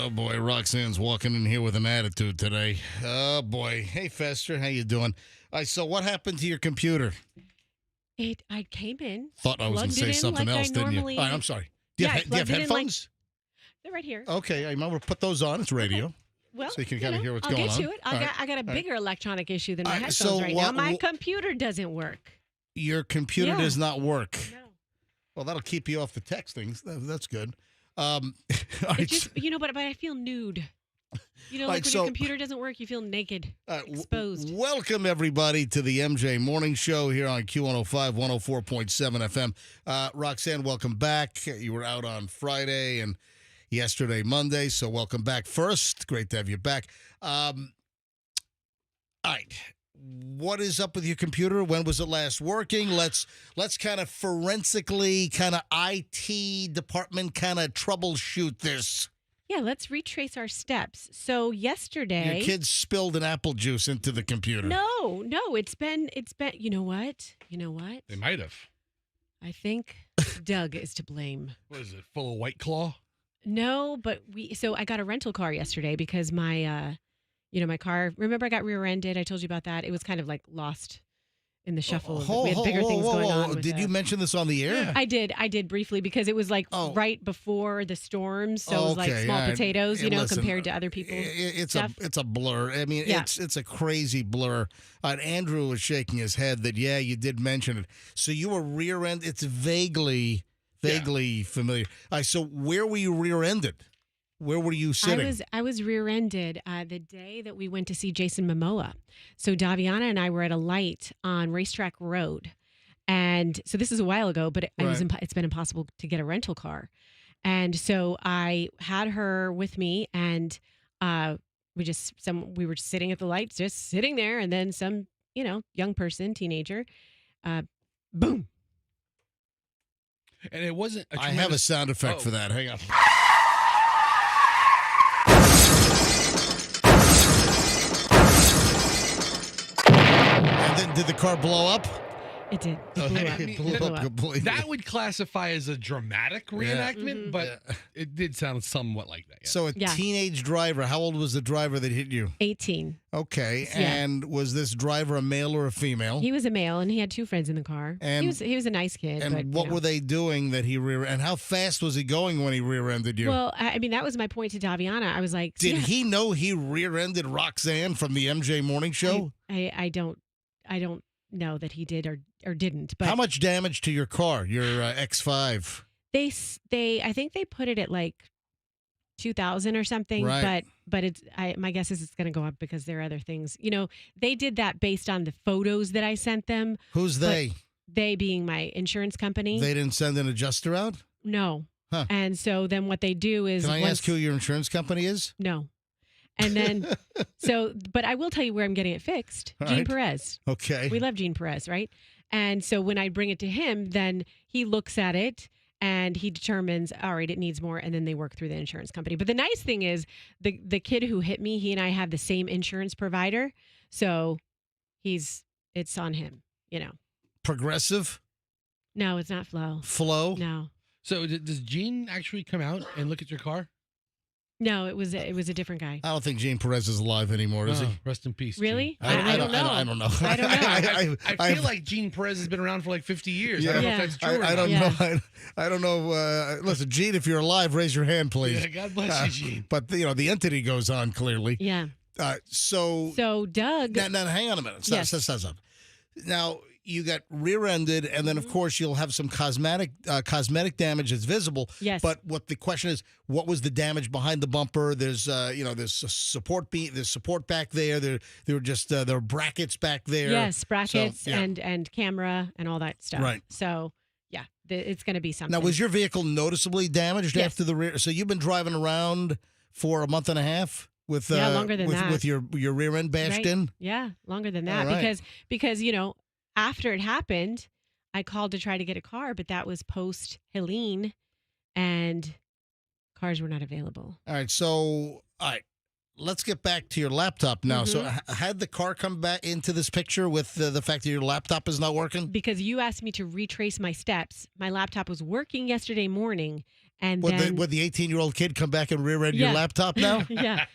Oh boy, Roxanne's walking in here with an attitude today. Oh boy. Hey Fester, how you doing? All right, so what happened to your computer? I came in. Thought I was going to say something else, didn't you? All right, I'm sorry. Do you have headphones? They're right here. Okay, I remember put those on. It's radio. Okay. Well, so you can kind of hear what's I'll going get on. to it. I got a bigger electronic issue than my headphones so now. My computer doesn't work. Your computer does not work. No. Well, that'll keep you off the textings. That's good. It's just, but I feel nude. Like when your computer doesn't work, you feel naked, exposed. Welcome, everybody, to the MJ Morning Show here on Q105, 104.7 FM. Roxanne, welcome back. You were out on Friday and yesterday, Monday, so welcome back first. Great to have you back. All right. What is up with your computer? When was it last working? Let's kind of forensically, kind of IT department kind of troubleshoot this. Yeah, let's retrace our steps. So yesterday, your kids spilled an apple juice into the computer. No, it's been. You know what? They might have. I think Doug is to blame. What is it? Full of White Claw? No, but I got a rental car yesterday because my my car, remember I got rear-ended? I told you about that. It was kind of like lost in the shuffle. We had bigger things going on. Did you mention this on the air? Yeah. I did briefly because it was like right before the storm. So it was like small potatoes, listen, compared to other people's stuff. It's a blur. I mean, it's a crazy blur. Andrew was shaking his head that, you did mention it. So you were rear-ended. It's vaguely familiar. So where were you rear-ended? Where were you sitting? I was rear-ended the day that we went to see Jason Momoa. So Daviana and I were at a light on Racetrack Road. And so this is a while ago, but it's been impossible to get a rental car. And so I had her with me, and we were sitting at the lights, just sitting there, and then some, young person, teenager, boom. And it wasn't I have a sound effect for that. Hang on. Did the car blow up? It did. It blew up completely. That would classify as a dramatic reenactment, but it did sound somewhat like that. Yeah. So teenage driver. How old was the driver that hit you? 18. Okay. Yeah. And was this driver a male or a female? He was a male, and he had two friends in the car. And he was a nice kid. And what were they doing that he and how fast was he going when he rear-ended you? Well, I mean, that was my point to Daviana. I was like, did he know he rear-ended Roxanne from the MJ Morning Show? I don't know that he did or didn't. But how much damage to your car, your X5? I think they put it at like 2,000 or something. Right. But my guess is it's going to go up because there are other things. They did that based on the photos that I sent them. Who's they? They being my insurance company. They didn't send an adjuster out? No. Huh. And so then what they do is, can I ask who your insurance company is? No. And then, but I will tell you where I'm getting it fixed. Gene Perez. Okay. We love Gene Perez, right? And so when I bring it to him, then he looks at it and he determines, all right, it needs more. And then they work through the insurance company. But the nice thing is the kid who hit me, he and I have the same insurance provider. So it's on him, Progressive? No, it's not Flo. Flo? No. So does Gene actually come out and look at your car? No, it was a different guy. I don't think Gene Perez is alive anymore, is he? Rest in peace. Really? I don't know. I don't know. I feel like Gene Perez has been around for like 50 years. I don't know if that's true or not. I don't know. I don't know. Listen, Gene, if you're alive, raise your hand, please. Yeah, God bless you, Gene. But the entity goes on clearly. Yeah. So Doug. Now, hang on a minute. Stop. Now, you got rear-ended, and then, of course, you'll have some cosmetic damage that's visible. Yes. But what the question is, what was the damage behind the bumper? There's, there's a support there's support back there. There are brackets back there. Yes, brackets and camera and all that stuff. Right. So, yeah, it's going to be something. Now, was your vehicle noticeably damaged after the rear? So you've been driving around for a month and a half? With longer than that. With your rear end bashed in? Yeah, longer than that. Right. Because after it happened, I called to try to get a car, but that was post Helene, and cars were not available. All right, let's get back to your laptop now. So had the car come back into this picture with the fact that your laptop is not working? Because you asked me to retrace my steps. My laptop was working yesterday morning, And Would then the 18-year-old kid come back and rear-end your laptop now? yeah.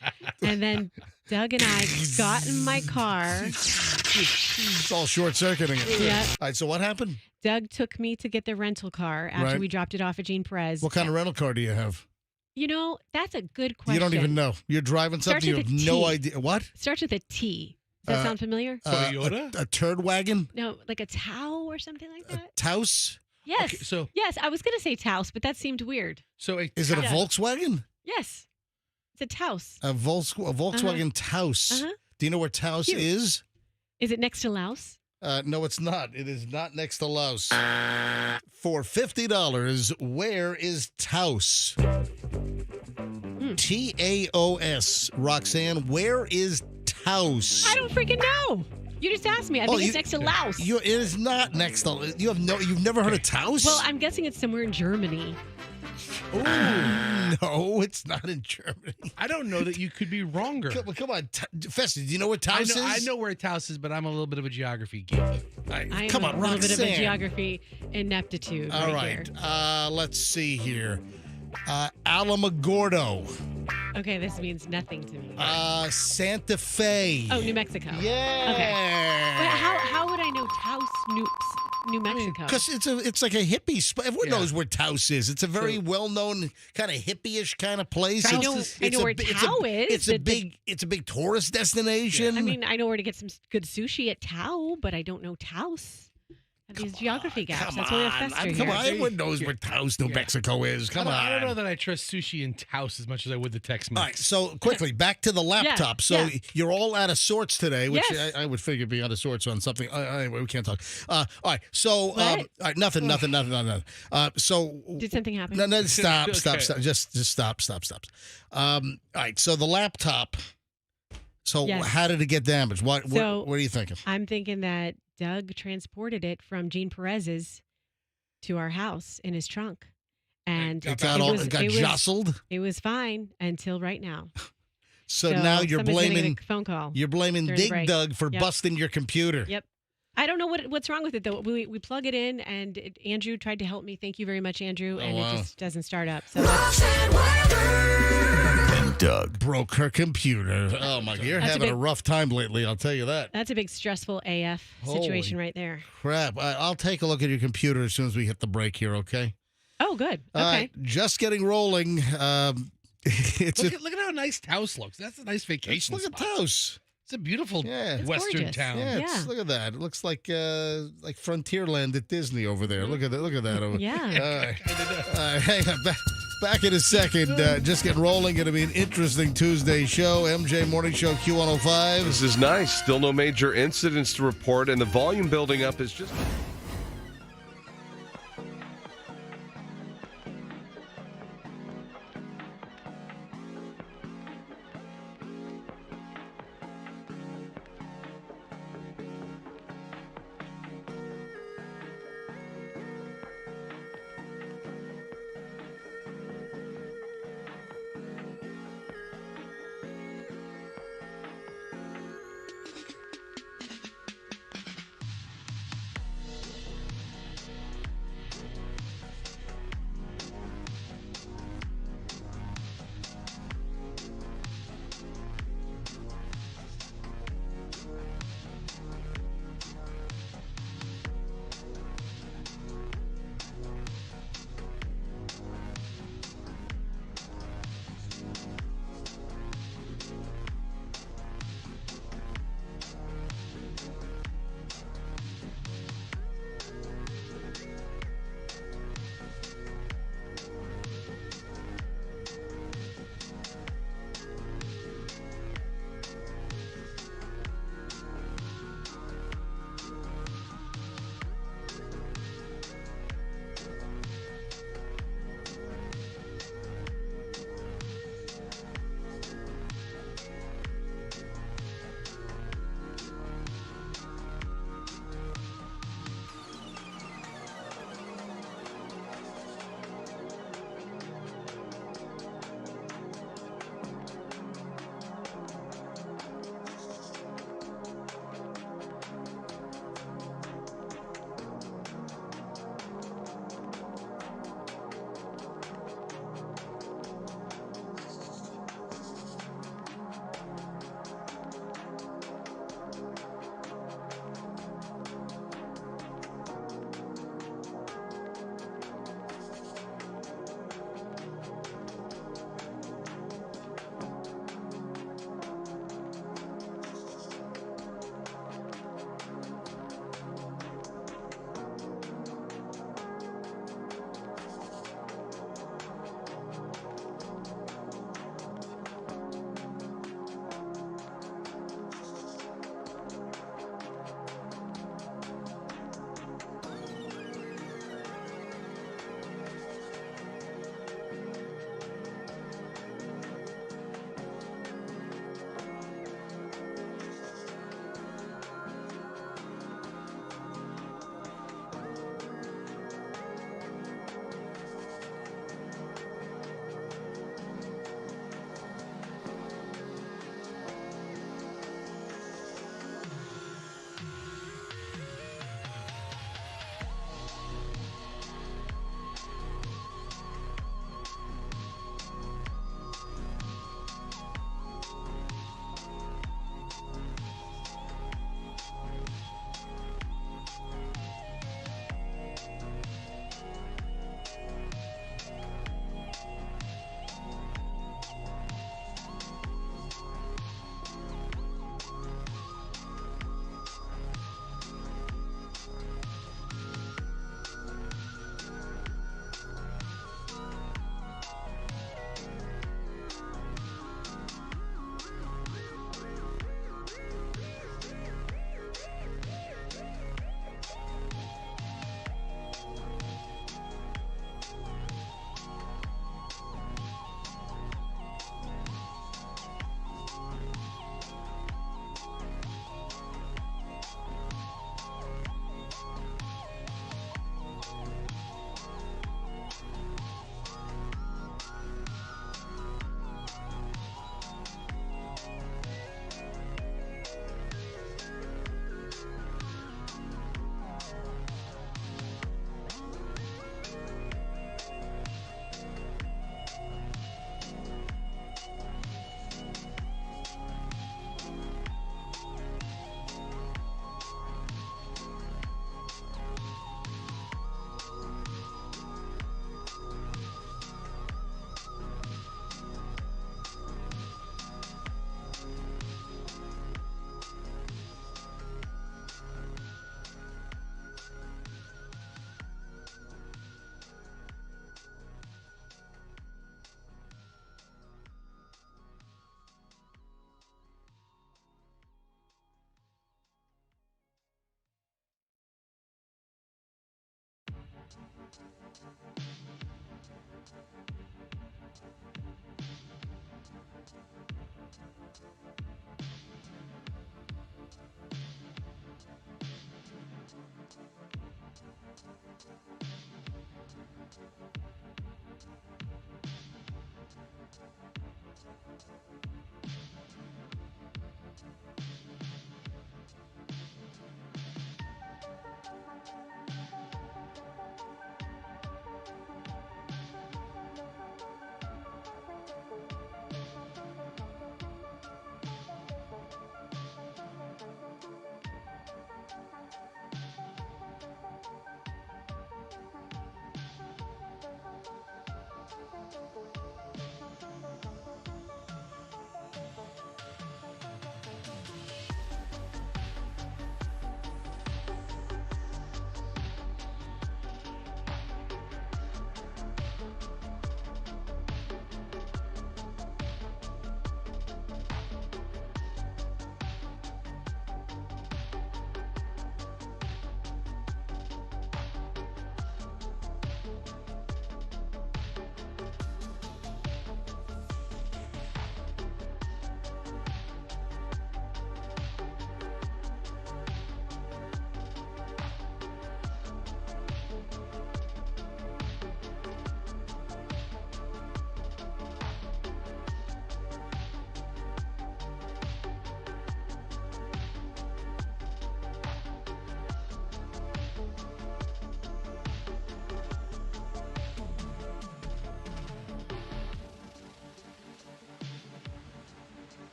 And then Doug and I got in my car. It's all short-circuiting it. Yeah. All right, so what happened? Doug took me to get the rental car after we dropped it off at Jean Perez. What kind of rental car do you have? You know, that's a good question. You don't even know. You're driving something, you have no idea. What? Starts with a T. Does that sound familiar? Toyota? A turd wagon? No, like a Tau or something like that? Taos? Yes. Okay, yes, I was going to say Taos, but that seemed weird. Is it a Volkswagen? Yes. It's a Taos. A Volkswagen Taos. Uh-huh. Do you know where Taos Cute. is? Is it next to Laos? No, it's not. It is not next to Laos. For $50, where is Taos? Taos. Roxanne, where is Taos? I don't freaking know. You just asked me. I think it's next to Laos. It is not next to. You've never heard of Taos? Well, I'm guessing it's somewhere in Germany. No, it's not in Germany. I don't know that you could be wronger. Come on, Festa, do you know where Taos is? I know where Taos is, but I'm a little bit of a geography geek. Come on, a little bit of a Roxanne. geography ineptitude. All right. Let's see here. Alamogordo. Okay, this means nothing to me. Santa Fe. Oh, New Mexico. Yeah. Okay. But how would I know Taos, New Mexico? Because it's like a hippie spot. Everyone knows where Taos is. It's a very well-known kind of hippie-ish kind of place. I know where Tao is. It's a big tourist destination. I mean, I know where to get some good sushi at Tao, but I don't know Taos. These geography gaps. That's why I fester Come here. on, everyone knows where Taos, New Mexico is. Come on. I don't know that I trust sushi in Taos as much as I would the Tex-Mex. All right, so quickly, back to the laptop. So you're all out of sorts today, which I would figure be out of sorts on something. Anyway, we can't talk. All right, so all right, nothing. So did something happen? No, stop. Just stop. All right, so the laptop. So how did it get damaged? What are you thinking? I'm thinking that Doug transported it from Jean Perez's to our house in his trunk. And it got jostled? It was fine until right now. So now you're blaming a phone call. You're blaming Dig Doug for busting your computer. Yep. I don't know what's wrong with it though. We plug it in and Andrew tried to help me. Thank you very much, Andrew. And it just doesn't start up. So and Doug broke her computer. Oh my God, you're having a rough time lately. I'll tell you that. That's a big stressful AF situation right there. Crap! I'll take a look at your computer as soon as we hit the break here. Okay. Oh, good. Okay. Just getting rolling. Look at how nice Taos looks. That's a nice vacation spot. Look at Taos. It's a beautiful Western gorgeous. town. Yeah, look at that. It looks like Frontierland at Disney over there. Look at that. Look at that. Yeah. Hang on. Back in a second. Just getting rolling. Going to be an interesting Tuesday show. MJ Morning Show Q105. This is nice. Still no major incidents to report, and the volume building up is just...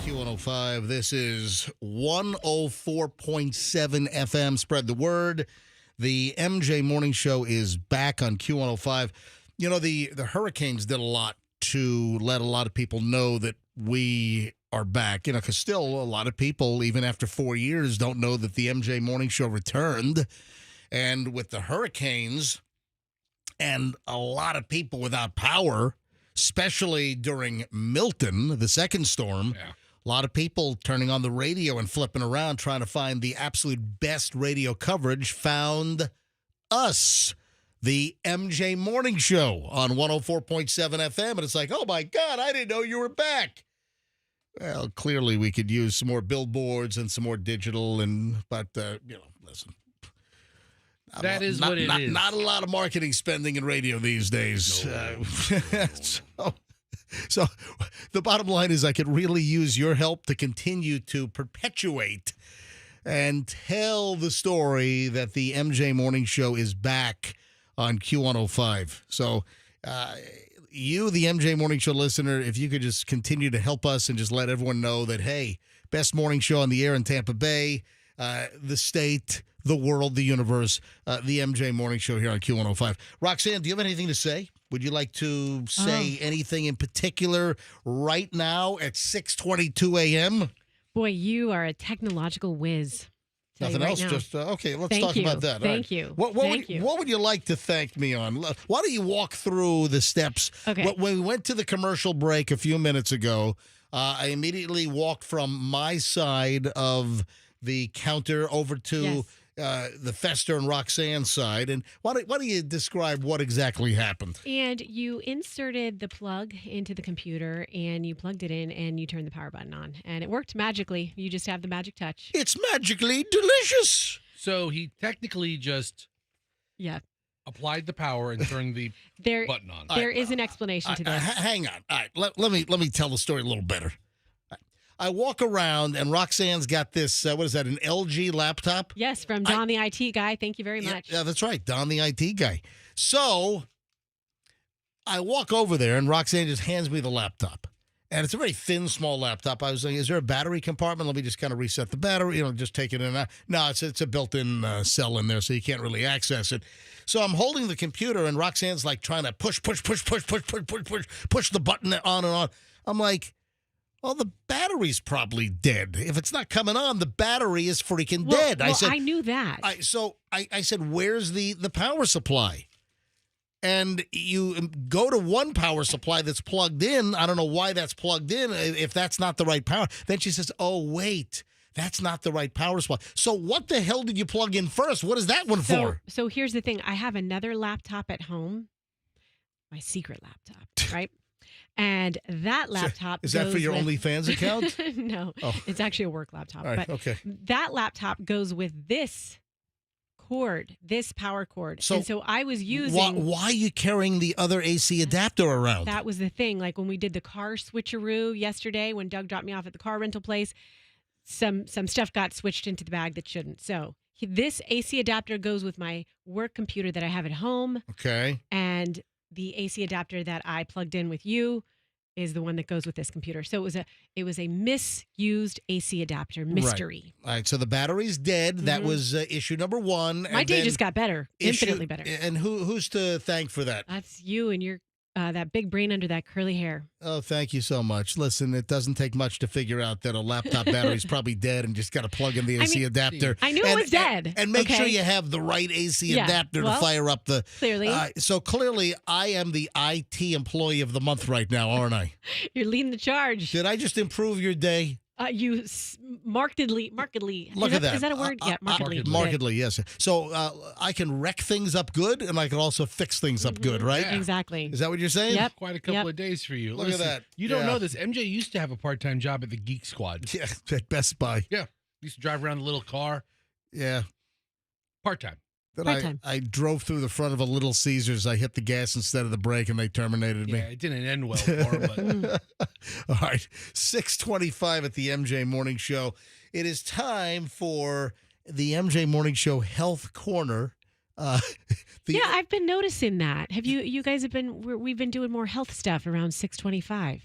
Q105. This is 104.7 FM. Spread the word. The MJ Morning Show is back on Q105. You know, the hurricanes did a lot to let a lot of people know that we are back. You know, because still a lot of people, even after 4 years, don't know that the MJ Morning Show returned. And with the hurricanes and a lot of people without power, especially during Milton, the second storm, a lot of people turning on the radio and flipping around trying to find the absolute best radio coverage found us, the MJ Morning Show on 104.7 FM. And it's like, oh, my God, I didn't know you were back. Well, clearly we could use some more billboards and some more digital, but listen. That is what it is. Not a lot of marketing spending in radio these days. So the bottom line is I could really use your help to continue to perpetuate and tell the story that the MJ Morning Show is back on Q105. So you, the MJ Morning Show listener, if you could just continue to help us and just let everyone know that, hey, best morning show on the air in Tampa Bay, the state, the world, the universe, the MJ Morning Show here on Q105. Roxanne, do you have anything to say? Would you like to say anything in particular right now at 6:22 a.m.? Boy, you are a technological whiz. Nothing else? Just okay, let's talk about that. Thank you. What would you like to thank me on? Why don't you walk through the steps? Okay. When we went to the commercial break a few minutes ago, I immediately walked from my side of the counter over to the Fester and Roxanne side. And why don't you describe what exactly happened? And you inserted the plug into the computer and you plugged it in and you turned the power button on. And it worked magically. You just have the magic touch. It's magically delicious. So he technically just applied the power and turned the button on. There is an explanation to this. Hang on. All right, let me tell the story a little better. I walk around, and Roxanne's got this, what is that, an LG laptop? Yes, from Don the IT guy. Thank you very much. Yeah, that's right, Don the IT guy. So I walk over there, and Roxanne just hands me the laptop. And it's a very thin, small laptop. I was like, is there a battery compartment? Let me just kind of reset the battery, just take it in and out. No, it's a built-in cell in there, so you can't really access it. So I'm holding the computer, and Roxanne's like trying to push the button on and on. I'm like, well, the battery's probably dead. If it's not coming on, the battery is freaking dead. I knew that. I said, where's the power supply? And you go to one power supply that's plugged in. I don't know why that's plugged in if that's not the right power. Then she says, oh, wait, that's not the right power supply. So what the hell did you plug in first? What is that one for? So here's the thing. I have another laptop at home, my secret laptop, right? And that laptop is that for your OnlyFans account? No, it's actually a work laptop. All right, but okay. That laptop goes with this cord, this power cord. And so I was using... Why are you carrying the other AC adapter around? That was the thing. Like when we did the car switcheroo yesterday, when Doug dropped me off at the car rental place, some stuff got switched into the bag that shouldn't. So this AC adapter goes with my work computer that I have at home. Okay. And the AC adapter that I plugged in with you is the one that goes with this computer. So it was a misused AC adapter mystery. Right. All right. So the battery's dead. Mm-hmm. That was issue number one. My day just got better, infinitely better. And who's to thank for that? That's you and your that big brain under that curly hair. Oh, thank you so much. Listen, it doesn't take much to figure out that a laptop battery's probably dead and just got to plug in the AC adapter. I knew it was dead. And make sure you have the right AC adapter to fire up the... Clearly. So clearly, I am the IT employee of the month right now, aren't I? You're leading the charge. Did I just improve your day? You markedly. Look at that. Is that a word? Yeah, markedly. Markedly, yes. So I can wreck things up good, and I can also fix things up good, right? Yeah. Exactly. Is that what you're saying? Yep. Quite a couple of days for you. Look at that. You don't know this. MJ used to have a part-time job at the Geek Squad. Yeah, at Best Buy. Yeah. Used to drive around the little car. Yeah. Part-time. Then I drove through the front of a Little Caesars. I hit the gas instead of the brake, and they terminated me. Yeah, it didn't end well for him. But... All right, 6:25 at the MJ Morning Show. It is time for the MJ Morning Show Health Corner. Yeah, I've been noticing that. Have you guys have been? We've been doing more health stuff around 6:25.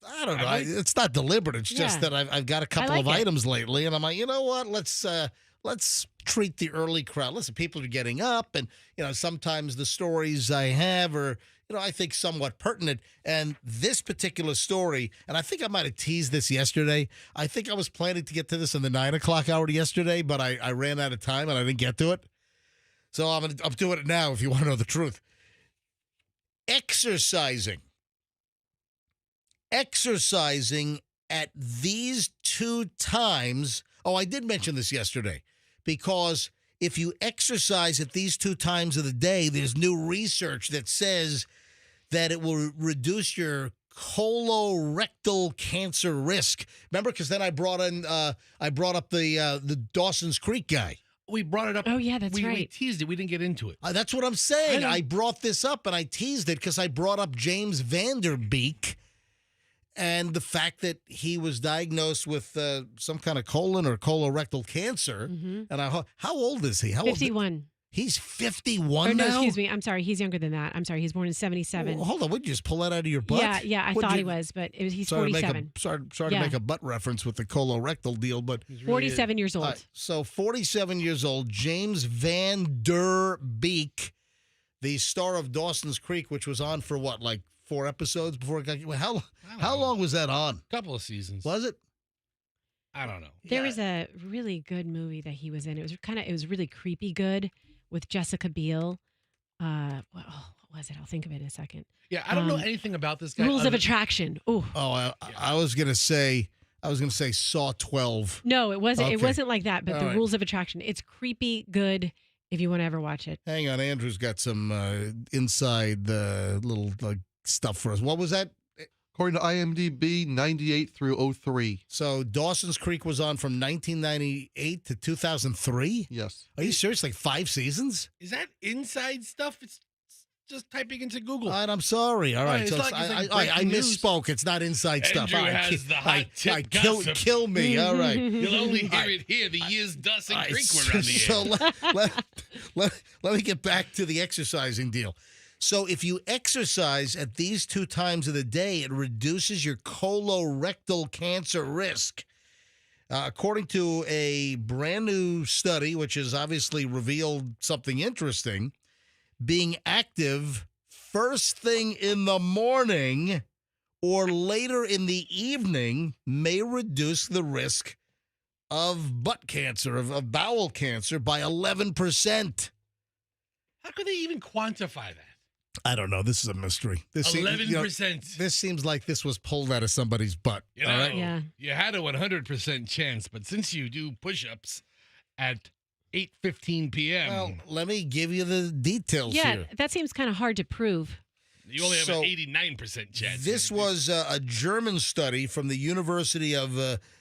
I don't know. It's not deliberate. It's just that I've got a couple of items lately, and I'm like, you know what? Let's treat the early crowd. Listen, people are getting up, and sometimes the stories I have are I think somewhat pertinent. And this particular story, and I think I might have teased this yesterday. I think I was planning to get to this in the 9 o'clock hour yesterday, but I ran out of time and I didn't get to it. So I'm doing it now. If you want to know the truth, exercising at these 2 times. Oh, I did mention this yesterday, because if you exercise at these 2 times of the day, there's new research that says that it will reduce your colorectal cancer risk. Remember, because then I brought up the Dawson's Creek guy. We brought it up. Oh, yeah, that's right. We teased it. We didn't get into it. That's what I'm saying. I brought this up and I teased it because I brought up James Vanderbeek and the fact that he was diagnosed with some kind of colon or colorectal cancer. Mm-hmm. And how old is he? 51. He's 51 now? No, excuse me. I'm sorry. He's younger than that. I'm sorry. He's born in 77. Oh, hold on. Would you just pull that out of your butt? Yeah. I thought he was, but he's 47. Sorry to make a butt reference with the colorectal deal, but 47 years old. So 47 years old, James Van Der Beek, the star of Dawson's Creek, which was on for what, like 4 episodes before it got. How long was that on? A couple of seasons. Was it? I don't know. There was a really good movie that he was in. It was really creepy good with Jessica Biel. What was it? I'll think of it in a second. Yeah, I don't know anything about this guy. Rules of Attraction. Ooh. Oh, I was gonna say Saw 12. No, it wasn't. Okay. It wasn't like that. But All the right. Rules of Attraction. It's creepy good. If you want to ever watch it. Hang on, Andrew's got some inside the little stuff for us. What was that? According to IMDb, 98 through 03. So Dawson's Creek was on from 1998 to 2003? Yes. Are you serious? Like 5 seasons? Is that inside stuff? It's just typing into Google. All right, I'm sorry. All right. It's So like I misspoke. It's not inside stuff. Andrew All right, has the hot tip gossip. Kill me. All right. You'll only hear it here. The years Dawson Creek were on the So let me get back to the exercising deal. So if you exercise at these 2 times of the day, it reduces your colorectal cancer risk. According to a brand new study, which has obviously revealed something interesting, being active first thing in the morning or later in the evening may reduce the risk of butt cancer, of bowel cancer by 11%. How could they even quantify that? I don't know. This is a mystery. 11%. This seems like this was pulled out of somebody's butt. You know, all right? Yeah. You had a 100% chance, but since you do push-ups at 8:15 p.m. Well, let me give you the details here. That seems kind of hard to prove. You only have an 89% chance. This was a German study from the University of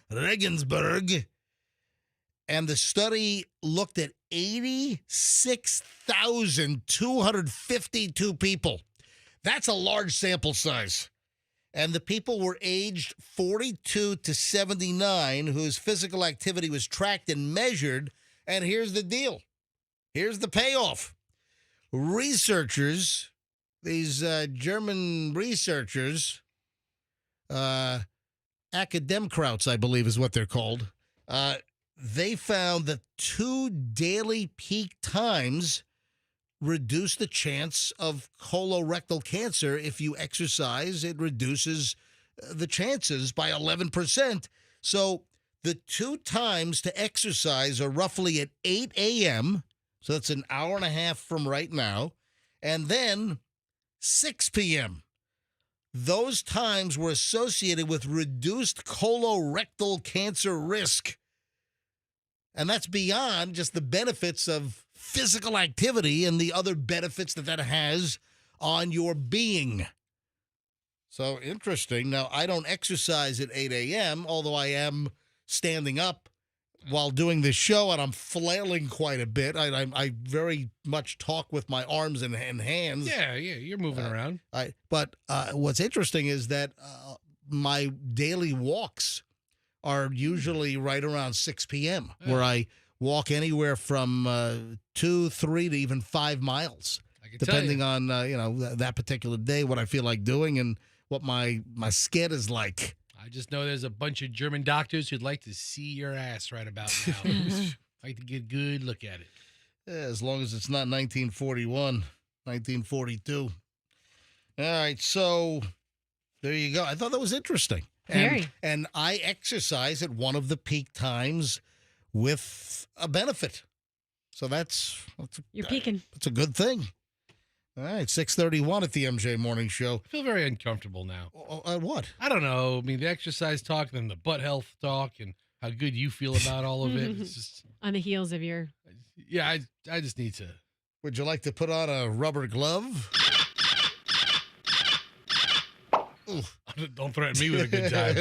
Regensburg, and the study looked at 86,252 people. That's a large sample size. And the people were aged 42 to 79 whose physical activity was tracked and measured. And here's the deal. Here's the payoff. Researchers, these German researchers, Akademkrauts, I believe is what they're called, they found that 2 daily peak times reduce the chance of colorectal cancer. If you exercise, it reduces the chances by 11%. So the 2 times to exercise are roughly at 8 a.m., so that's an hour and a half from right now, and then 6 p.m. Those times were associated with reduced colorectal cancer risk. And that's beyond just the benefits of physical activity and the other benefits that has on your being. So interesting. Now, I don't exercise at 8 a.m., although I am standing up while doing this show, and I'm flailing quite a bit. I very much talk with my arms and hands. Yeah, you're moving around. But what's interesting is that my daily walks are usually right around 6 p.m., where I walk anywhere from 2, 3 to even 5 miles, depending on that particular day, what I feel like doing and what my sked is like. I just know there's a bunch of German doctors who'd like to see your ass right about now. Like to get a good look at it. Yeah, as long as it's not 1941, 1942. All right, so there you go. I thought that was interesting. Very. And I exercise at one of the peak times with a benefit. So You're peaking. That's a good thing. All right, 6:31 at the MJ Morning Show. I feel very uncomfortable now. What? I don't know. I mean, the exercise talk, then the butt health talk, and how good you feel about all of it. It's just On the heels of your... yeah. I just need to. Would you like to put on a rubber glove? Ooh. Don't threaten me with a good time.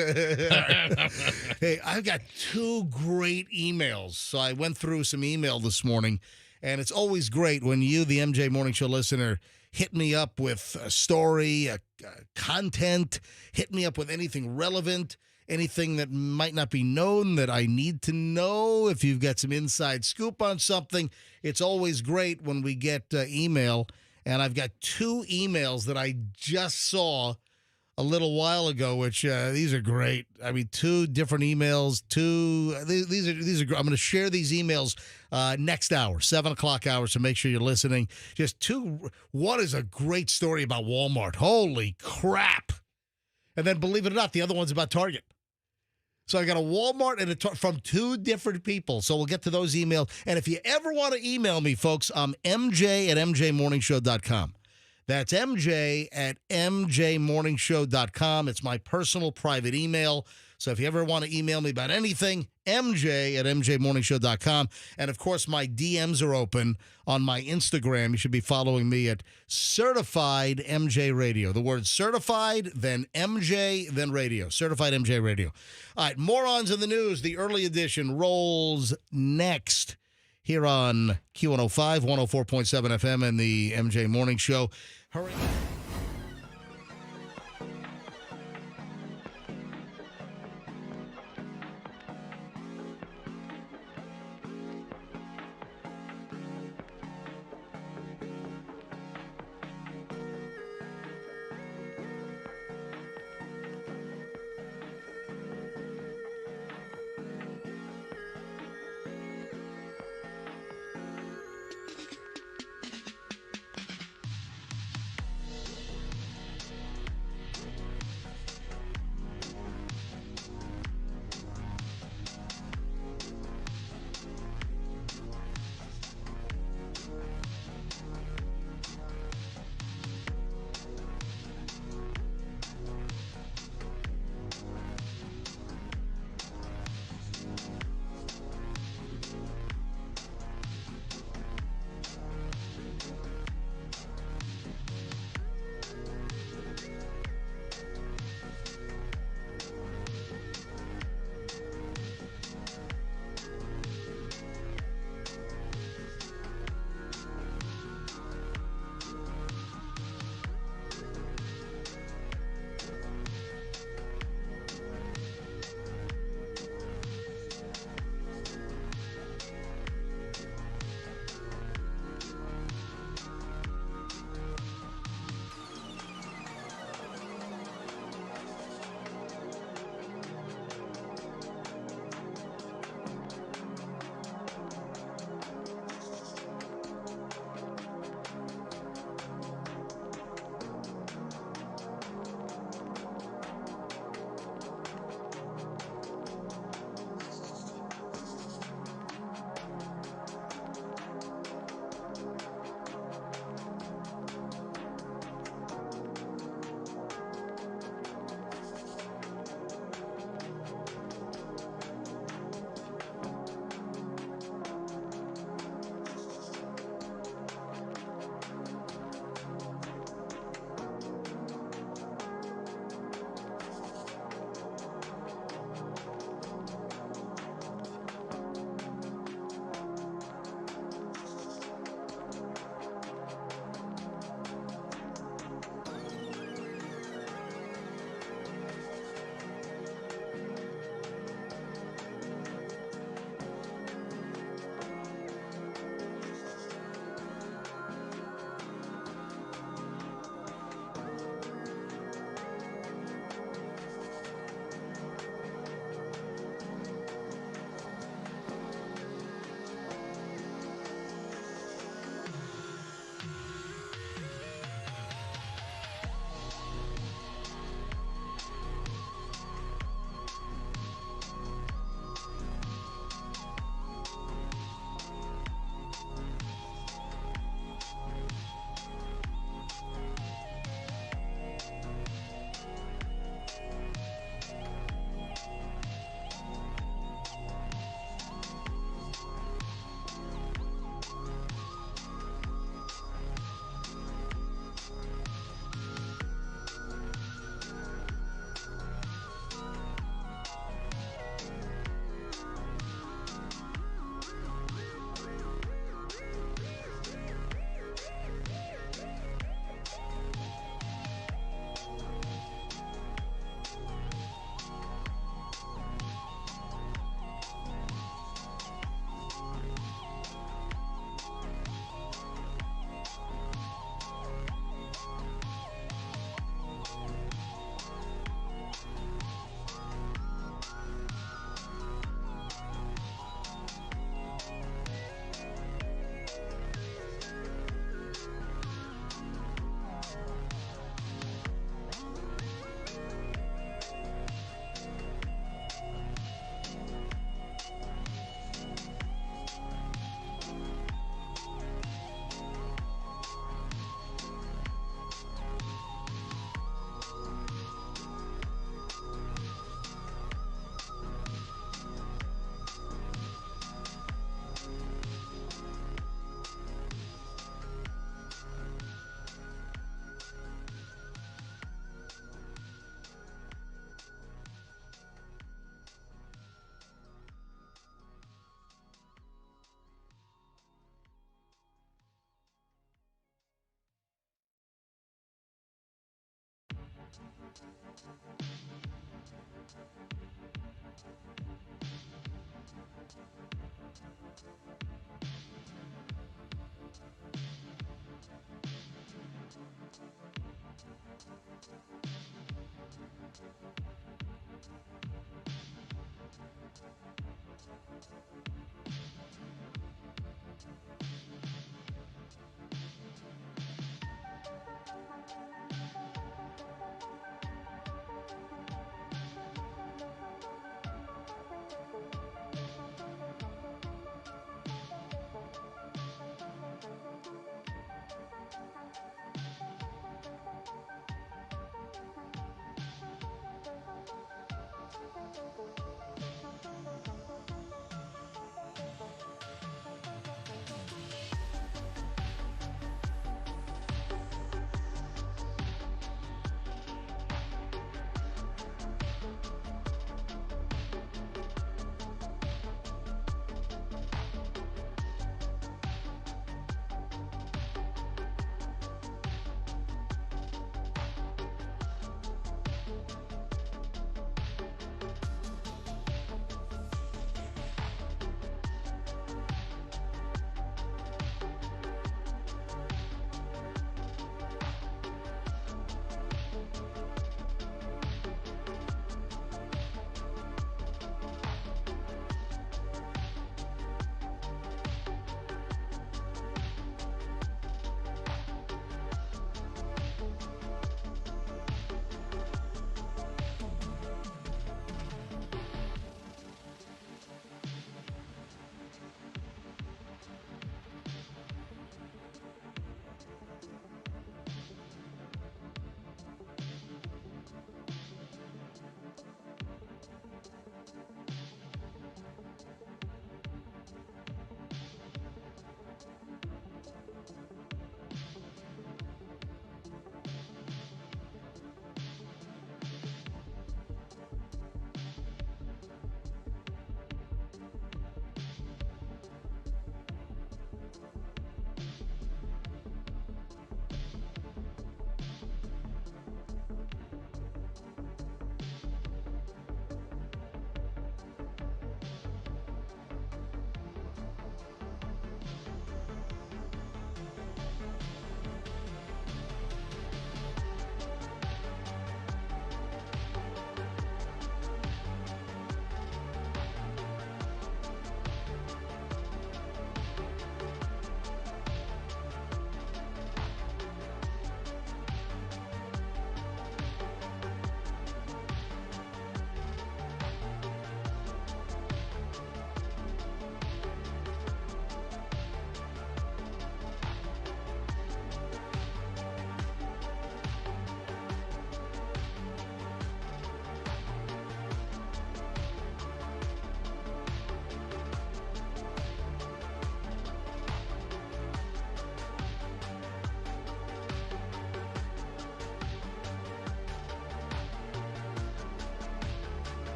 Hey, I've got 2 great emails. So I went through some email this morning, and it's always great when you, the MJ Morning Show listener, hit me up with a story, content, hit me up with anything relevant, anything that might not be known that I need to know. If you've got some inside scoop on something, it's always great when we get email. And I've got 2 emails that I just saw a little while ago, which these are great. I mean, 2 different emails. These are. I'm going to share these emails next hour, 7:00 hour. So make sure you're listening. Just 2. One is a great story about Walmart. Holy crap! And then, believe it or not, the other one's about Target. So I got a Walmart and from 2 different people. So we'll get to those emails. And if you ever want to email me, folks, I'm mj@mjmorningshow.com. That's MJ at mjmorningshow.com. It's my personal private email. So if you ever want to email me about anything, MJ at mjmorningshow.com. And, of course, my DMs are open on my Instagram. You should be following me at Certified MJ Radio. The word certified, then MJ, then radio. Certified MJ Radio. All right, morons in the news. The early edition rolls next here on Q105, 104.7 FM, and the MJ Morning Show. Hurry.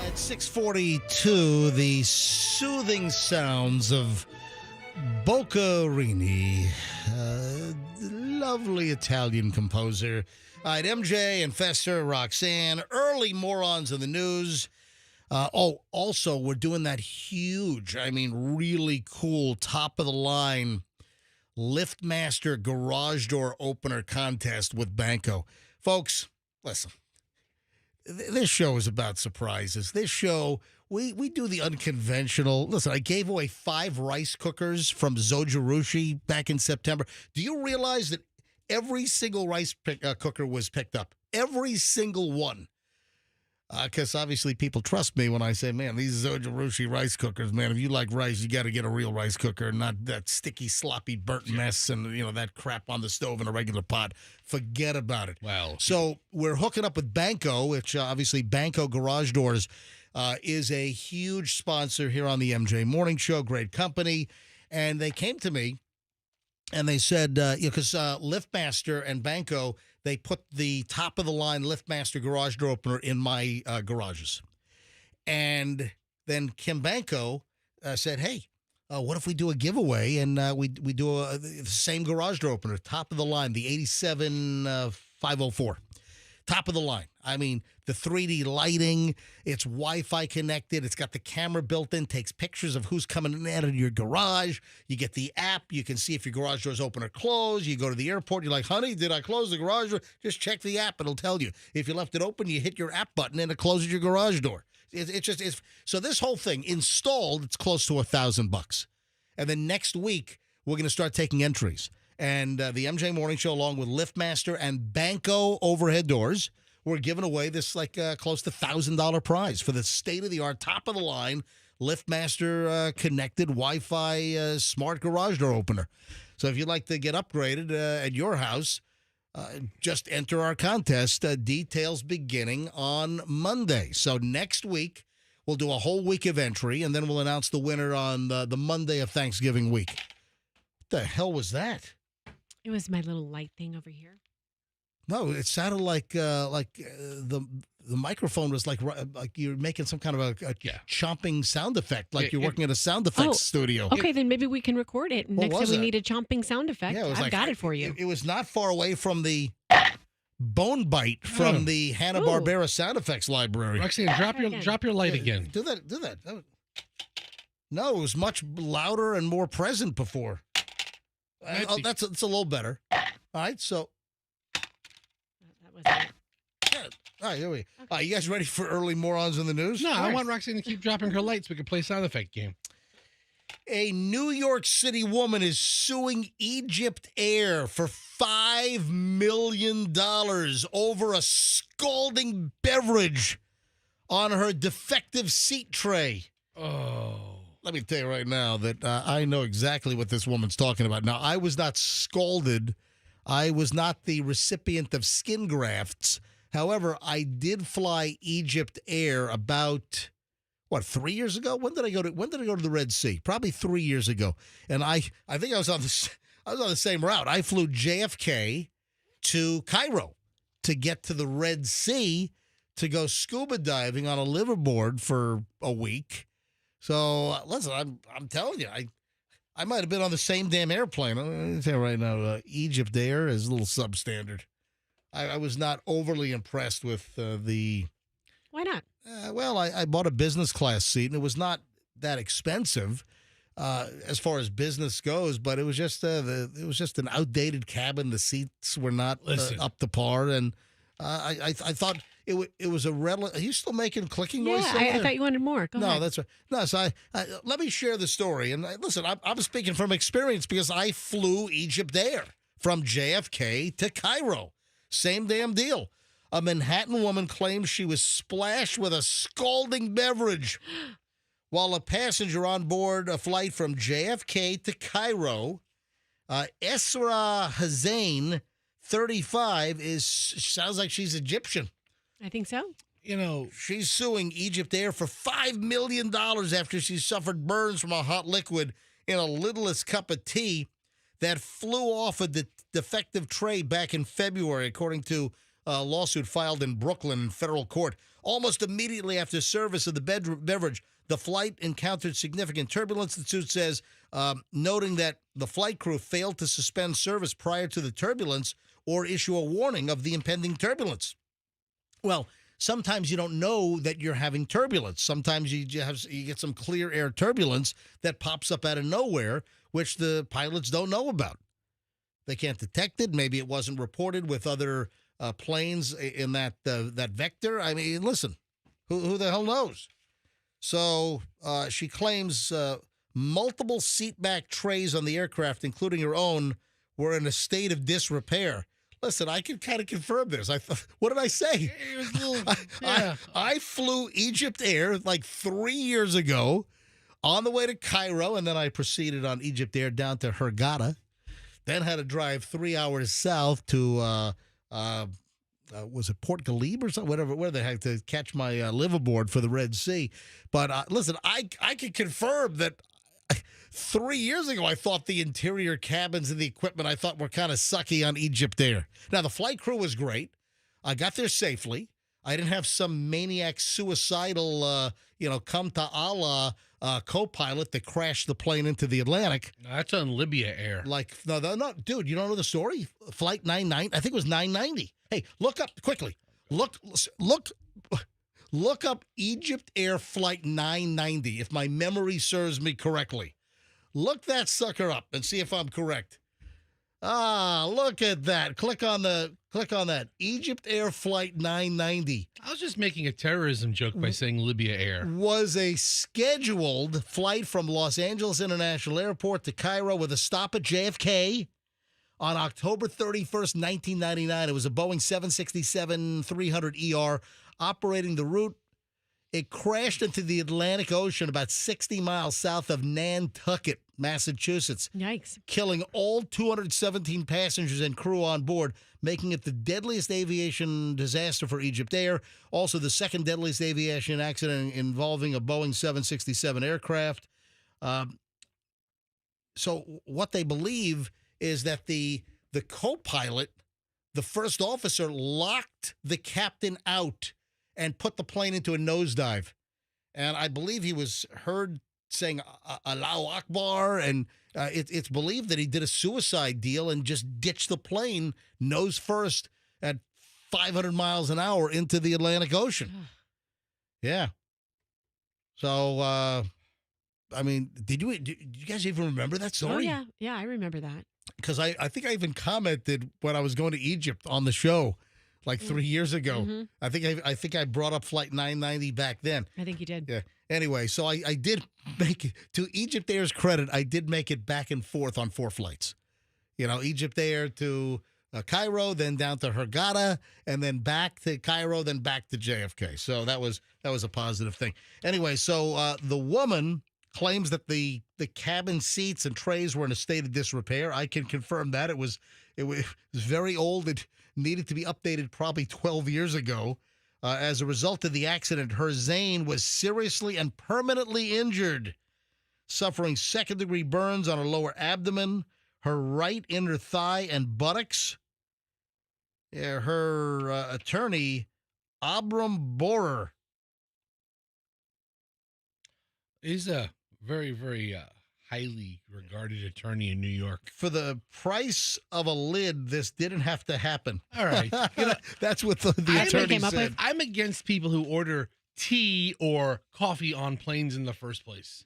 At 6:42, the soothing sounds of Boccherini, lovely Italian composer. All right, MJ and Fester, Roxanne, early morons in the news. Also, we're doing that huge, really cool, top of the line LiftMaster garage door opener contest with Banco. Folks, listen. This show is about surprises. This show, we do the unconventional. Listen, I gave away 5 rice cookers from Zojirushi back in September. Do you realize that every single rice cooker was picked up? Every single one. Because obviously people trust me when I say, man, these Zojirushi rice cookers, man, if you like rice, you got to get a real rice cooker, not that sticky, sloppy, burnt mess and, that crap on the stove in a regular pot. Forget about it. Wow. So we're hooking up with Banco, which obviously Banco Garage Doors is a huge sponsor here on the MJ Morning Show. Great company. And they came to me and they said, because LiftMaster and Banco, they put the top-of-the-line LiftMaster garage door opener in my garages. And then Kim Banco said, hey, what if we do a giveaway and we do the same garage door opener, top of the line, the 87504, top of the line. I mean, the 3D lighting, it's Wi-Fi connected. It's got the camera built in, takes pictures of who's coming in and out of your garage. You get the app. You can see if your garage door is open or closed. You go to the airport. You're like, honey, did I close the garage door? Just check the app. It'll tell you. If you left it open, you hit your app button and it closes your garage door. It's so this whole thing installed, it's close to $1,000. And then next week, we're going to start taking entries. And the MJ Morning Show, along with LiftMaster and Banco overhead doors, we're giving away this close to $1,000 prize for the state-of-the-art, top-of-the-line LiftMaster connected Wi-Fi smart garage door opener. So if you'd like to get upgraded at your house, just enter our contest. Details beginning on Monday. So next week, we'll do a whole week of entry, and then we'll announce the winner on the Monday of Thanksgiving week. What the hell was that? It was my little light thing over here. No, it sounded like the microphone was like you're making some kind of a chomping sound effect, like you're working at a sound effects studio. Okay, then maybe we can record it. What Next was time we it? need a chomping sound effect. Yeah, I've got it for you. It was not far away from the bone bite from the Hanna-Barbera sound effects library. Roxanne, drop your light again. Do that. No, it was much louder and more present before. It's a little better. All right, so. That was it. All right, here we go. All right, you guys ready for early morons in the news? No, I want Roxanne to keep dropping her lights so we can play sound effect game. A New York City woman is suing Egypt Air for $5 million over a scalding beverage on her defective seat tray. Oh. Let me tell you right now that I know exactly what this woman's talking about. Now, I was not scalded. I was not the recipient of skin grafts. However, I did fly Egypt Air about 3 years ago. When did I go to the Red Sea? Probably 3 years ago. And I think I was on the same route. I flew JFK to Cairo to get to the Red Sea to go scuba diving on a liveaboard for a week. So listen, I'm telling you, I might have been on the same damn airplane. I'm going to tell you right now, Egypt Air is a little substandard. I was not overly impressed with the. Why not? Well, I bought a business class seat, and it was not that expensive as far as business goes. But it was just an outdated cabin. The seats were not up to par, and I thought it was a relative. Are you still making clicking noise? Yeah, I thought you wanted more. Go ahead. That's right. No, so let me share the story. And listen, I'm speaking from experience because I flew Egypt Air from JFK to Cairo. Same damn deal. A Manhattan woman claims she was splashed with a scalding beverage while a passenger on board a flight from JFK to Cairo. Esra Hussein, 35, sounds like she's Egyptian. I think so. You know, she's suing Egypt Air for $5 million after she suffered burns from a hot liquid in a lidless cup of tea that flew off a defective tray back in February, according to a lawsuit filed in Brooklyn in federal court. Almost immediately after service of the beverage, the flight encountered significant turbulence, the suit says, noting that the flight crew failed to suspend service prior to the turbulence or issue a warning of the impending turbulence. Well, sometimes you don't know that you're having turbulence. Sometimes you get some clear air turbulence that pops up out of nowhere, which the pilots don't know about. They can't detect it. Maybe it wasn't reported with other planes in that vector. I mean, listen, who the hell knows? So she claims multiple seatback trays on the aircraft, including her own, were in a state of disrepair. Listen, I can kind of confirm this. What did I say? I flew Egypt Air like 3 years ago on the way to Cairo, and then I proceeded on Egypt Air down to Hurghada, then had to drive 3 hours south to, was it Port Galib or something? Where they had to catch my liveaboard for the Red Sea. But listen, I can confirm that 3 years ago, I thought the interior cabins and the equipment I thought were kind of sucky on Egypt Air. Now, the flight crew was great. I got there safely. I didn't have some maniac suicidal, come to Allah co-pilot that crashed the plane into the Atlantic. That's on Libya Air. Like, no, dude, you don't know the story? Flight 990, I think it was 990. Hey, look up quickly. Look up Egypt Air Flight 990, if my memory serves me correctly. Look that sucker up and see if I'm correct. Look at that. Click on that. Egypt Air Flight 990. I was just making a terrorism joke by saying Libya Air. Was a scheduled flight from Los Angeles International Airport to Cairo with a stop at JFK on October 31st, 1999. It was a Boeing 767-300ER operating the route. It crashed into the Atlantic Ocean about 60 miles south of Nantucket, Massachusetts. Yikes. Killing all 217 passengers and crew on board, making it the deadliest aviation disaster for Egypt Air. Also, the second deadliest aviation accident involving a Boeing 767 aircraft. So what they believe is that the co-pilot, the first officer, locked the captain out and put the plane into a nosedive. And I believe he was heard saying Allahu Akbar, and it's believed that he did a suicide deal and just ditched the plane nose first at 500 miles an hour into the Atlantic Ocean. Yeah. So, I mean, did you guys even remember that story? Oh, yeah. Yeah, I remember that. Because I think I even commented when I was going to Egypt on the show like 3 years ago. Mm-hmm. I think I brought up Flight 990 back then. I think you did. Yeah. Anyway, so I did make it, to Egypt Air's credit, I did make it back and forth on 4 flights. You know, Egypt Air to Cairo, then down to Hurghada, and then back to Cairo, then back to JFK. So that was a positive thing. Anyway, so the woman claims that the cabin seats and trays were in a state of disrepair. I can confirm that. It was very old. It needed to be updated probably 12 years ago. As a result of the accident, her Zane was seriously and permanently injured, suffering second-degree burns on her lower abdomen, her right inner thigh, and buttocks. Yeah, her attorney, Abram Borer. He's a very, very highly regarded attorney in New York. For the price of a lid, this didn't have to happen. All right. You know, that's what the attorney said. I'm against people who order tea or coffee on planes in the first place.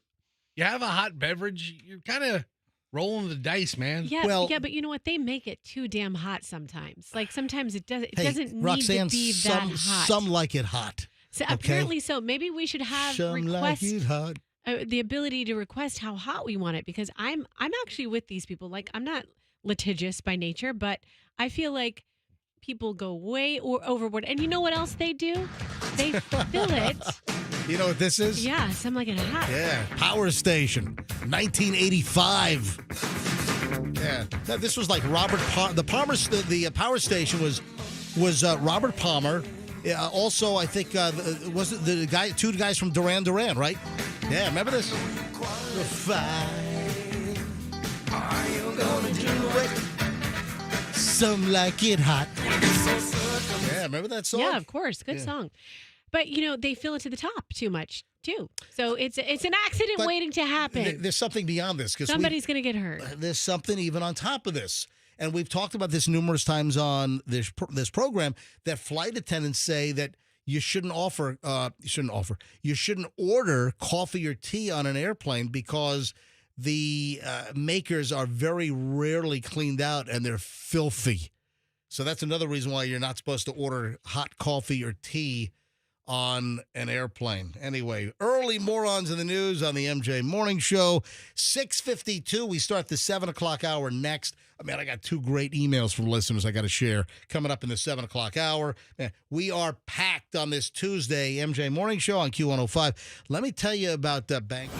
You have a hot beverage, you're kind of rolling the dice, man. Yeah, but you know what? They make it too damn hot sometimes. Like sometimes it doesn't need Roxanne, to be that hot. Some like it hot. So okay? Apparently so. Maybe we should have some like it hot. The ability to request how hot we want it, because I'm actually with these people. Like, I'm not litigious by nature, but I feel like people go way overboard. And you know what else they do? They fill it. You know what this is? Yeah, some like it hot. Yeah, Power Station, 1985. Yeah, this was like Robert Palmer. The Power Station was Robert Palmer. Also, I think was it the guy? 2 guys from Duran Duran, right? Yeah, remember this? The fight. Are you gonna do it? Some like it hot. Yeah, remember that song? Yeah, of course. Good song. But, you know, they fill it to the top too much, too. So it's an accident waiting to happen. There's something beyond this. Somebody's going to get hurt. There's something even on top of this. And we've talked about this numerous times on this program, that flight attendants say that you shouldn't order coffee or tea on an airplane because the makers are very rarely cleaned out and they're filthy. So that's another reason why you're not supposed to order hot coffee or tea on an airplane. Anyway, early morons in the news on the MJ Morning Show. 6:52. We start the 7 o'clock hour next. I got 2 great emails from listeners I got to share coming up in the 7 o'clock hour. Man, we are packed on this Tuesday MJ Morning Show on Q105. Let me tell you about bank.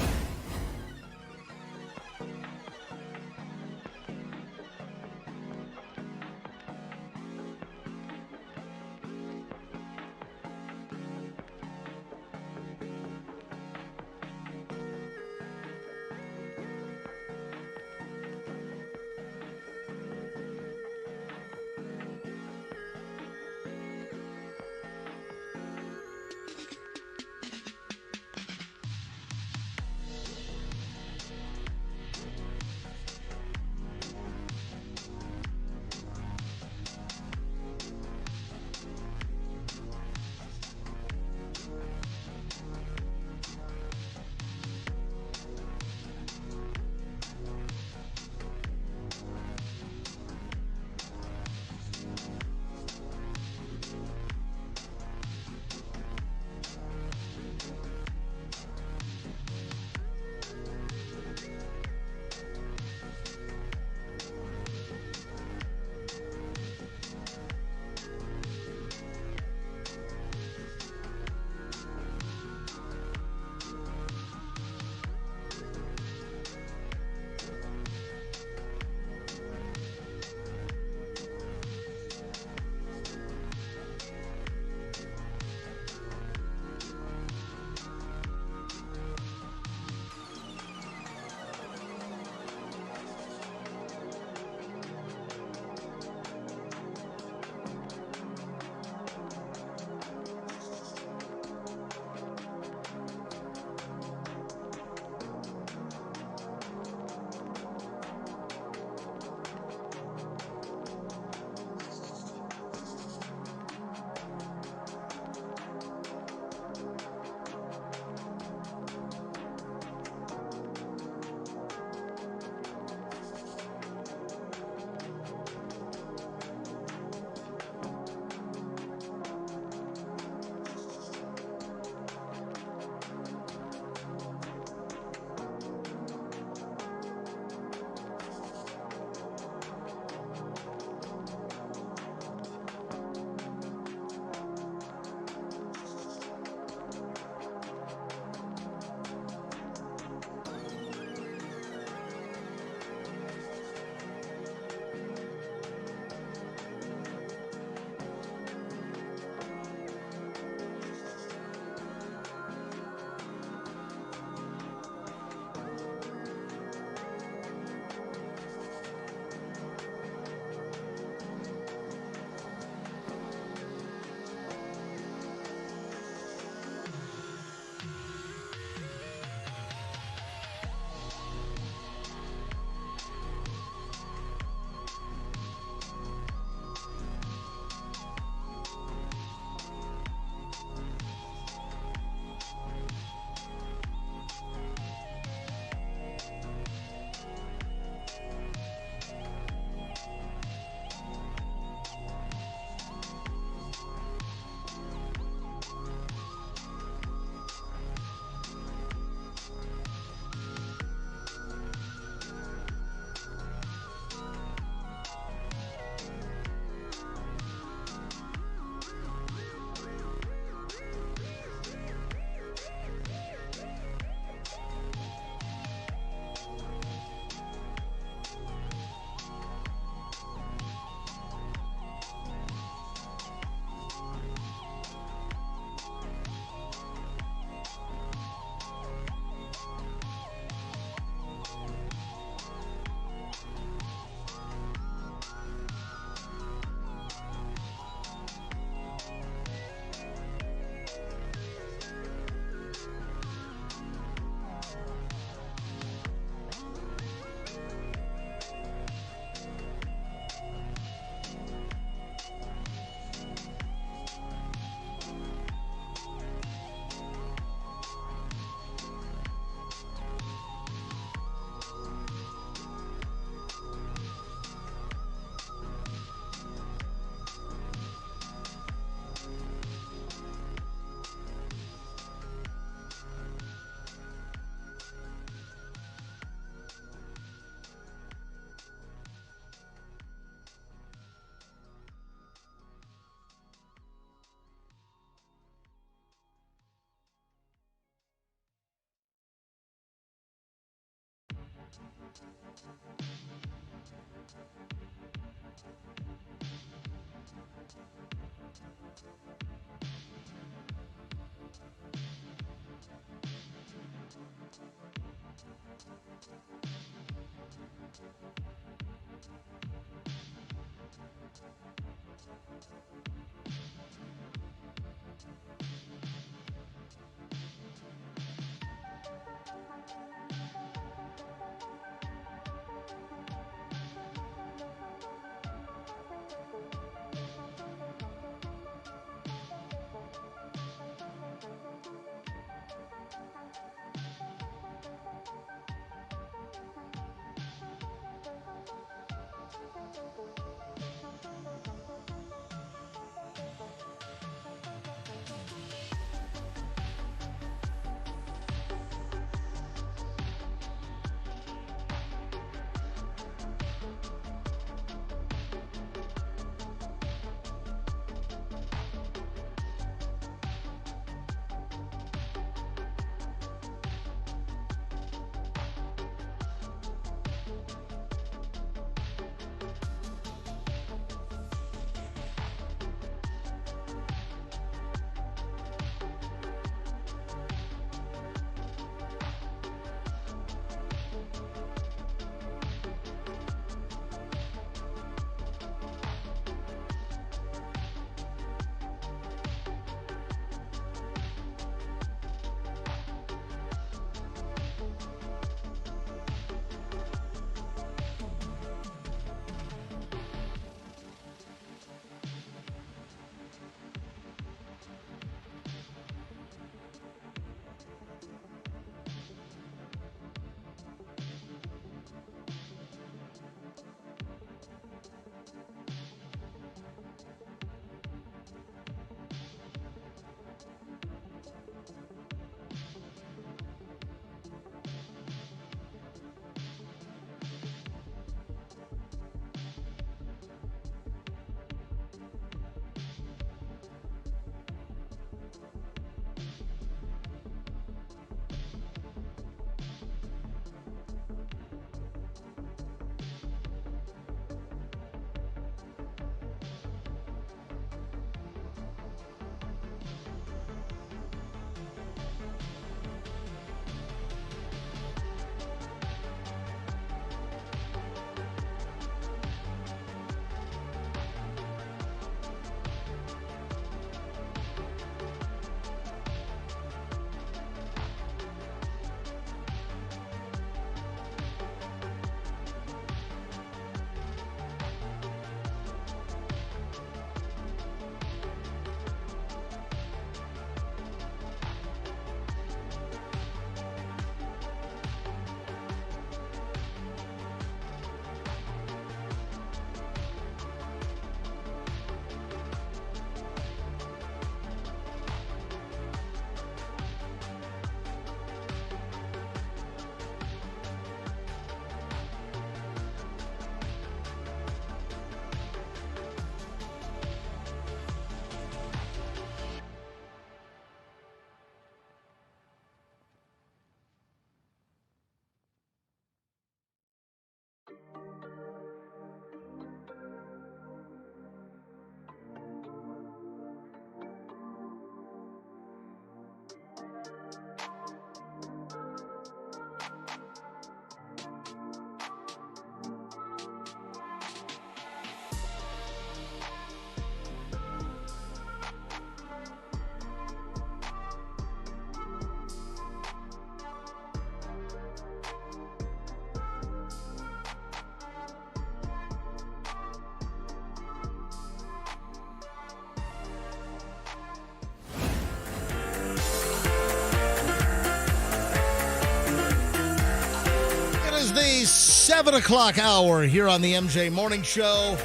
The 7 o'clock hour here on the MJ Morning Show.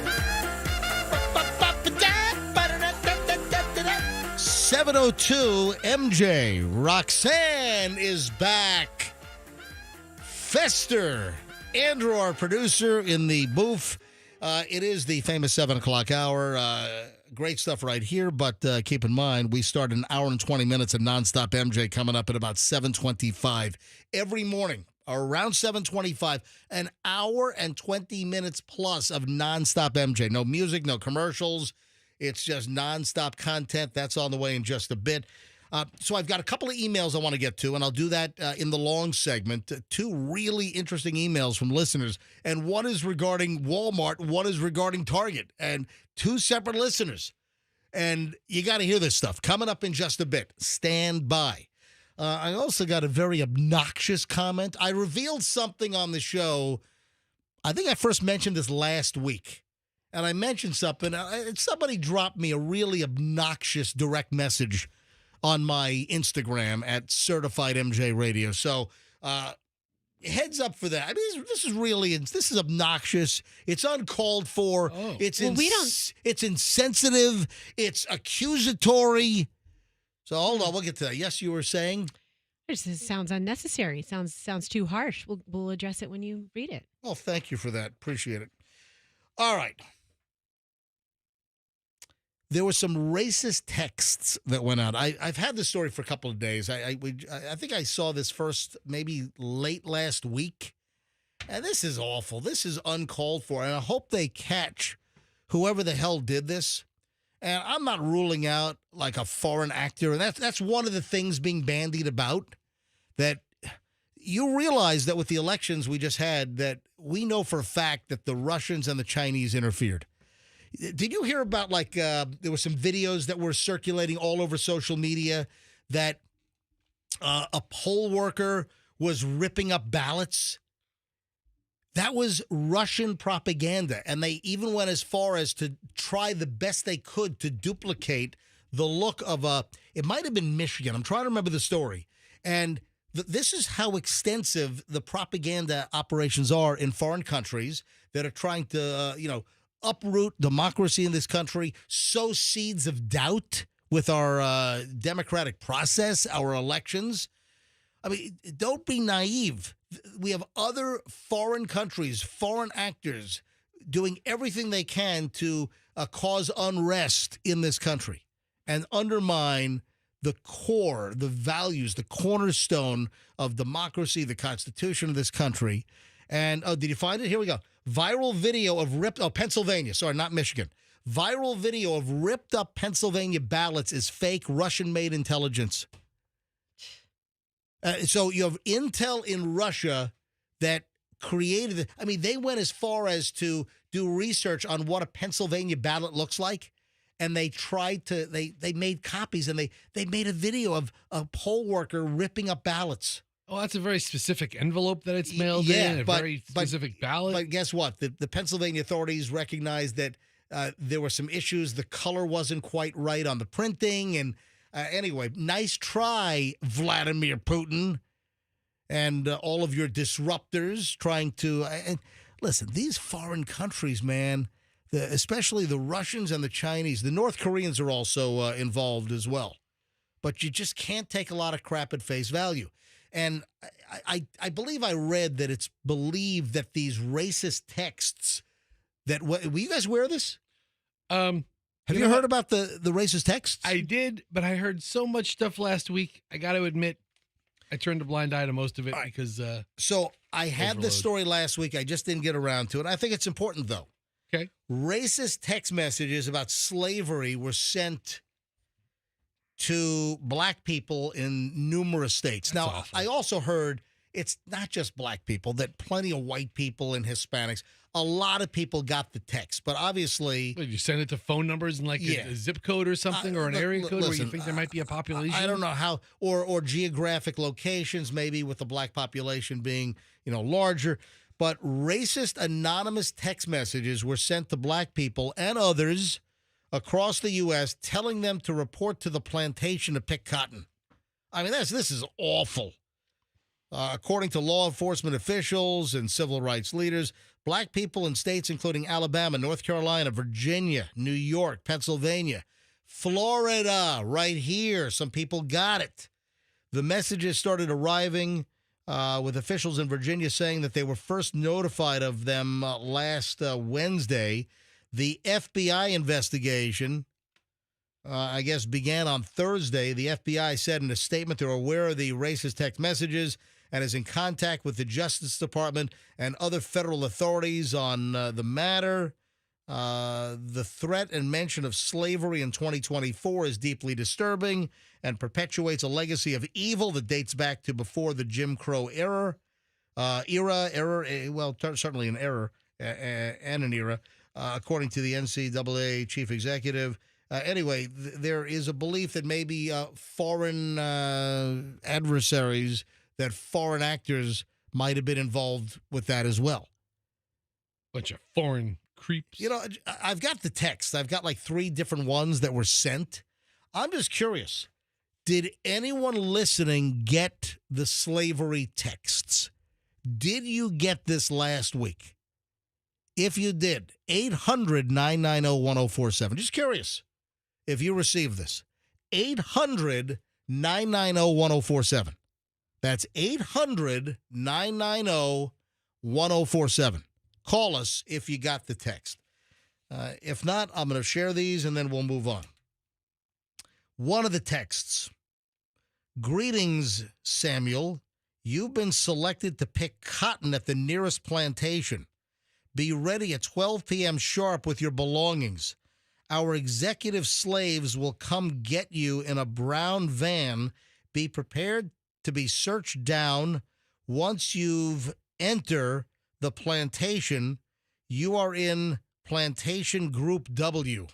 7:02 MJ. Roxanne is back. Fester. Andrew, our producer, in the booth. It is the famous 7 o'clock hour. Great stuff right here, but keep in mind, we start an hour and 20 minutes of nonstop MJ coming up at about 7:25 every morning around 7:25, an hour and 20 minutes plus of nonstop MJ. No music, no commercials. It's just nonstop content. That's on the way in just a bit. So I've got a couple of emails I want to get to, and I'll do that in the long segment. Two really interesting emails from listeners, and one is regarding Walmart, one is regarding Target, and two separate listeners. And you got to hear this stuff coming up in just a bit. Stand by. I also got a very obnoxious comment. I revealed something on the show. I think I first mentioned this last week. And I mentioned something. Somebody dropped me a really obnoxious direct message on my Instagram at Certified MJ Radio. So heads up for that. I mean, this is obnoxious. It's uncalled for. Oh. It's Well, it's insensitive. It's accusatory. So hold on, we'll get to that. Yes, you were saying? It just sounds unnecessary. Sounds too harsh. We'll address it when you read it. Well, thank you for that. Appreciate it. All right. There were some racist texts that went out. I've had this story for a couple of days. I think I saw this first maybe late last week. And this is awful. This is uncalled for. And I hope they catch whoever the hell did this. And I'm not ruling out like a foreign actor. And that's one of the things being bandied about. That you realize that with the elections we just had, that we know for a fact that the Russians and the Chinese interfered. Did you hear about there were some videos that were circulating all over social media that a poll worker was ripping up ballots? That was Russian propaganda. And they even went as far as to try the best they could to duplicate the look of it might have been Michigan. I'm trying to remember the story. And this is how extensive the propaganda operations are in foreign countries that are trying to, uproot democracy in this country, sow seeds of doubt with our democratic process, our elections. I mean, don't be naive. We have other foreign countries, foreign actors doing everything they can to cause unrest in this country and undermine the core, the values, the cornerstone of democracy, the Constitution of this country. And, did you find it? Here we go. Viral video of Pennsylvania. Sorry, not Michigan. Viral video of ripped up Pennsylvania ballots is fake Russian-made intelligence. So you have intel in Russia that created it. I mean, they went as far as to do research on what a Pennsylvania ballot looks like. And they tried to, they made copies and they made a video of a poll worker ripping up ballots. Oh, that's a very specific envelope that it's mailed in, very specific ballot. But guess what? The Pennsylvania authorities recognized that there were some issues. The color wasn't quite right on the printing. And anyway, nice try, Vladimir Putin, and all of your disruptors trying to listen, these foreign countries, man, especially the Russians and the Chinese, the North Koreans are also involved as well. But you just can't take a lot of crap at face value. And I believe I read that it's believed that these racist texts that will you guys aware of this? Have you heard about the racist texts? I did, but I heard so much stuff last week. I got to admit, I turned a blind eye to most of it because. So I had overload. this story last week. I just didn't get around to it. I think it's important though. Okay. Racist text messages about slavery were sent to black people in numerous states. That's now, awful. I also heard it's not just black people, that plenty of white people and Hispanics, a lot of people got the text. But obviously... Did you send it to phone numbers and a zip code or something or an area code where you think there might be a population? I don't know how, or geographic locations, maybe with the black population being, larger. But racist anonymous text messages were sent to black people and others across the U.S., telling them to report to the plantation to pick cotton. I mean, this is awful. According to law enforcement officials and civil rights leaders, black people in states including Alabama, North Carolina, Virginia, New York, Pennsylvania, Florida, right here, some people got it. The messages started arriving with officials in Virginia saying that they were first notified of them last Wednesday. The FBI investigation, I guess, began on Thursday. The FBI said in a statement they're aware of the racist text messages and is in contact with the Justice Department and other federal authorities on the matter. The threat and mention of slavery in 2024 is deeply disturbing and perpetuates a legacy of evil that dates back to before the Jim Crow era. Certainly an error and an era, according to the NCAA chief executive. Anyway, there is a belief that maybe foreign adversaries, that foreign actors might have been involved with that as well. Bunch of foreign creeps. You know, I've got the text. I've got like 3 different ones that were sent. I'm just curious. Did anyone listening get the slavery texts? Did you get this last week? If you did, 800-990-1047. Just curious if you received this. 800-990-1047. That's 800-990-1047. Call us if you got the text. If not, I'm going to share these and then we'll move on. One of the texts. Greetings, Samuel. You've been selected to pick cotton at the nearest plantation. Be ready at 12 p.m. sharp with your belongings. Our executive slaves will come get you in a brown van. Be prepared to be searched down. Once you've entered the plantation, you are in Plantation Group W.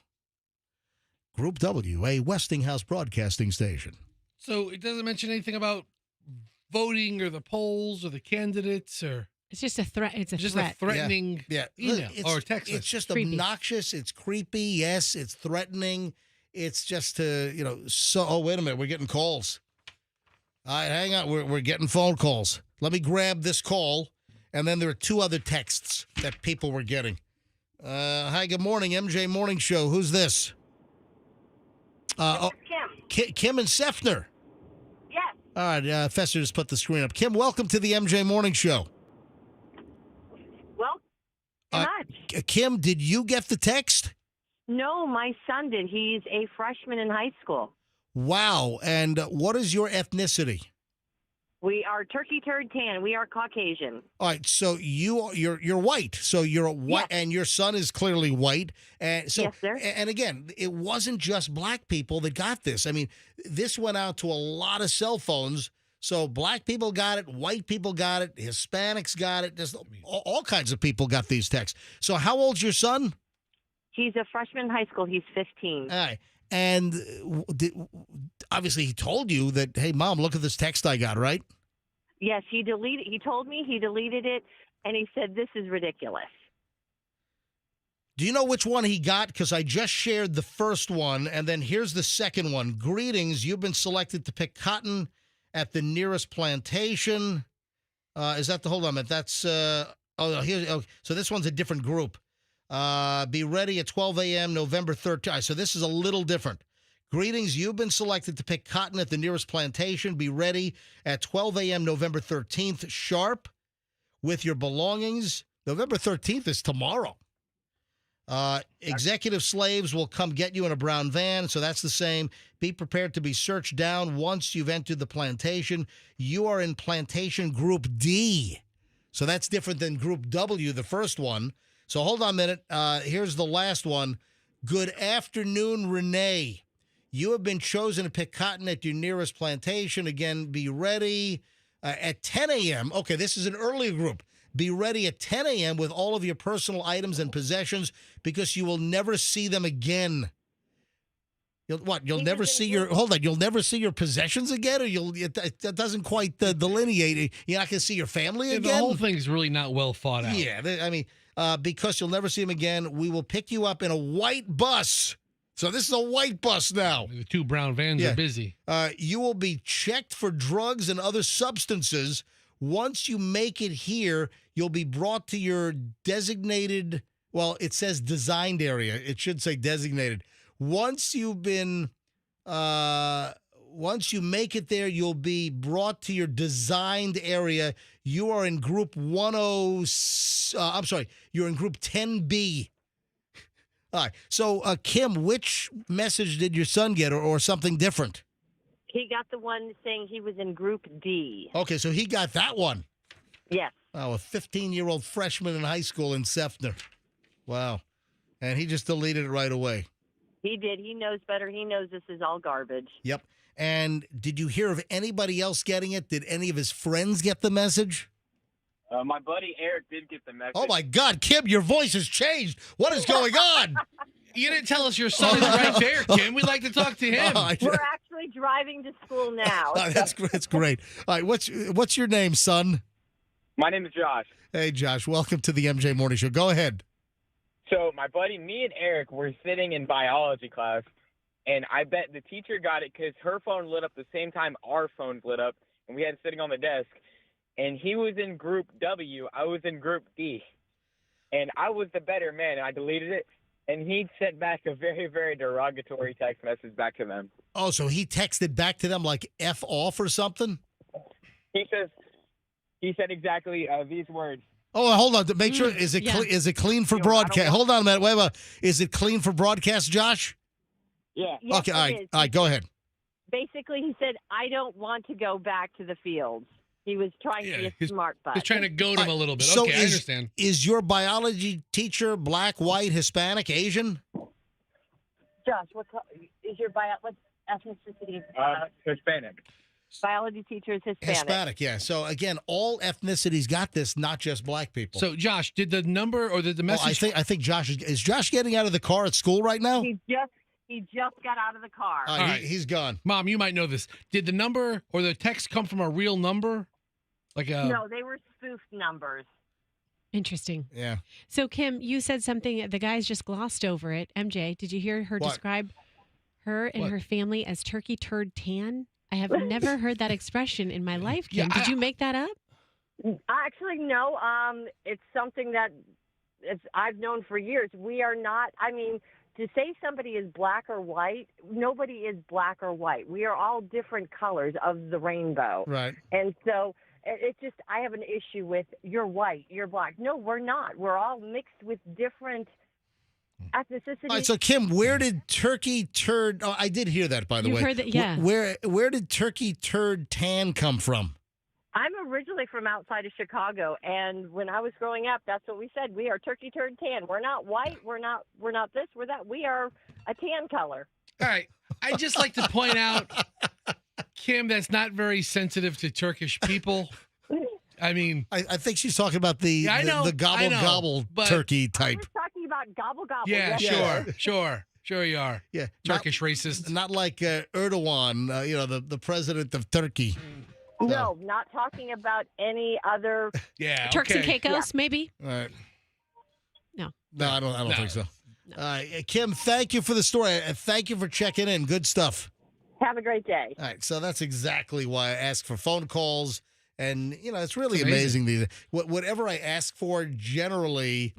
Group W, a Westinghouse broadcasting station. So it doesn't mention anything about voting or the polls or the candidates or... It's just a threat. It's just threat. a threatening email or text message. It's just Creepy. obnoxious. It's creepy. Yes, it's threatening. It's just oh, wait a minute. We're getting calls. All right, hang on. We're getting phone calls. Let me grab this call. And then there are 2 other texts that people were getting. Hi, good morning, MJ Morning Show. Who's this? Kim. Kim and Sefner. Yes. All right, Fester just put the screen up. Kim, welcome to the MJ Morning Show. Well, much. Kim, did you get the text? No, my son did. He's a freshman in high school. Wow. And what is your ethnicity? We are turkey turd tan. We are Caucasian. All right, so you're white. So you're a white, Yes. and your son is clearly white. And so, Yes, sir. And again, it wasn't just black people that got this. I mean, this went out to a lot of cell phones. So black people got it, white people got it, Hispanics got it. Just all kinds of people got these texts. So how old's your son? He's a freshman in high school. He's 15. All right. And obviously he told you that, hey, Mom, look at this text I got, right? Yes, he deleted. He told me he deleted it, and he said, this is ridiculous. Do you know which one he got? Because I just shared the first one, and then here's the second one. Greetings. You've been selected to pick cotton at the nearest plantation. Is that the, hold on a minute. That's, so this one's a different group. Be ready at 12 a.m. November 13th. So this is a little different. Greetings. You've been selected to pick cotton at the nearest plantation. Be ready at 12 a.m. November 13th sharp with your belongings. November 13th is tomorrow. Executive slaves will come get you in a brown van, so that's the same. Be prepared to be searched down once you've entered the plantation. You are in Plantation Group D, so that's different than Group W, the first one. So hold on a minute. Here's the last one. Good afternoon, Renee. You have been chosen to pick cotton at your nearest plantation. Again, be ready at 10 a.m. Okay, this is an earlier group. Be ready at 10 a.m. with all of your personal items and possessions because you will never see them again. You'll never see your possessions again, or that doesn't quite delineate. You're not going to see your family again. The whole thing's really not well thought out. Yeah, I mean, because you'll never see them again. We will pick you up in a white bus. So this is a white bus now. The 2 brown vans are busy. You will be checked for drugs and other substances. Once you make it here, you'll be brought to your designated, well, it says designed area. It should say designated. Once you make it there, you'll be brought to your designed area. You are in group you're in group 10B. All right. So, Kim, which message did your son get or something different? He got the one saying he was in Group D. Okay, so he got that one. Yes. Oh, a 15-year-old freshman in high school in Sefner. Wow. And he just deleted it right away. He did. He knows better. He knows this is all garbage. Yep. And did you hear of anybody else getting it? Did any of his friends get the message? My buddy Eric did get the message. Oh, my God, Kim, your voice has changed. What is going on? You didn't tell us your son is right there, Kim. We'd like to talk to him. We're actually driving to school now. Oh, that's great. All right, what's your name, son? My name is Josh. Hey, Josh, welcome to the MJ Morning Show. Go ahead. So my buddy, me and Eric were sitting in biology class, and I bet the teacher got it because her phone lit up the same time our phones lit up, and we had it sitting on the desk. And he was in Group W, I was in Group D. And I was the better man, and I deleted it. And he sent back a very, very derogatory text message back to them. Oh, so he texted back to them like F off or something? He said exactly these words. Oh, hold on. To make sure, is it clean for broadcast? Hold on a minute. Wait. Is it clean for broadcast, Josh? Yeah. Yes, Okay, it is. all right, go ahead. Basically, he said, I don't want to go back to the fields. He was trying to be a smart butt. He's trying to goad him a little bit. So Okay, I understand. Is your biology teacher black, white, Hispanic, Asian? Josh, what ethnicity is Hispanic. biology teacher is Hispanic. Hispanic, yeah. So, again, all ethnicities got this, not just black people. So, Josh, did the number or did the message? I think Josh is Josh getting out of the car at school right now? He just got out of the car. All right, he's gone. Mom, you might know this. Did the number or the text come from a real number? No, they were spoofed numbers. Interesting. Yeah. So, Kim, you said something, the guys just glossed over it. MJ, did you hear her describe her and her family as turkey turd tan? I have never heard that expression in my life, Kim. Did you make that up? Actually, no. It's something that I've known for years. We are not, to say somebody is black or white, nobody is black or white. We are all different colors of the rainbow. Right. And so it's just, I have an issue with you're white, you're black. No, we're not. We're all mixed with different ethnicities. All right, so Kim, where did turkey turd? Oh, I did hear that, by the way. You heard that, yeah. Where did turkey turd tan come from? I'm originally from outside of Chicago, and when I was growing up, that's what we said. We are turkey turd tan. We're not white. We're not this. We're that. We are a tan color. All right. I'd just like to point out, Kim, that's not very sensitive to Turkish people. I mean, I think she's talking about the gobble turkey type. I was talking about gobble gobble. yeah, yes. sure you are. Yeah, Turkish racist. Not like Erdogan, the president of Turkey. No, not talking about any other. Yeah, Turks and Caicos, maybe? All right. No, I don't think so. Kim, thank you for the story, and thank you for checking in. Good stuff. Have a great day. All right, so that's exactly why I ask for phone calls, and it's really amazing. Whatever I ask for, generally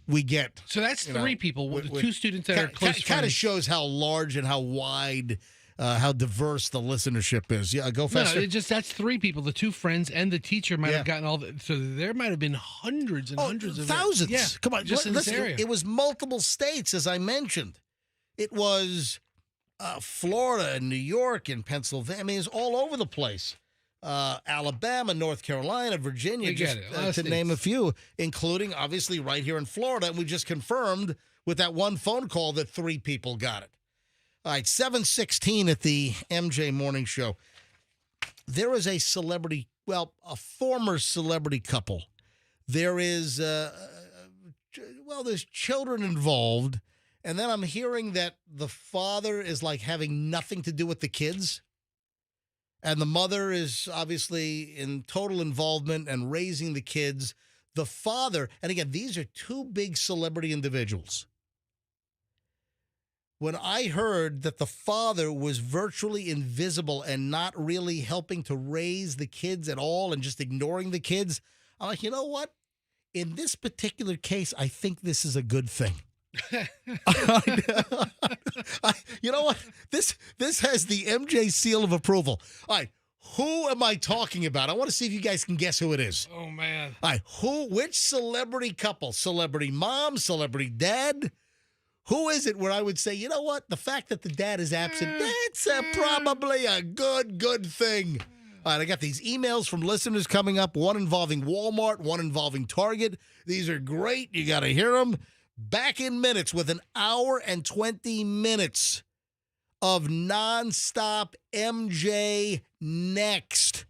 we get. So that's three people, two students that are close friends. Kind of shows how large and how wide, how diverse the listenership is. Yeah, go faster. No, that's three people. The two friends and the teacher might have gotten all the. So there might have been hundreds and hundreds of thousands. Yeah, come on, just in this area. It was multiple states, as I mentioned. It was Florida and New York and Pennsylvania. I mean, it's all over the place. Alabama, North Carolina, Virginia, just to name a few, including obviously right here in Florida. And we just confirmed with that one phone call that 3 people got it. All right, 7:16 at the MJ Morning Show. There is a celebrity, a former celebrity couple. There is, there's children involved. And then I'm hearing that the father is like having nothing to do with the kids. And the mother is obviously in total involvement and raising the kids. The father, and again, these are 2 big celebrity individuals. When I heard that the father was virtually invisible and not really helping to raise the kids at all and just ignoring the kids, I'm like, you know what? In this particular case, I think this is a good thing. You know what? This has the MJ seal of approval. All right, who am I talking about? I want to see if you guys can guess who it is. Oh, man. All right, which celebrity couple? Celebrity mom, celebrity dad? Who is it where I would say, you know what? The fact that the dad is absent, that's probably a good thing. All right, I got these emails from listeners coming up, one involving Walmart, one involving Target. These are great. You got to hear them. Back in minutes with an hour and 20 minutes of nonstop MJ next.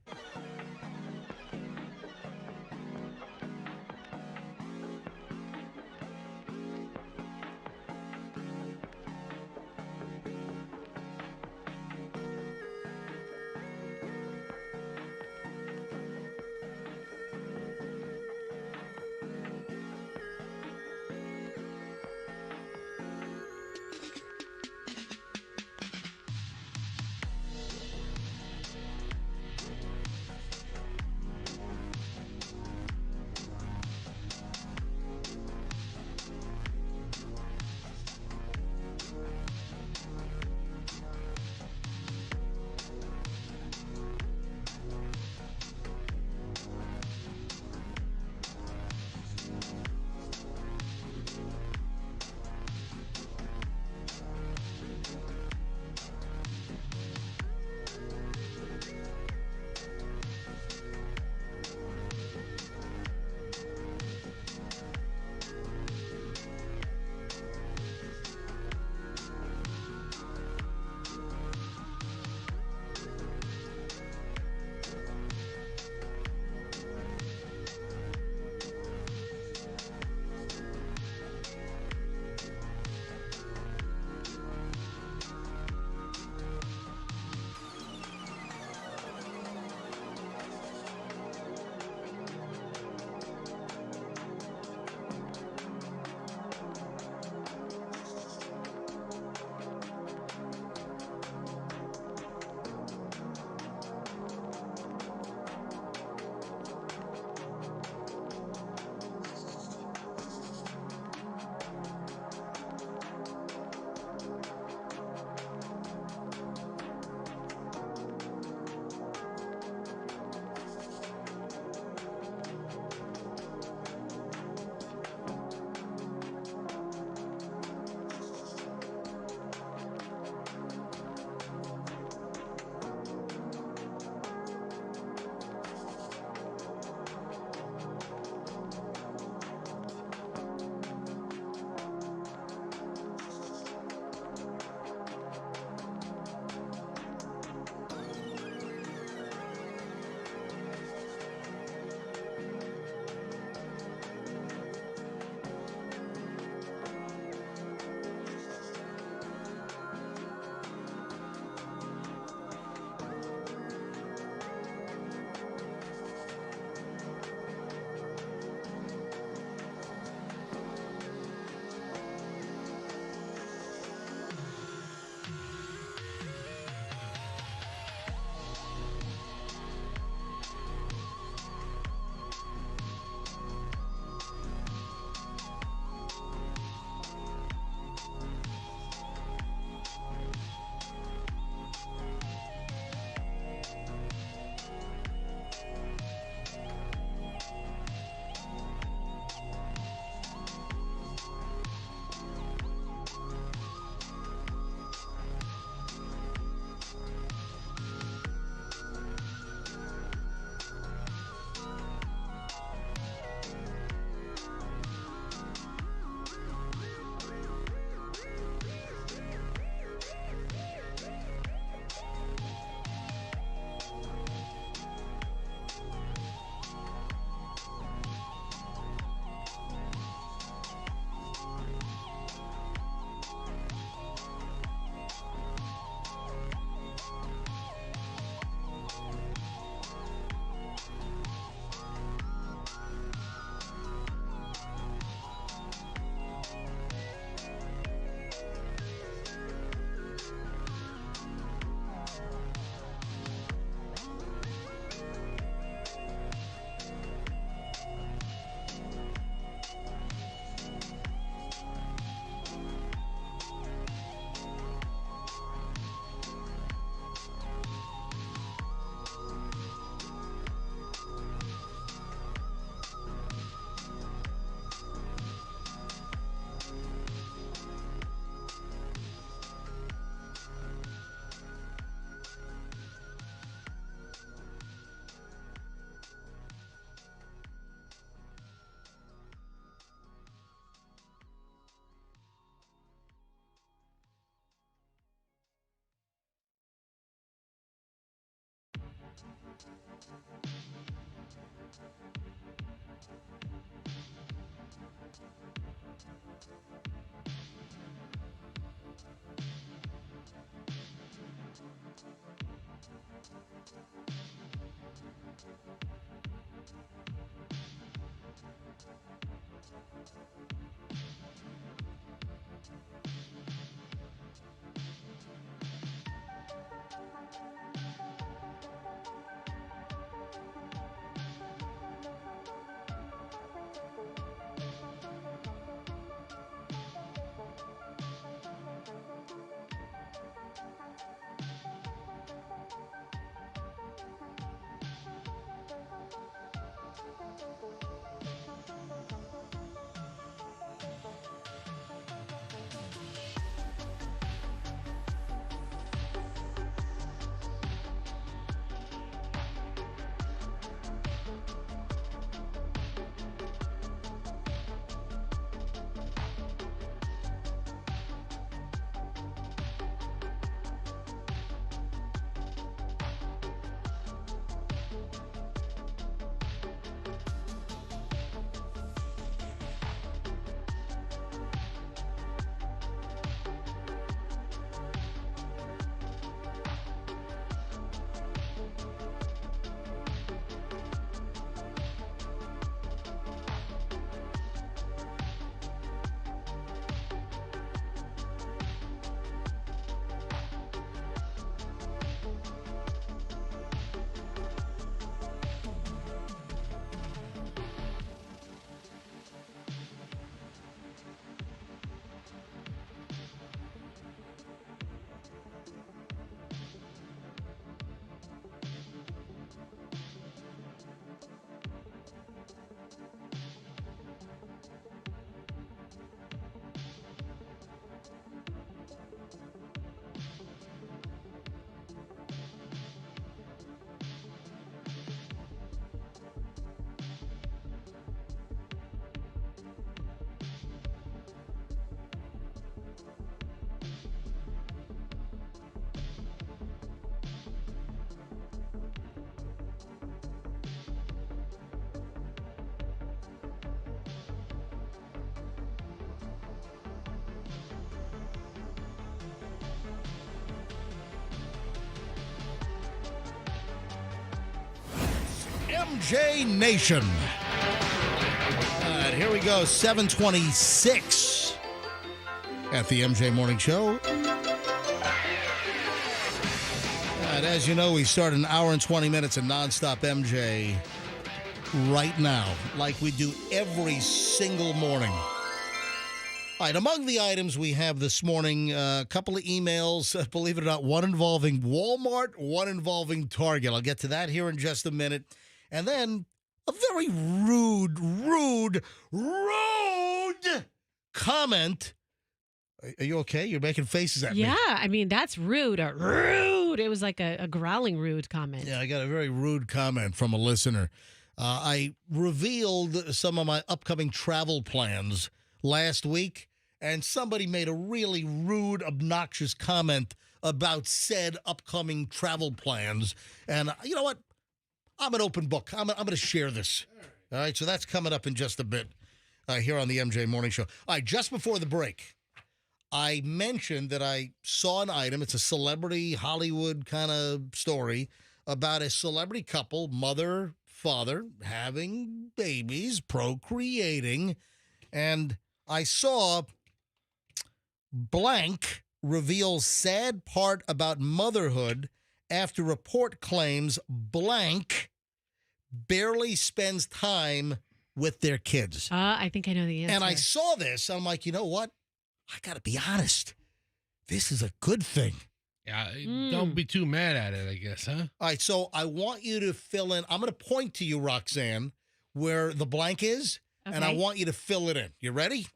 MJ Nation. All right, here we go. 7:26 at the MJ Morning Show. All right, as you know, we start an hour and 20 minutes of nonstop MJ right now, like we do every single morning. All right, among the items we have this morning, a couple of emails, believe it or not, one involving Walmart, one involving Target. I'll get to that here in just a minute. And then a very rude comment. Are you okay? You're making faces at me. Yeah, I mean, that's rude. Rude. It was like a growling rude comment. Yeah, I got a very rude comment from a listener. I revealed some of my upcoming travel plans last week, and somebody made a really rude, obnoxious comment about said upcoming travel plans. And you know what? I'm an open book. I'm going to share this. All right, so that's coming up in just a bit here on the MJ Morning Show. All right, just before the break, I mentioned that I saw an item. It's a celebrity Hollywood kind of story about a celebrity couple, mother, father, having babies, procreating, and I saw blank reveals sad part about motherhood after report claims blank barely spends time with their kids. I think I know the answer. And I saw this. I'm like, you know what? I got to be honest. This is a good thing. Yeah, don't be too mad at it, I guess, huh? All right, so I want you to fill in. I'm going to point to you, Roxanne, where the blank is, and I want you to fill it in. You ready?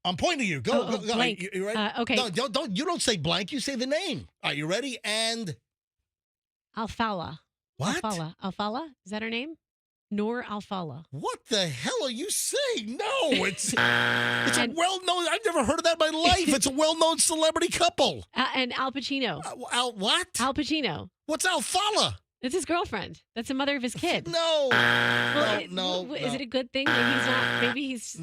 I'm pointing to you. Go. Blank. You ready? Okay. No, you don't say blank. You say the name. Are you ready? And Alfala. what? Alfala? Is that her name? Noor Alfala. What the hell are you saying? No, it's a well-known. I've never heard of that in my life. It's a well-known celebrity couple. And Al Pacino. What? Al Pacino. What's Alfala? It's his girlfriend. That's the mother of his kid. No. Well, No. Is it a good thing that he's not? Maybe he's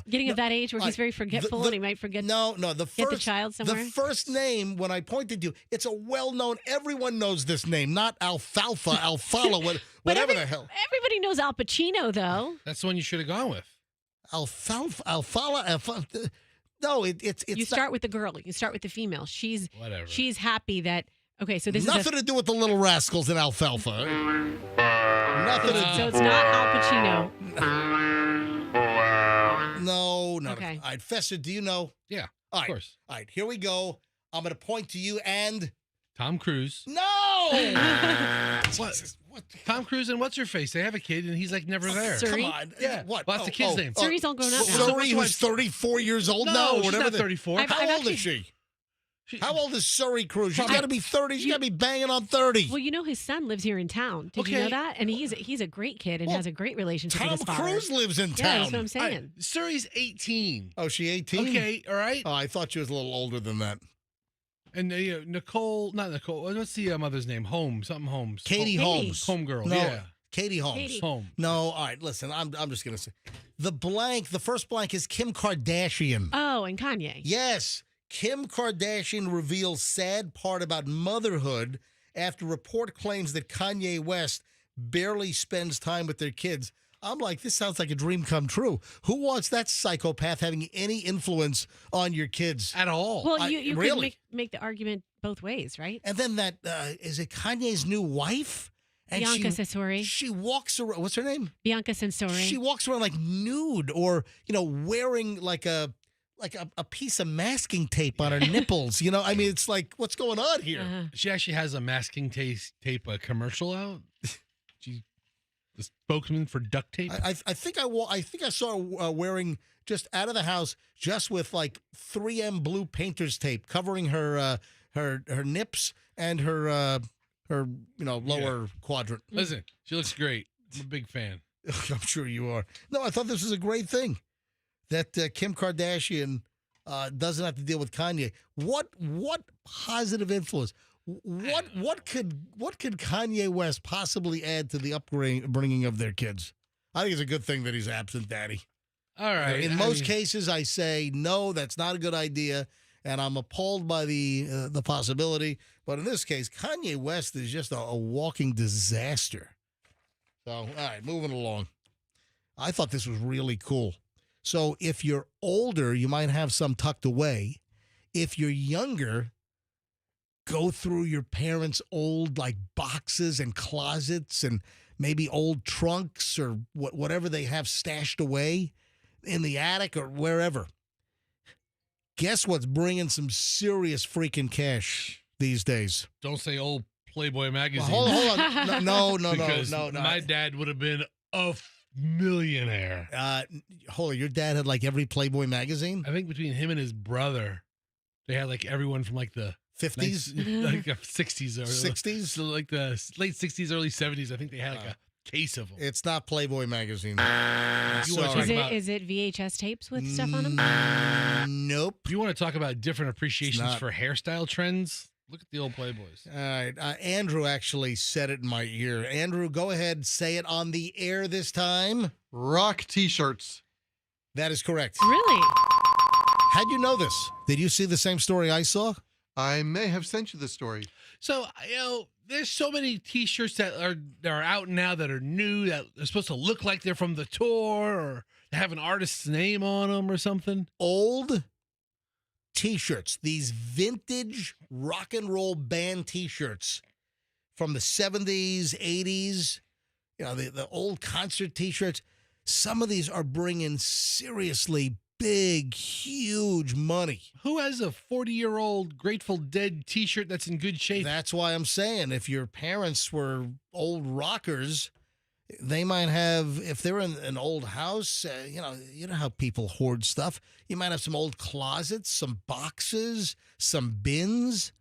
getting at that age where he's very forgetful and he might forget. No. Get the child somewhere. The first name when I pointed to, it's a well-known. Everyone knows this name, not Alfalfa, Alfala, whatever the hell. Everybody knows Al Pacino, though. That's the one you should have gone with. Alfalfa, Alfala. No, it's. You start with the girl. You start with the female. She's Whatever. She's happy that. Okay, so this nothing to do with the Little Rascals in Alfalfa. Nothing. So it's not Al Pacino. No. Okay. All right, Fester, do you know? Yeah, All right. of course. All right, here we go. I'm going to point to you and. Tom Cruise. No! What? Tom Cruise and what's her face? They have a kid and he's like never there. Suri? Come on. Yeah. What? Well, that's the kid's name. Suri's all grown up now. Suri, who's 34 years old now, or she's whatever. not 34. How old is she? How old is Suri Cruise? She's got to be 30. She's got to be banging on 30. Well, you know his son lives here in town. Did you know that? And he's a great kid and has a great relationship with Tom his father. Cruise lives in Yeah, town. that's what I'm saying. Right. Suri's 18. Oh, she 18? Okay, all right. Oh, I thought she was a little older than that. And Nicole, not Nicole. What's the mother's name? Holmes. Katie Holmes. Homegirl. No, Yeah. Katie Holmes. Katie. Home. No, all right, listen, I'm just going to say. The first blank is Kim Kardashian. Oh, and Kanye. Yes. Kim Kardashian reveals sad part about motherhood after report claims that Kanye West barely spends time with their kids. I'm like, this sounds like a dream come true. Who wants that psychopath having any influence on your kids? At all. Well, you really? could make the argument both ways, right? And then that, is it Kanye's new wife? And Bianca Sensori. She walks around, what's her name? Bianca Sensori. She walks around like nude or, wearing like a piece of masking tape on her nipples. I mean, it's like, what's going on here? Uh-huh. She actually has a masking tape commercial out. She's the spokesman for duct tape. I think I saw her wearing just out of the house, just with like 3M blue painter's tape covering her nips and her lower quadrant. Listen, she looks great. I'm a big fan. I'm sure you are. No, I thought this was a great thing that Kim Kardashian doesn't have to deal with Kanye. What positive influence? What could Kanye West possibly add to the upbringing of their kids? I think it's a good thing that he's absent, Daddy. All right. In most cases, I say no, that's not a good idea, and I'm appalled by the possibility. But in this case, Kanye West is just a walking disaster. So, all right, moving along. I thought this was really cool. So, if you're older, you might have some tucked away. If you're younger, go through your parents' old boxes and closets and maybe old trunks or whatever they have stashed away in the attic or wherever. Guess what's bringing some serious freaking cash these days? Don't say old Playboy magazine. Well, hold on. No. Because my dad would have been a millionaire. Hold on. Your dad had every Playboy magazine? I think between him and his brother, they had everyone from the 50s? 60s or 60s? So the late 60s, early 70s. I think they had a case of them. It's not Playboy magazine. Is it VHS tapes with stuff on them? Nope. If you want to talk about different appreciations for hairstyle trends, look at the old Playboys. All right. Andrew actually said it in my ear. Andrew, go ahead. Say it on the air this time. Rock T-shirts. That is correct. Really? How'd you know this? Did you see the same story I saw? I may have sent you the story. So, there's so many T-shirts that are out now that are new that are supposed to look like they're from the tour or they have an artist's name on them or something. Old T-shirts, these vintage rock and roll band T-shirts from the 70s, 80s, the old concert T-shirts. Some of these are bringing seriously big, huge money. Who has a 40-year-old Grateful Dead T-shirt that's in good shape? That's why I'm saying if your parents were old rockers, they might have, if they're in an old house, you know how people hoard stuff. You might have some old closets, some boxes, some bins,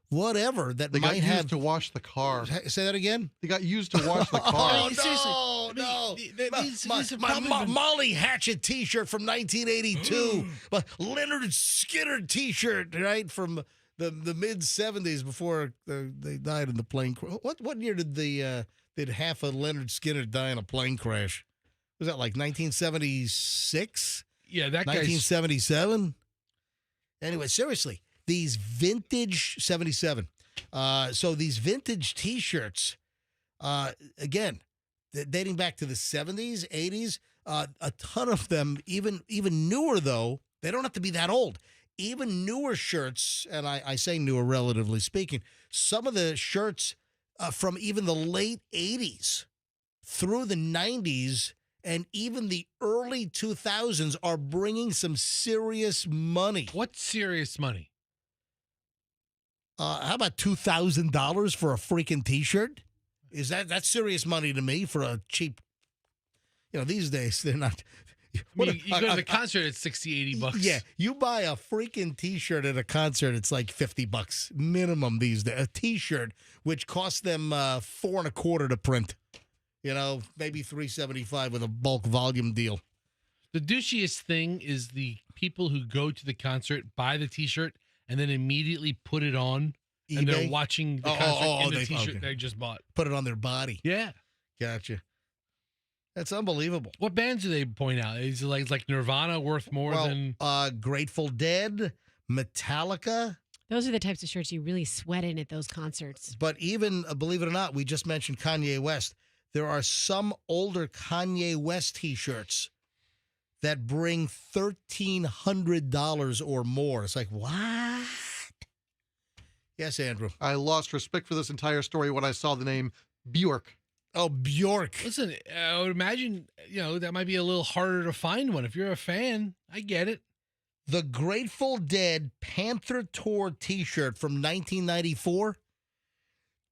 whatever that They got might used have to wash the car. Say that again? They got used to wash the car. Oh, no. Molly Hatchet T-shirt from 1982. But Leonard Skinner T-shirt, right, from the mid 70s before they died in the plane crash. What year did half of Leonard Skinner die in a plane crash? Was that like 1976? Yeah, that guy's 1977? Anyway, seriously, these vintage 77. So these vintage T-shirts, again, dating back to the 70s, 80s, a ton of them, even newer though, they don't have to be that old. Even newer shirts, and I say newer relatively speaking, some of the shirts from even the late 80s through the 90s and even the early 2000s are bringing some serious money. what serious money? How about $2,000 for a freaking T-shirt? Is that's serious money to me for a cheap? These days they're not. I mean, you go to the concert, it's $60, $80. Yeah, you buy a freaking T-shirt at a concert, it's like $50 minimum these days. A T-shirt, which costs them $4.25 to print. Maybe $3.75 with a bulk volume deal. The douchiest thing is the people who go to the concert, buy the T-shirt, and then immediately put it on, and they're eBay? watching the concert in the they- T-shirt okay. they just bought. Put it on their body. Yeah. Gotcha. That's unbelievable. What bands do they point out? Is it like Nirvana worth more than? Grateful Dead, Metallica. Those are the types of shirts you really sweat in at those concerts. But even, believe it or not, we just mentioned Kanye West. There are some older Kanye West T-shirts that bring $1,300 or more. It's like, what? Yes, Andrew. I lost respect for this entire story when I saw the name Bjork. Oh, Bjork. Listen, I would imagine that might be a little harder to find one. If you're a fan, I get it. The Grateful Dead Panther Tour T-shirt from 1994,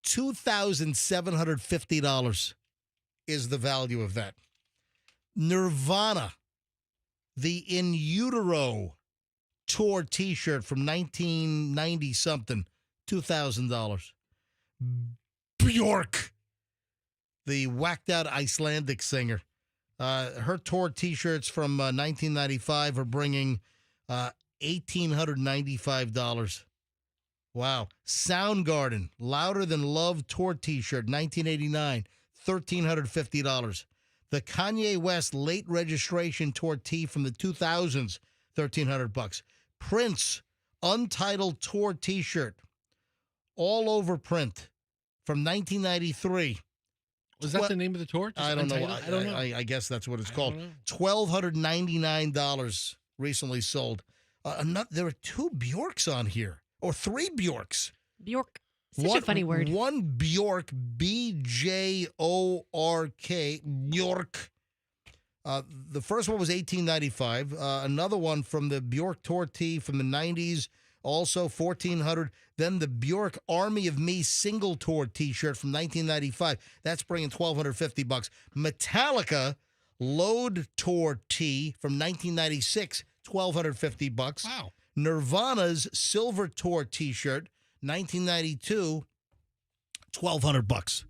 $2,750 is the value of that. Nirvana, the In Utero Tour T-shirt from 1990-something, $2,000. Bjork, the whacked-out Icelandic singer, her tour T-shirts from 1995 are bringing $1,895. Wow. Soundgarden, Louder Than Love tour T-shirt, 1989, $1,350. The Kanye West late registration tour tee from the 2000s, $1,300. Prince Untitled tour T-shirt, all over print, from 1993. Was that the name of the tour? Just I don't know. Untitled? I don't know. I guess that's what it's called. don't know. $1,299 recently sold. There are two Bjorks on here, or three Bjorks. Bjork. Such a funny word. One Bjork, B-J-O-R-K, Bjork. The first one was $1,895. Another one from the Bjork tour tee from the 90s, also $1,400. Then the Bjork Army of Me single tour T-shirt from 1995. That's bringing $1,250. Metallica Load tour tee from 1996, $1,250. Wow. Nirvana's silver tour T-shirt, 1992, $1,200.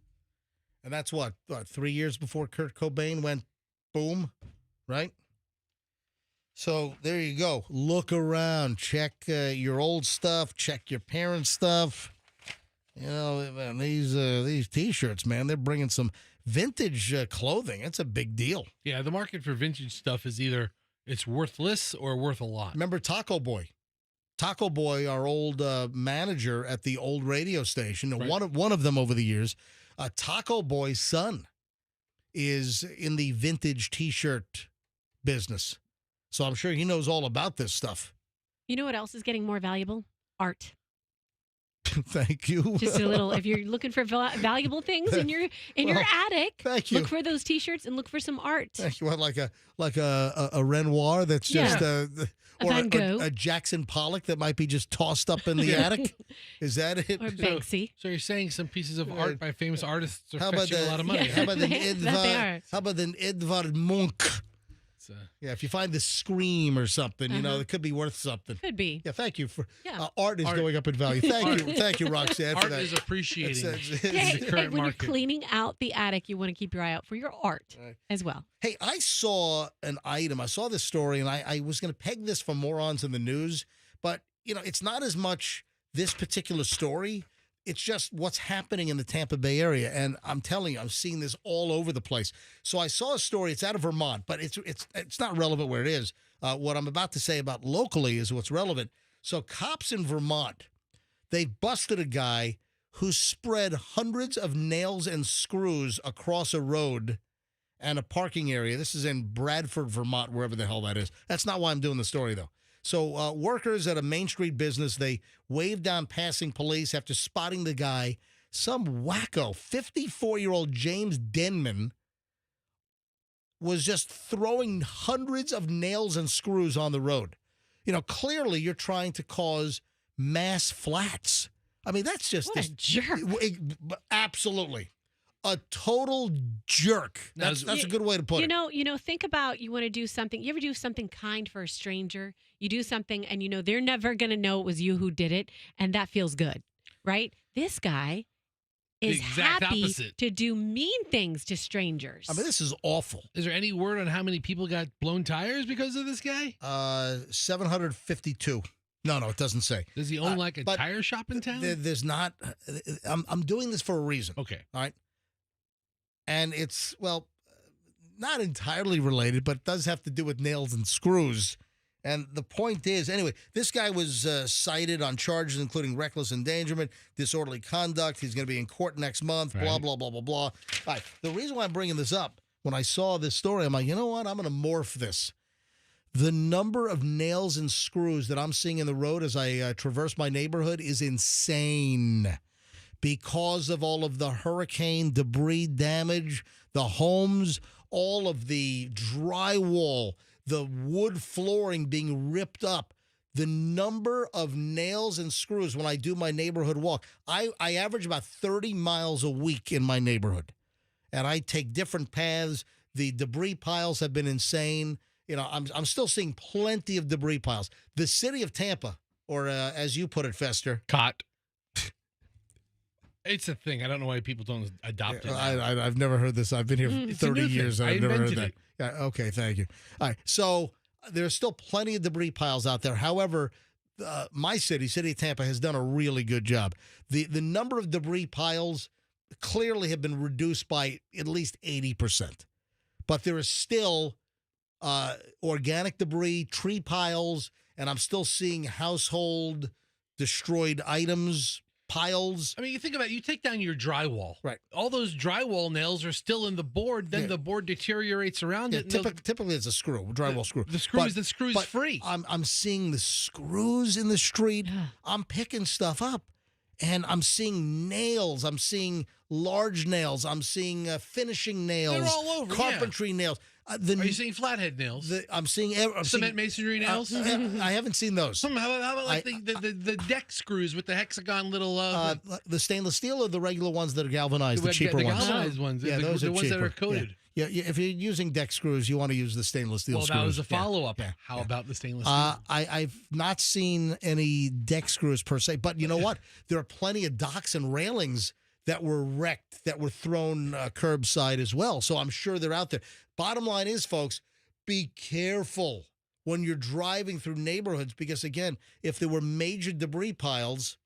And that's what 3 years before Kurt Cobain went boom, right? So there you go. Look around. Check your old stuff. Check your parents' stuff. Man, these T-shirts, man, they're bringing some vintage clothing. It's a big deal. Yeah, the market for vintage stuff is either it's worthless or worth a lot. Remember Taco Boy? Taco Boy, our old manager at the old radio station, Right. one of them over the years, Taco Boy's son is in the vintage T-shirt business. So I'm sure he knows all about this stuff. You know what else is getting more valuable? Art. Thank you. Just a little. If you're looking for valuable things in your attic, thank you. look for those T-shirts and look for some art. Thank you. What, like a Renoir that's just A Van Gogh. a Jackson Pollock that might be just tossed up in the attic. Is that it? Or Banksy. So you're saying some pieces of art by famous artists are How about fetching a lot of money? Yeah. How about That they are. an Edvard Munch? Yeah, if you find the Scream or something, it could be worth something. Could be. Yeah, thank you for Yeah. art is going up in value. Thank you, Roxanne, for Art that. is appreciating. Hey, the current when market. you're cleaning out the attic, you want to keep your eye out for your art as well. Hey, I saw an item. I saw this story, and I was going to peg this for morons in the news, but it's not as much this particular story, it's just what's happening in the Tampa Bay area. And I'm telling you, I'm seeing this all over the place. So I saw a story. It's out of Vermont, but it's not relevant where it is. What I'm about to say about locally is what's relevant. So cops in Vermont, they busted a guy who spread hundreds of nails and screws across a road and a parking area. This is in Bradford, Vermont, wherever the hell that is. That's not why I'm doing the story, though. So workers at a Main Street business, they waved down passing police after spotting the guy. Some wacko, 54-year-old James Denman, was just throwing hundreds of nails and screws on the road. You know, clearly you're trying to cause mass flats. I mean, that's just What a jerk. Absolutely. A total jerk. That's a good way to put it. Think about, you want to do something. You ever do something kind for a stranger? You do something and they're never going to know it was you who did it. And that feels good, right? This guy is happy opposite. To do mean things to strangers. I mean, this is awful. Is there any word on how many people got blown tires because of this guy? 752. No, it doesn't say. Does he own like a tire shop in town? There's not. I'm doing this for a reason. Okay. All right. And it's, well, not entirely related, but it does have to do with nails and screws. And the point is, anyway, this guy was cited on charges including reckless endangerment, disorderly conduct. He's going to be in court next month, blah, blah, blah, blah, blah. All right. The reason why I'm bringing this up, when I saw this story, I'm like, you know what? I'm going to morph this. The number of nails and screws that I'm seeing in the road as I traverse my neighborhood is insane. Because of all of the hurricane debris damage, the homes, all of the drywall, the wood flooring being ripped up, the number of nails and screws when I do my neighborhood walk. I average about 30 miles a week in my neighborhood, and I take different paths. The debris piles have been insane. I'm still seeing plenty of debris piles. The city of Tampa, or as you put it, Fester. Caught. It's a thing. I don't know why people don't adopt it. I've never heard this. I've been here 30 years. I've never heard that. Yeah, okay, thank you. All right, so there's still plenty of debris piles out there. However, my city of Tampa, has done a really good job. The number of debris piles clearly have been reduced by at least 80%. But there is still organic debris, tree piles, and I'm still seeing household destroyed items, piles. I mean, you think about it, you take down your drywall. Right. All those drywall nails are still in the board, then the board deteriorates around it. Typically it's a screw, drywall screw. The screw's free. I'm seeing the screws in the street. I'm picking stuff up, and I'm seeing nails. I'm seeing large nails. I'm seeing finishing nails. They're all over, carpentry nails. Are you seeing flathead nails? I'm seeing cement masonry nails. I haven't seen those. How about like the deck screws with the hexagon little? The stainless steel or the regular ones that are galvanized, the cheaper ones. The galvanized ones. Yeah, those are the ones cheaper. that are coated. Yeah. If you're using deck screws, you want to use the stainless steel screws. Well, that was a follow-up. Yeah. How about the stainless steel? I've not seen any deck screws per se, but you know what? There are plenty of docks and railings that were wrecked, that were thrown curbside as well. So I'm sure they're out there. Bottom line is, folks, be careful when you're driving through neighborhoods because, again, if there were major debris piles,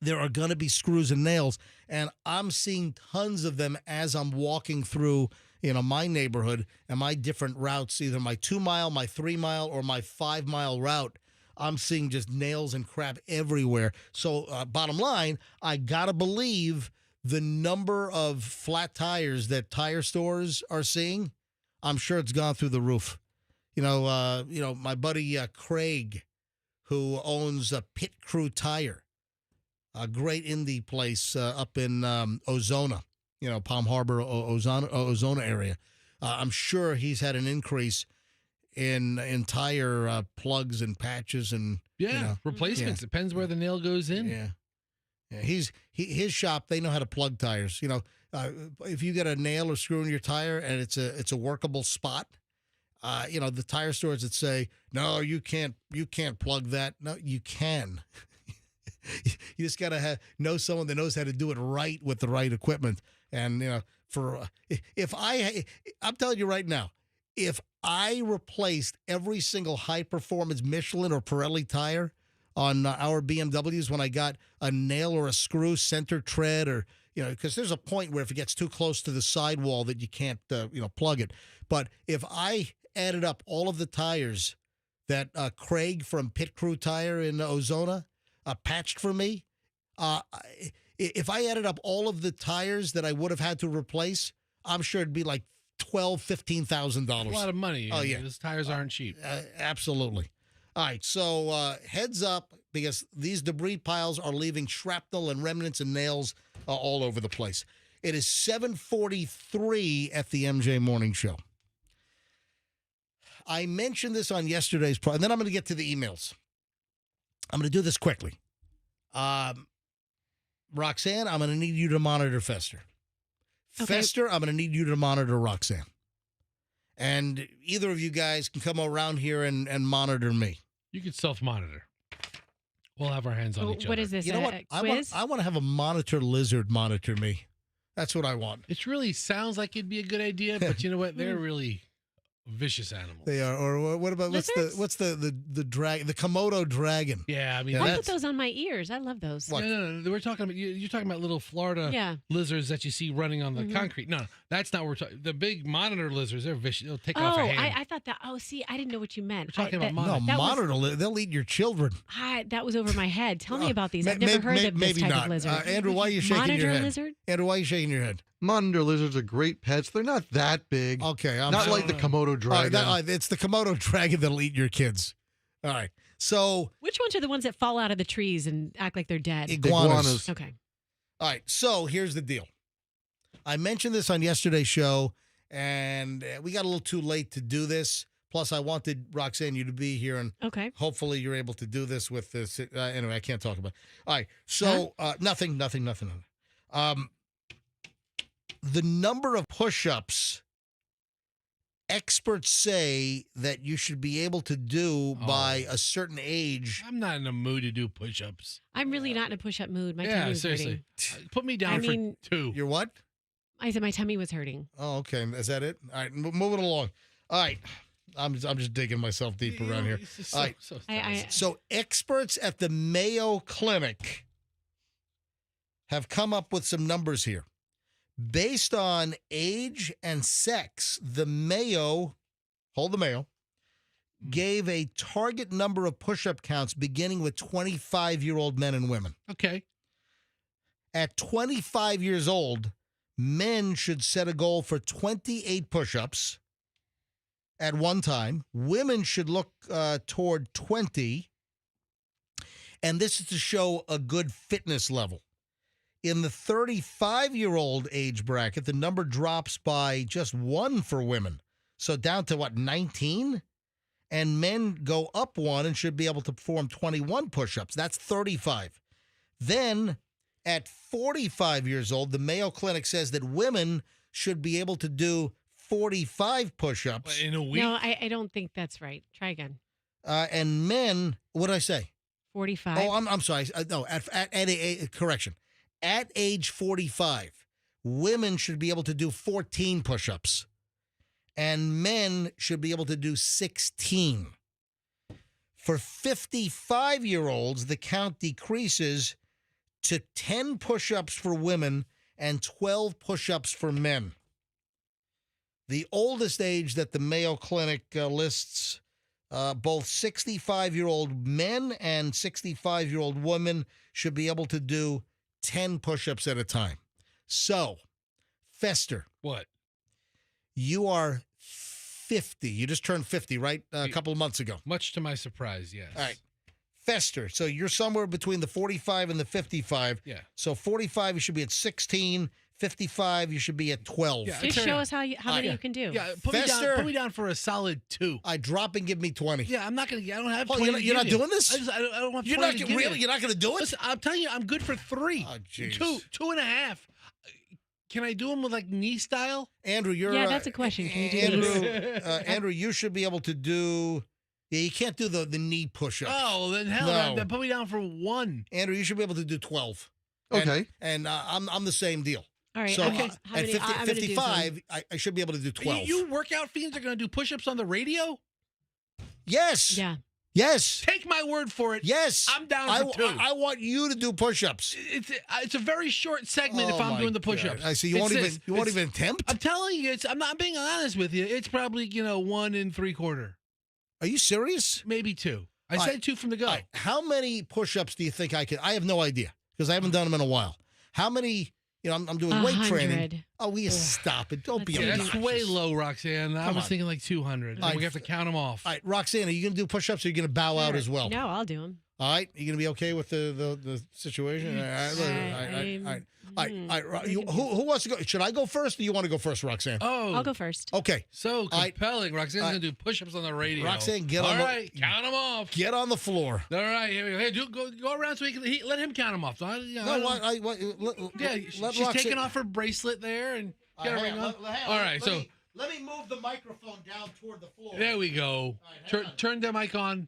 there are going to be screws and nails. And I'm seeing tons of them as I'm walking through, my neighborhood and my different routes, either my 2-mile, my 3-mile, or my 5-mile route. I'm seeing just nails and crap everywhere. So bottom line, I got to believe the number of flat tires that tire stores are seeing, I'm sure it's gone through the roof. My buddy Craig, who owns a Pit Crew Tire, a great indie place up in Ozona, Palm Harbor, Ozona area. I'm sure he's had an increase in tire plugs and patches and replacements. Depends where the nail goes in. Yeah. His shop, they know how to plug tires. If you get a nail or screw in your tire and it's a workable spot, the tire stores that say, no, you can't plug that. No, you can. You just got to know someone that knows how to do it right with the right equipment. And, I'm telling you right now, if I replaced every single high performance Michelin or Pirelli tire, on our BMWs when I got a nail or a screw center tread, or because there's a point where if it gets too close to the sidewall that you can't plug it. But if I added up all of the tires that Craig from Pit Crew Tire in Ozona patched for me, if I added up all of the tires that I would have had to replace, I'm sure it'd be like $12,000-$15,000. A lot of money. Oh, yeah. Those tires aren't cheap. Absolutely. All right, so heads up, because these debris piles are leaving shrapnel and remnants and nails all over the place. It is 7:43 at the MJ Morning Show. I mentioned this on yesterday's and then I'm going to get to the emails. I'm going to do this quickly. Roxanne, I'm going to need you to monitor Fester. Okay. Fester, I'm going to need you to monitor Roxanne. And either of you guys can come around here and monitor me. You can self-monitor. We'll have our hands on each other. What is this? You know what? Quiz? I want to have a monitor lizard monitor me. That's what I want. It really sounds like it'd be a good idea, but you know what? They're really vicious animals. They are. Or what about Lizards? what's the dragon? The Komodo dragon. Yeah, I mean, Yeah, I that's- put those on my ears. I love those. What? No. We're talking about you're talking about little Florida Yeah. lizards that you see running on the Mhm. concrete. No, that's not what we're talking. The big monitor lizards, they're vicious. They'll take Oh, off a hand. I thought that. Oh, see, I didn't know what you meant. We're talking about No, that was- monitor. They'll eat your children. that was over my head. Tell me about these. I've May- never heard of this maybe type not. of lizard. Andrew, why are you shaking Monitor your head? lizard? Andrew, why are you shaking your head? Monitor lizards are great pets. They're not that big. Okay, I'm Not sorry. like the Komodo dragon. It's the Komodo dragon that'll eat your kids. All right. So Which ones are the ones that fall out of the trees and act like they're dead? iguanas. Okay. All right. So here's the deal. I mentioned this on yesterday's show, and we got a little too late to do this. Plus, I wanted Roxanne you to be here, and Okay. hopefully you're able to do this with this. Anyway, I can't talk about it. All right. So nothing. The number of push-ups experts say that you should be able to do by a certain age. I'm not in the mood to do push-ups. I'm really not in a push-up mood. My Yeah, tummy was seriously. hurting. Put me down I mean- for 2. You're what? I said my tummy was hurting. Oh, okay. Is that it? All right, moving along. All right. I'm just digging myself deep around here. It's just All right. so So experts at the Mayo Clinic have come up with some numbers here. Based on age and sex, the Mayo gave a target number of push-up counts beginning with 25-year-old men and women. Okay. At 25 years old, men should set a goal for 28 push-ups at one time. Women should look toward 20. And this is to show a good fitness level. In the 35-year-old age bracket, the number drops by just 1 for women. So down to 19? And men go up 1 and should be able to perform 21 push-ups. That's 35. Then at 45 years old, the Mayo Clinic says that women should be able to do 45 push-ups. In a week? No, I don't think that's right. Try again. And men, what did I say? 45. Oh, I'm sorry. No, correction. At age 45, women should be able to do 14 push-ups, and men should be able to do 16. For 55-year-olds, the count decreases to 10 push-ups for women and 12 push-ups for men. The oldest age that the Mayo Clinic lists, both 65-year-old men and 65-year-old women should be able to do 10 push-ups at a time. So, Fester, What? you are 50. You just turned 50, right? A couple of months ago. Much to my surprise, yes. All right. Fester, so you're somewhere between the 45 and the 55. Yeah. So 45, you should be at 16. 55, you should be at 12. Yeah. Just Turn show it. us how many yeah. you can do. Yeah, Fester. put me down for a solid 2. I drop and give me 20. Yeah, I'm not gonna. I don't have. Oh, 20 you're not to give you. doing this? I don't have. You're 20 not to give really. you. You're not going to do it. Listen, I'm telling you, I'm good for 3. Oh, jeez. 2.5. Can I do them with like knee style? Andrew, you're. Yeah, that's a question. Can you do Andrew? these? Andrew, you should be able to do. Yeah, you can't do the knee push-ups. Oh, then hell, No. then put me down for 1. Andrew, you should be able to do 12. Okay. And I'm the same deal. All right. So okay. at 55, I should be able to do 12. You workout fiends are gonna do push-ups on the radio? Yes. Yeah. Yes. Take my word for it. Yes. I'm down for 2. I want you to do push-ups. It's a very short segment if I'm doing the push-ups. I see. You won't even attempt? I'm telling you, I'm being honest with you. It's probably 1 3/4. Are you serious? Maybe 2. I said 2 from the go. All right. How many push-ups do you think I could? I have no idea because I haven't done them in a while. How many? I'm doing weight training. 100. Oh, we stop it. Don't be That's obnoxious. That's way low, Roxanne. I was thinking like 200. All right. We have to count them off. All right, Roxanne, are you going to do push-ups or are you going to bow out as well? No, I'll do them. All right, you going to be okay with the situation? All right. Who wants to go? Should I go first or you want to go first, Roxanne? Oh, I'll go first. Okay. So compelling. Roxanne's going to do push-ups on the radio. Roxanne, All right, count them off. Get on the floor. All right, here we go. Hey, go around so let him count them off. She's taking off her bracelet there and get her ring on. All right, so let me move the microphone down toward the floor. there we go. Turn the mic on.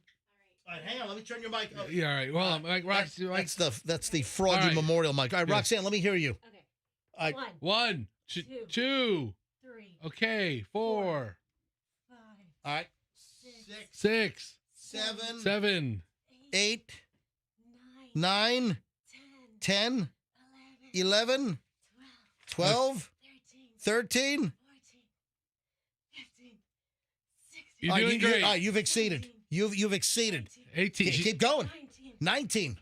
All right, hang on. Let me turn your mic up. Yeah, all right. Well, That's the Froggy Memorial mic. All right, Roxanne, let me hear you. Okay. All right. 1, 2, 3, okay, 4, 5, All right. 6, 7, 8, 9, 10, 11, 12, 13. You're doing great. All right, you've exceeded. You've exceeded. 18. Keep going. 19.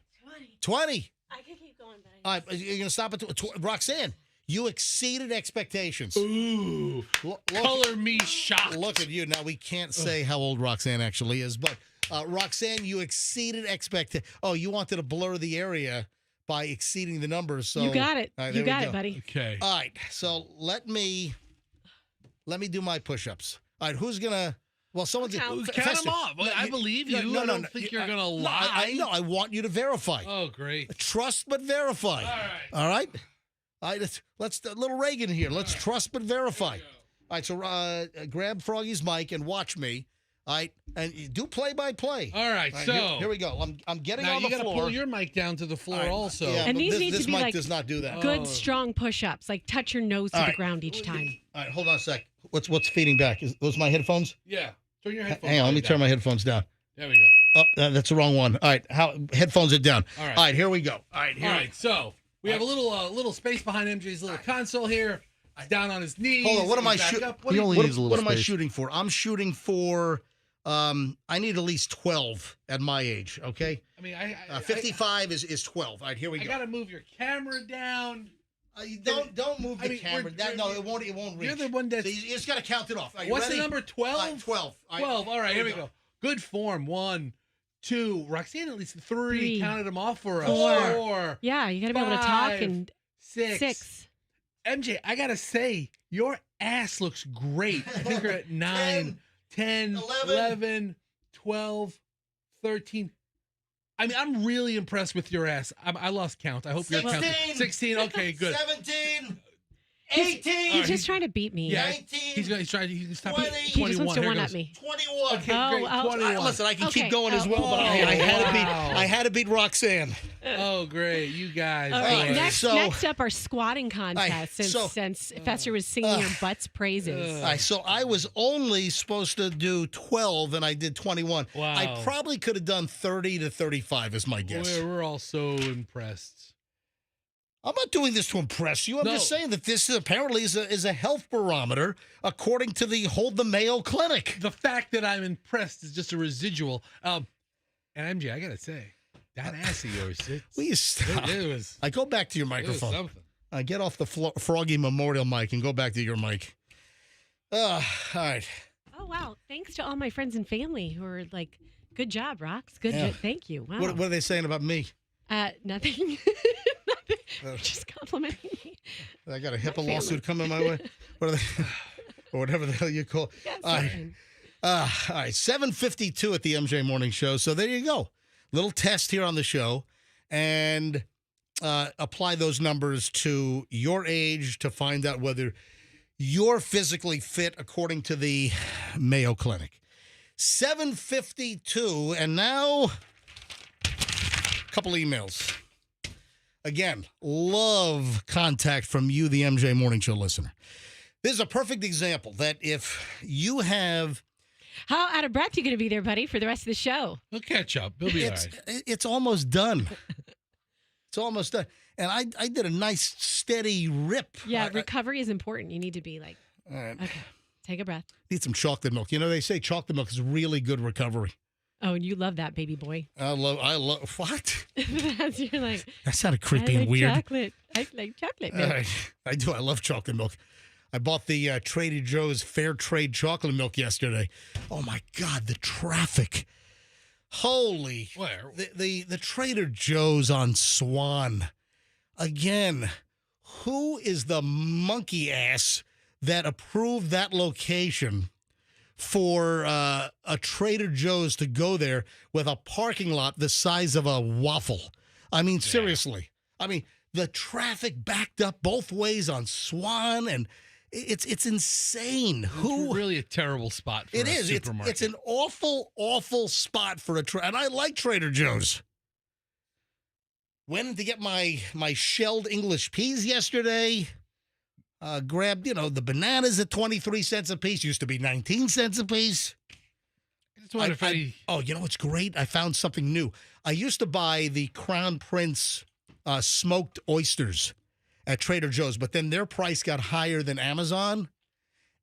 20. I can keep going, but All right, you're going to stop at Roxanne, you exceeded expectations. Ooh. Color me shocked. Look at you. Now, we can't say how old Roxanne actually is, but Roxanne, you exceeded expectations. Oh, you wanted to blur the area by exceeding the numbers. So you got it. Right, you got it, buddy. Okay. All right, so let me do my push-ups. All right, who's going to... Well, someone's count them off. I believe you. I don't think you're going to lie. I know. I want you to verify. Oh, great. Trust but verify. All right. All right. Let's little Reagan here. Let's trust but verify. All right. So grab Froggy's mic and watch me. All right, and do play-by-play. All right. So here we go. I'm getting now on the floor. You got to pull your mic down to the floor also. Yeah, and these need this to be mic like does not do that. good, strong push-ups. Like touch your nose to All the right. ground each time. All right. Hold on a sec. What's feeding back? Those my headphones? Yeah. Turn your headphones. Hang on. Let me turn my headphones down. There we go. Oh, that's the wrong one. All right. Headphones are down. All right. All right. Here we go. All right. All right. So we have a little space behind MJ's little console here. He's down on his knees. Hold on. What am I shooting? He only needs a little What am I space. shooting for? I'm shooting for. I need at least 12 at my age. Okay. I mean, 55 is 12. All right. Here we go. I gotta move your camera down. Don't move the camera. It won't reach. You're the one that's. So you just got to count it off. What's the number? 12. 12. 12. All right, here we go. Good form. 1, 2. Roxanne at least 3. Counted them off for us. 4. Yeah, you got to be able to talk 5, and 6. MJ, I gotta say, your ass looks great. I think you're at 9, 10, 11, 12, 13. I mean, I'm really impressed with your ass. I lost count. I hope you're counting. 16. Okay, good. 17. He's 18. just trying to beat me. Yeah, 19. He's trying to stop 20. it. He just wants to one up me. 21. Okay, Oh, great. oh, 21. Listen, I can Okay. keep going as well, but I had to beat Roxanne. Oh, great. You guys. All right, boy. next up, our squatting contest. Since Fester was singing your butt's praises. All right, so I was only supposed to do 12, and I did 21. Wow. I probably could have done 30 to 35 is my guess. We're all so impressed. I'm not doing this to impress you. I'm just saying that this apparently is a health barometer according to the Hold the Mayo Clinic. The fact that I'm impressed is just a residual. And MJ, I gotta say, that ass of yours, Will you stop? it was. I go back to your It was microphone. something. Get off the Froggy Memorial mic and go back to your mic. All right. Oh, wow. Thanks to all my friends and family who are like, good job, Rox. Good. Yeah. Thank you. Wow. What are they saying about me? Nothing. Nothing. Just complimenting me. I got a HIPAA lawsuit coming my way. What are they? Or whatever the hell you call it. Yes, All right, 7:52 at the MJ Morning Show. So there you go. Little test here on the show. And apply those numbers to your age to find out whether you're physically fit according to the Mayo Clinic. 7:52, and now a couple emails. Again, love contact from you, the MJ Morning Show listener. This is a perfect example that if you have How out of breath you going to be there, buddy, for the rest of the show? He'll catch up. He'll be all right. It's almost done. It's almost done. And I did a nice, steady rip. Yeah, recovery is important. You need to be like, all right. Okay, take a breath. Need some chocolate milk. You know, they say chocolate milk is really good recovery. Oh, and you love that, baby boy. I love, what? You're like, That sounded creepy I like and weird. chocolate. I like chocolate milk. I do. I love chocolate milk. I bought the Trader Joe's Fair Trade chocolate milk yesterday. Oh, my God, the traffic. Holy. Where? The Trader Joe's on Swan. Again, who is the monkey ass that approved that location for a Trader Joe's to go there with a parking lot the size of a waffle? I mean, seriously. I mean, the traffic backed up both ways on Swan, and it's insane. It's really a terrible spot for a supermarket. It's an awful, awful spot for and I like Trader Joe's. Went to get my shelled English peas yesterday. Grabbed, the bananas at 23 cents a piece. Used to be 19 cents a piece. You know what's great? I found something new. I used to buy the Crown Prince smoked oysters at Trader Joe's, but then their price got higher than Amazon.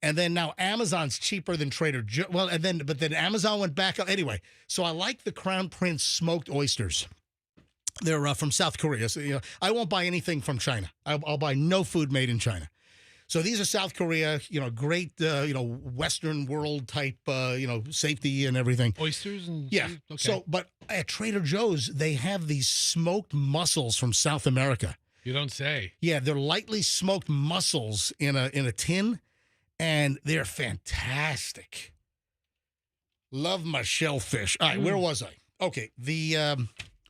And then now Amazon's cheaper than Trader Joe's. Well, but then Amazon went back up. Anyway, so I like the Crown Prince smoked oysters. They're from South Korea. So, I won't buy anything from China. I'll buy no food made in China. So these are South Korea, great, Western world type, safety and everything. Oysters and yeah. Okay. So, but at Trader Joe's, they have these smoked mussels from South America. You don't say. Yeah, they're lightly smoked mussels in a tin, and they're fantastic. Love my shellfish. All right, where was I? Okay, what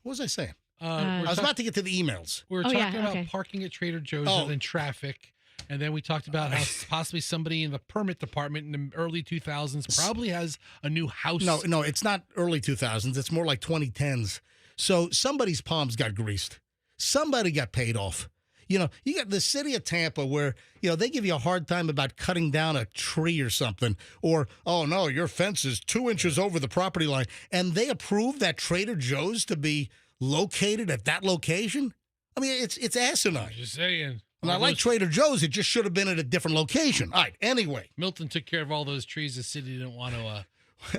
was I saying? I was about to get to the emails. We were talking about parking at Trader Joe's and then traffic. And then we talked about how possibly somebody in the permit department in the early 2000s probably has a new house. No, it's not early 2000s. It's more like 2010s. So somebody's palms got greased. Somebody got paid off. You got the city of Tampa where, they give you a hard time about cutting down a tree or something. Or, oh, no, your fence is 2 inches over the property line. And they approve that Trader Joe's to be located at that location? I mean, it's asinine. Just saying. And I like Trader Joe's. It just should have been at a different location. All right, anyway. Milton took care of all those trees the city didn't want to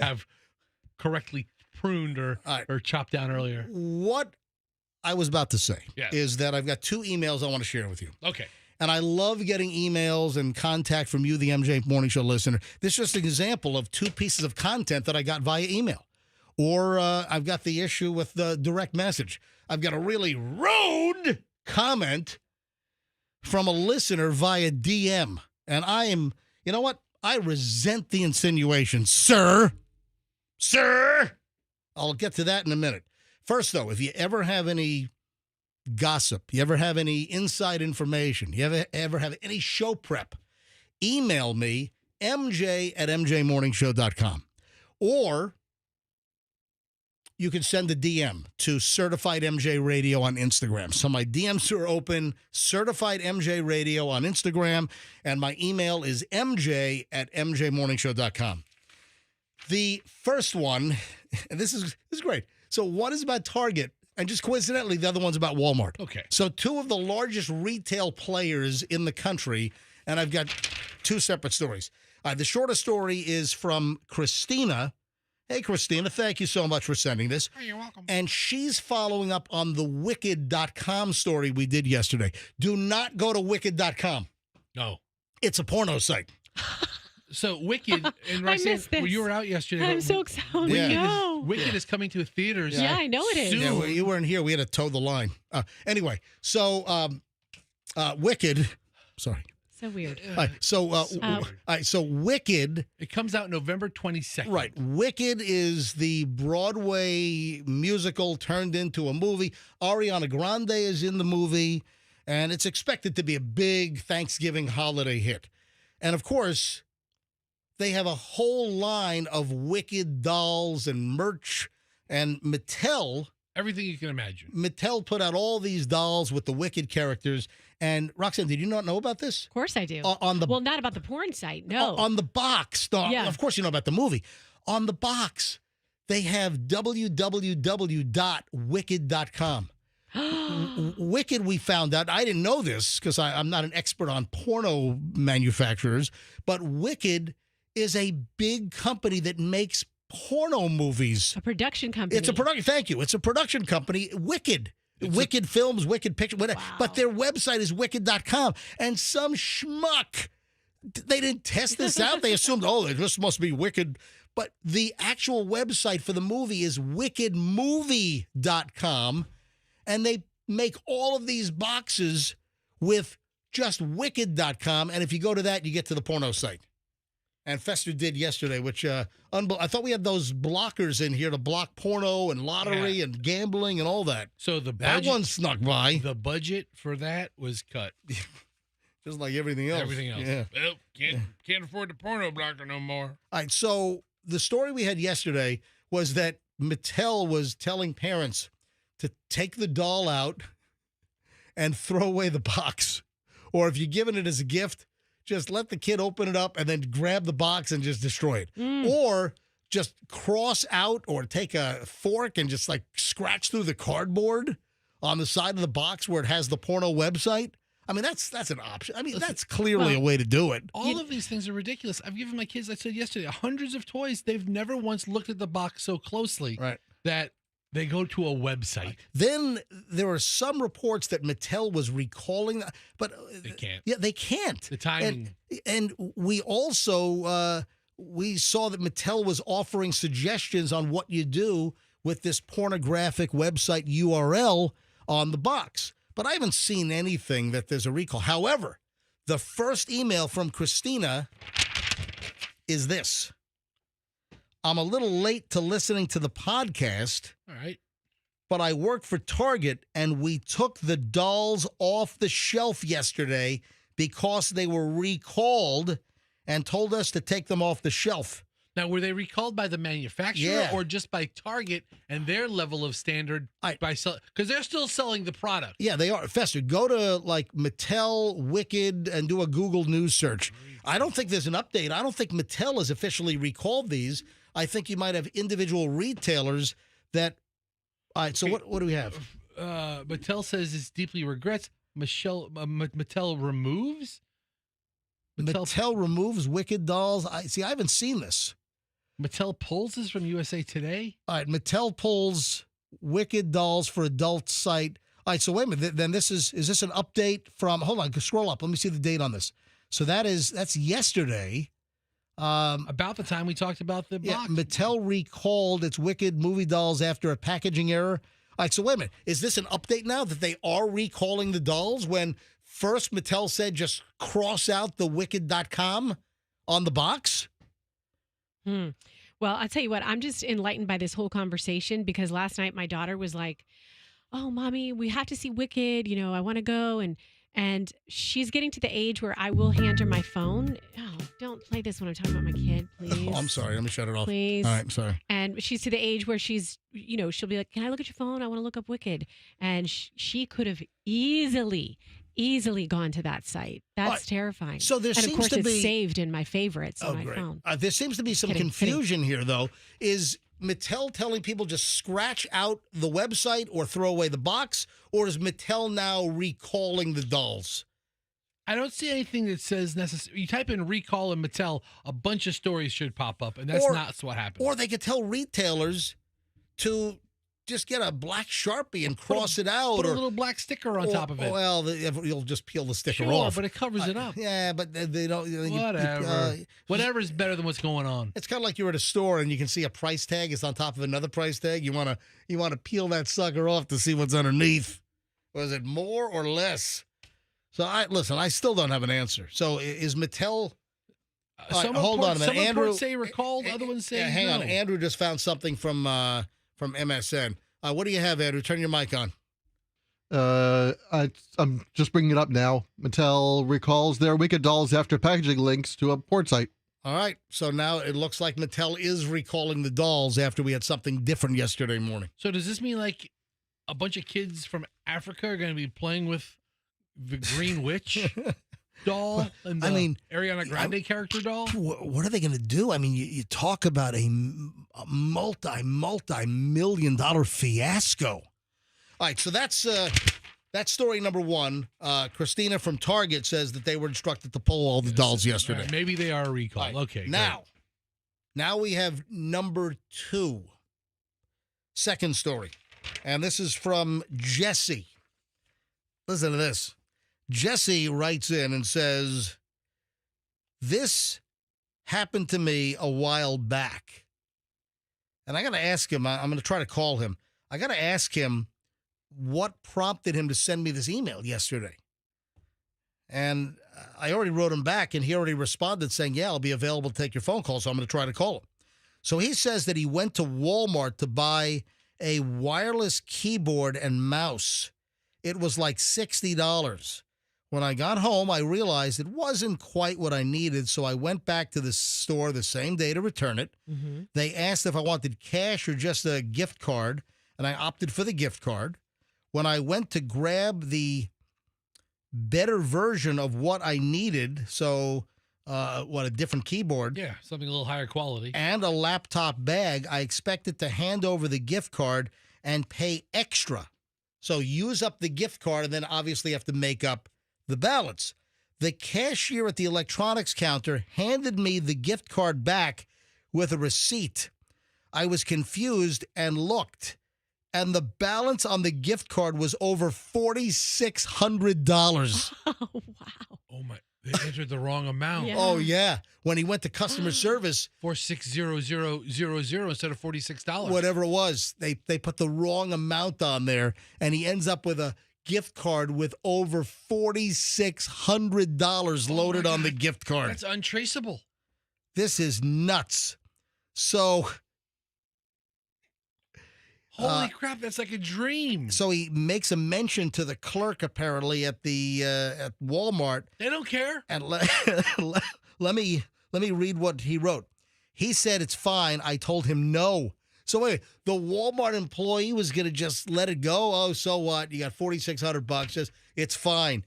have correctly pruned or chopped down earlier. What I was about to say is that I've got 2 emails I want to share with you. Okay. And I love getting emails and contact from you, the MJ Morning Show listener. This is just an example of 2 pieces of content that I got via email. Or I've got the issue with the direct message. I've got a really rude comment from a listener via DM. And I am, you know what? I resent the insinuation. Sir. I'll get to that in a minute. First, though, if you ever have any gossip, you ever have any inside information, you ever have any show prep, email me, mj@mjmorningshow.com. Or you can send a DM to Certified MJ Radio on Instagram. So my DMs are open, Certified MJ Radio on Instagram, and my email is mj@mjmorningshow.com. The first one, and this is great. So one is about Target, and just coincidentally, the other one's about Walmart. Okay. So 2 of the largest retail players in the country, and I've got 2 separate stories. The shortest story is from Christina. Hey, Christina, thank you so much for sending this. Oh, you're welcome. And she's following up on the Wicked.com story we did yesterday. Do not go to Wicked.com. No. It's a porno site. So Wicked, and I missed this. you were out yesterday. I'm so excited. Yeah. Wicked is coming to theaters. Yeah, I know it is. Soon. Yeah, well, you weren't here. We had to toe the line. Anyway, so Wicked, sorry. So weird. So Wicked. It comes out November 22nd. Right. Wicked is the Broadway musical turned into a movie. Ariana Grande is in the movie, and it's expected to be a big Thanksgiving holiday hit. And of course, they have a whole line of Wicked dolls and merch, and Mattel. Everything you can imagine. Mattel put out all these dolls with the Wicked characters. And Roxanne, did you not know about this? Of course I do. Well, not about the porn site. No. On the box. No, Yeah. Of course you know about the movie. On the box, they have www.wicked.com. Wicked, we found out, I didn't know this because I'm not an expert on porno manufacturers, but Wicked is a big company that makes porno movies. A production company. It's a production. Thank you. It's a production company. Wicked. Wicked Films, Wicked Picture, whatever. Wow. But their website is wicked.com. And some schmuck, they didn't test this out. They assumed, this must be Wicked. But the actual website for the movie is wickedmovie.com. And they make all of these boxes with just wicked.com. And if you go to that, you get to the porno site. And Fester did yesterday, which I thought we had those blockers in here to block porno and lottery and gambling and all that. So that one snuck by. The budget for that was cut. Just like everything else. Everything else. Yeah. Well, can't afford the porno blocker no more. All right, so the story we had yesterday was that Mattel was telling parents to take the doll out and throw away the box. Or if you're giving it as a gift, just let the kid open it up and then grab the box and just destroy it. Or just cross out or take a fork and just like scratch through the cardboard on the side of the box where it has the porno website. I mean, that's an option. I mean, that's clearly a way to do it. All of these things are ridiculous. I've given my kids, I said yesterday, hundreds of toys. They've never once looked at the box so closely that they go to a website. Then there are some reports that Mattel was recalling, but they can't. Yeah, they can't. The timing. And we also we saw that Mattel was offering suggestions on what you do with this pornographic website URL on the box. But I haven't seen anything that there's a recall. However, the first email from Christina is this. I'm a little late to listening to the podcast. All right. But I work for Target, and we took the dolls off the shelf yesterday because they were recalled and told us to take them off the shelf. Now, were they recalled by the manufacturer or just by Target and their level of standard because they're still selling the product? Yeah, they are. Fester, go to like Mattel, Wicked, and do a Google News search. I don't think there's an update. I don't think Mattel has officially recalled these. I think you might have individual retailers that. All right, so what do we have? Mattel says it's deeply regrets. Mattel removes? Mattel removes Wicked dolls. I haven't seen this. Mattel pulls this from USA Today? All right, Mattel pulls Wicked dolls for adult site. All right, so wait a minute. Then is this an update from, hold on, scroll up. Let me see the date on this. So that's yesterday. About the time we talked about the box. Yeah, Mattel recalled its Wicked movie dolls after a packaging error. All right, so wait a minute. Is this an update now that they are recalling the dolls when first Mattel said just cross out the wicked.com on the box? Well, I'll tell you what, I'm just enlightened by this whole conversation because last night my daughter was like, oh, Mommy, we have to see Wicked. You know, I want to go. And she's getting to the age where I will hand her my phone. Oh, don't play this when I'm talking about my kid, please. Oh, I'm sorry. Let me shut it off. Please. All right, I'm sorry. And she's to the age where she's, she'll be like, can I look at your phone? I want to look up Wicked. And she could have easily gone to that site. That's terrifying. So there and of seems course to it's be saved in my favorites on my great. phone. There seems to be some confusion here, though. Is Mattel telling people just scratch out the website or throw away the box, or is Mattel now recalling the dolls? I don't see anything that says necessary. You type in recall and Mattel, a bunch of stories should pop up, and that's not what happens. Or they could tell retailers to just get a black Sharpie and cross it out. Put a little black sticker on top of it. Well, you'll just peel the sticker sure, off. But it covers it up. Yeah, but they don't. Whatever. Whatever's better than what's going on. It's kind of like you're at a store and you can see a price tag. It's on top of another price tag. You want to peel that sucker off to see what's underneath. Was it more or less? So I still don't have an answer. So is Mattel? Hold on a minute. Some Andrew reports say recalled, other ones say hang no. on. Andrew just found something from MSN. What do you have, Andrew? Turn your mic on. I'm just bringing it up now. Mattel recalls their Wicked dolls after packaging links to a port site. All right. So now it looks like Mattel is recalling the dolls after we had something different yesterday morning. So does this mean like a bunch of kids from Africa are going to be playing with the Green Witch? doll and the I mean, Ariana Grande character doll. What are they going to do? I mean, you talk about a multi-million-dollar fiasco. All right, so that's story number one. Christina from Target says that they were instructed to pull all the dolls yesterday. Right, maybe they are a recall. Right. Okay. Now we have number two. Second story. And this is from Jesse. Listen to this. Jesse writes in and says, this happened to me a while back. And I got to ask him, I'm going to try to call him. I got to ask him what prompted him to send me this email yesterday. And I already wrote him back, and he already responded saying, yeah, I'll be available to take your phone call, so I'm going to try to call him. So he says that he went to Walmart to buy a wireless keyboard and mouse. It was like $60. When I got home, I realized it wasn't quite what I needed, so I went back to the store the same day to return it. Mm-hmm. They asked if I wanted cash or just a gift card, and I opted for the gift card. When I went to grab the better version of what I needed, so a different keyboard. Yeah, something a little higher quality. And a laptop bag, I expected to hand over the gift card and pay extra. So use up the gift card and then obviously have to make up the balance. The cashier at the electronics counter handed me the gift card back with a receipt. I was confused and looked, and the balance on the gift card was over $4,600. Oh, wow. Oh, my. They entered the wrong amount. Yeah. Oh, yeah. When he went to customer service, 460,000 instead of $46. whatever it was, they put the wrong amount on there, and he ends up with a gift card with over $4,600 loaded on the gift card. That's untraceable. This is nuts. So, holy crap, that's like a dream. So he makes a mention to the clerk apparently at the at Walmart. They don't care. And let me read what he wrote. He said it's fine. I told him no. So wait, the Walmart employee was going to just let it go. Oh, so what? You got $4,600. Just it's fine.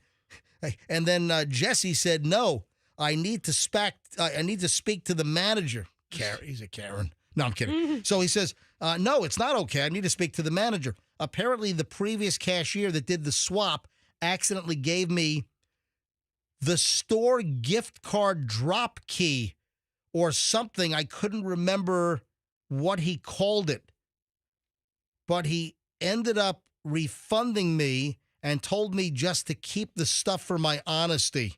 And then Jesse said no. I need to speak to the manager. He's a Karen. No, I'm kidding. Mm-hmm. So he says, no, it's not okay. I need to speak to the manager. Apparently, the previous cashier that did the swap accidentally gave me the store gift card drop key or something. I couldn't remember what he called it. But he ended up refunding me and told me just to keep the stuff for my honesty.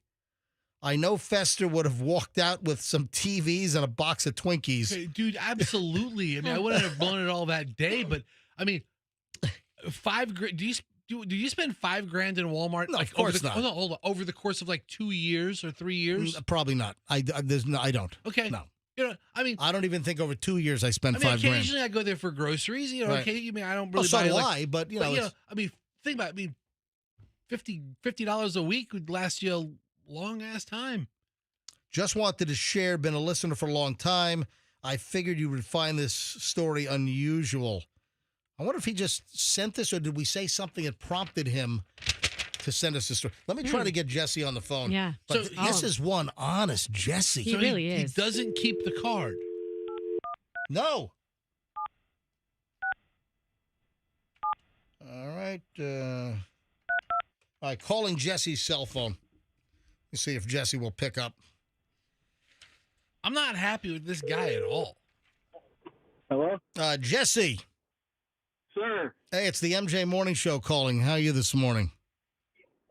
I know Fester would have walked out with some TVs and a box of Twinkies. Okay, dude, absolutely. I mean, I wouldn't have blown it all that day, but I mean, $5,000. Do you spend $5,000 in Walmart? No, like, of course not. Oh, no, hold on. Over the course of like 2 years or 3 years? Probably not. I don't. Okay. No. You know, I mean, I don't even think over 2 years I spent $5,000. Occasionally I go there for groceries. You know, right. Okay, I mean, I don't really so buy do like, I, but you know, I mean, think about it. I mean, $50 a week would last you a long ass time. Just wanted to share, been a listener for a long time. I figured you would find this story unusual. I wonder if he just sent this, or did we say something that prompted him to send us this story? Let me try to get Jesse on the phone. Yeah. But this is one honest Jesse. He really is. He doesn't keep the card. No. All right. All right, calling Jesse's cell phone. Let's see if Jesse will pick up. I'm not happy with this guy at all. Hello? Jesse. Sir. Hey, it's the MJ Morning Show calling. How are you this morning?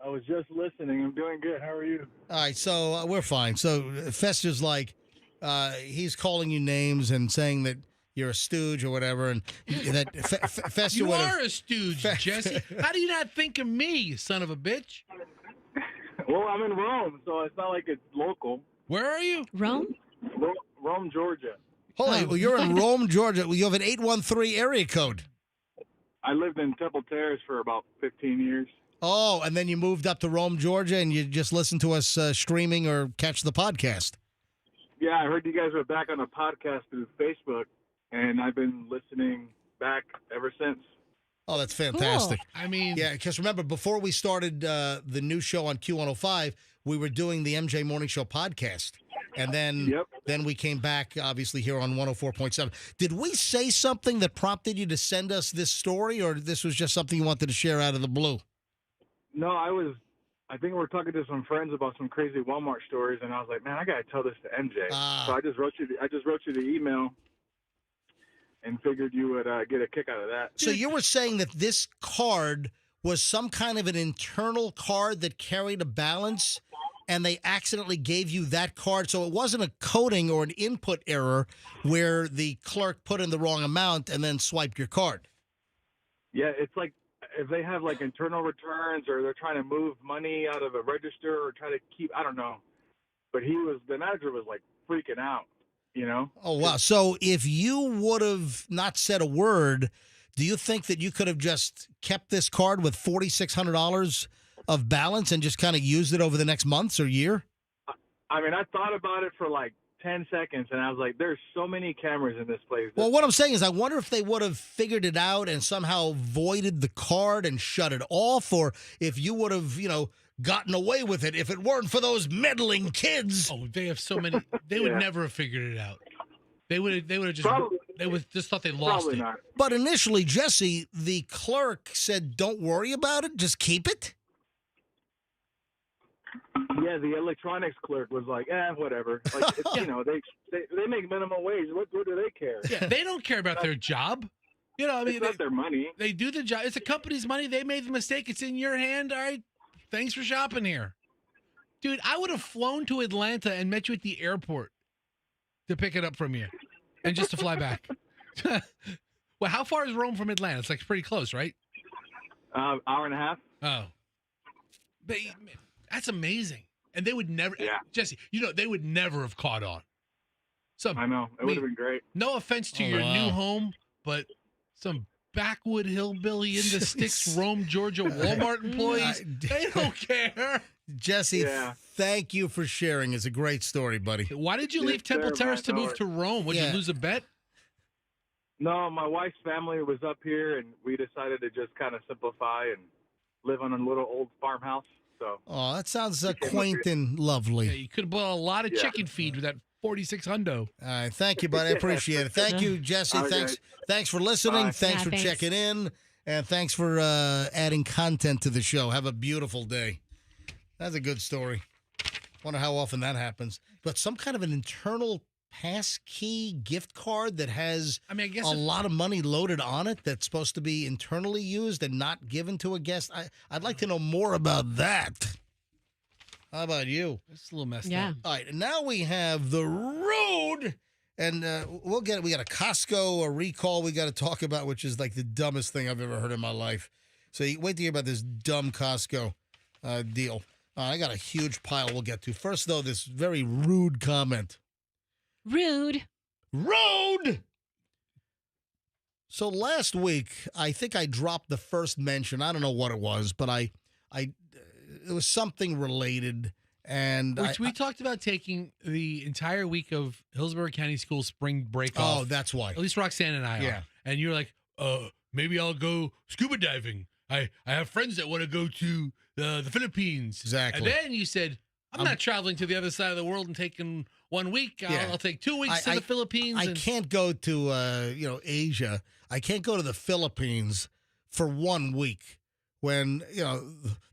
I was just listening. I'm doing good. How are you? All right, so we're fine. So Fester's like, he's calling you names and saying that you're a stooge or whatever, and that Fester. You are a stooge, Jesse. How do you not think of me, you son of a bitch? Well, I'm in Rome, so it's not like it's local. Where are you? Rome? Rome, Georgia. Holy, well, you're in Rome, Georgia. Well, you have an 813 area code. I lived in Temple Terrace for about 15 years. Oh, and then you moved up to Rome, Georgia, and you just listen to us streaming or catch the podcast. Yeah, I heard you guys were back on a podcast through Facebook, and I've been listening back ever since. Oh, that's fantastic. I mean, Yeah, because remember, before we started the new show on Q105, we were doing the MJ Morning Show podcast. And then we came back, obviously, here on 104.7. Did we say something that prompted you to send us this story, or this was just something you wanted to share out of the blue? No, I think we were talking to some friends about some crazy Walmart stories, and I was like, man, I gotta tell this to MJ. So I just wrote you the email, and figured you would get a kick out of that. So you were saying that this card was some kind of an internal card that carried a balance, and they accidentally gave you that card. So it wasn't a coding or an input error where the clerk put in the wrong amount and then swiped your card. Yeah, it's like if they have like internal returns or they're trying to move money out of a register or try to keep, I don't know. But the manager was like freaking out, you know? Oh, wow. So if you would have not said a word, do you think that you could have just kept this card with $4,600 of balance and just kind of used it over the next months or year? I mean, I thought about it for like 10 seconds, and I was like, there's so many cameras in this place. Well, what I'm saying is I wonder if they would have figured it out and somehow voided the card and shut it off, or if you would have, gotten away with it if it weren't for those meddling kids. Oh, they have so many. They would never have figured it out. They would have just. They would just thought they lost it. Not. But initially, Jesse, the clerk said, "Don't worry about it. Just keep it." Yeah, the electronics clerk was like, whatever. Like, it's, they make minimum wage. What do they care? Yeah, they don't care about their job. I mean, it's not their money. They do the job. It's a company's money. They made the mistake. It's in your hand. All right. Thanks for shopping here. Dude, I would have flown to Atlanta and met you at the airport to pick it up from you and just to fly back. Well, how far is Rome from Atlanta? It's like pretty close, right? Hour and a half. Oh. But that's amazing. And they would never, Jesse, they would never have caught on. I know. It would have been great. No offense to your new home, but some backwood hillbilly in the sticks, Rome, Georgia Walmart employees, they don't care. Jesse, thank you for sharing. It's a great story, buddy. Why did you leave Temple Terrace to move to Rome? Would you lose a bet? No, my wife's family was up here, and we decided to just kind of simplify and live on a little old farmhouse. So. Oh, that sounds quaint and lovely. Yeah, you could have bought a lot of chicken feed with that 46 hundo. All right, thank you, buddy. I appreciate it. Thank you, Jesse. Thanks for listening. Thanks for checking in, and thanks for adding content to the show. Have a beautiful day. That's a good story. Wonder how often that happens. But some kind of an internal passkey gift card that has a lot of money loaded on it that's supposed to be internally used and not given to a guest. I'd like to know more about that. How about you? It's a little messed up. All right, and now we have the road, and we'll get it. We got a Costco, a recall we got to talk about, which is like the dumbest thing I've ever heard in my life. So you wait to hear about this dumb Costco deal. I got a huge pile we'll get to. First, though, this very rude comment. Rude. So last week, I think I dropped the first mention. I don't know what it was, but it was something related. And we talked about taking the entire week of Hillsborough County School spring break off. Oh, that's why. At least Roxanne and I are. And you're like, maybe I'll go scuba diving. I have friends that want to go to the Philippines. Exactly. And then you said, I'm not traveling to the other side of the world and taking 1 week. I'll take 2 weeks to the Philippines. I can't go to Asia. I can't go to the Philippines for 1 week when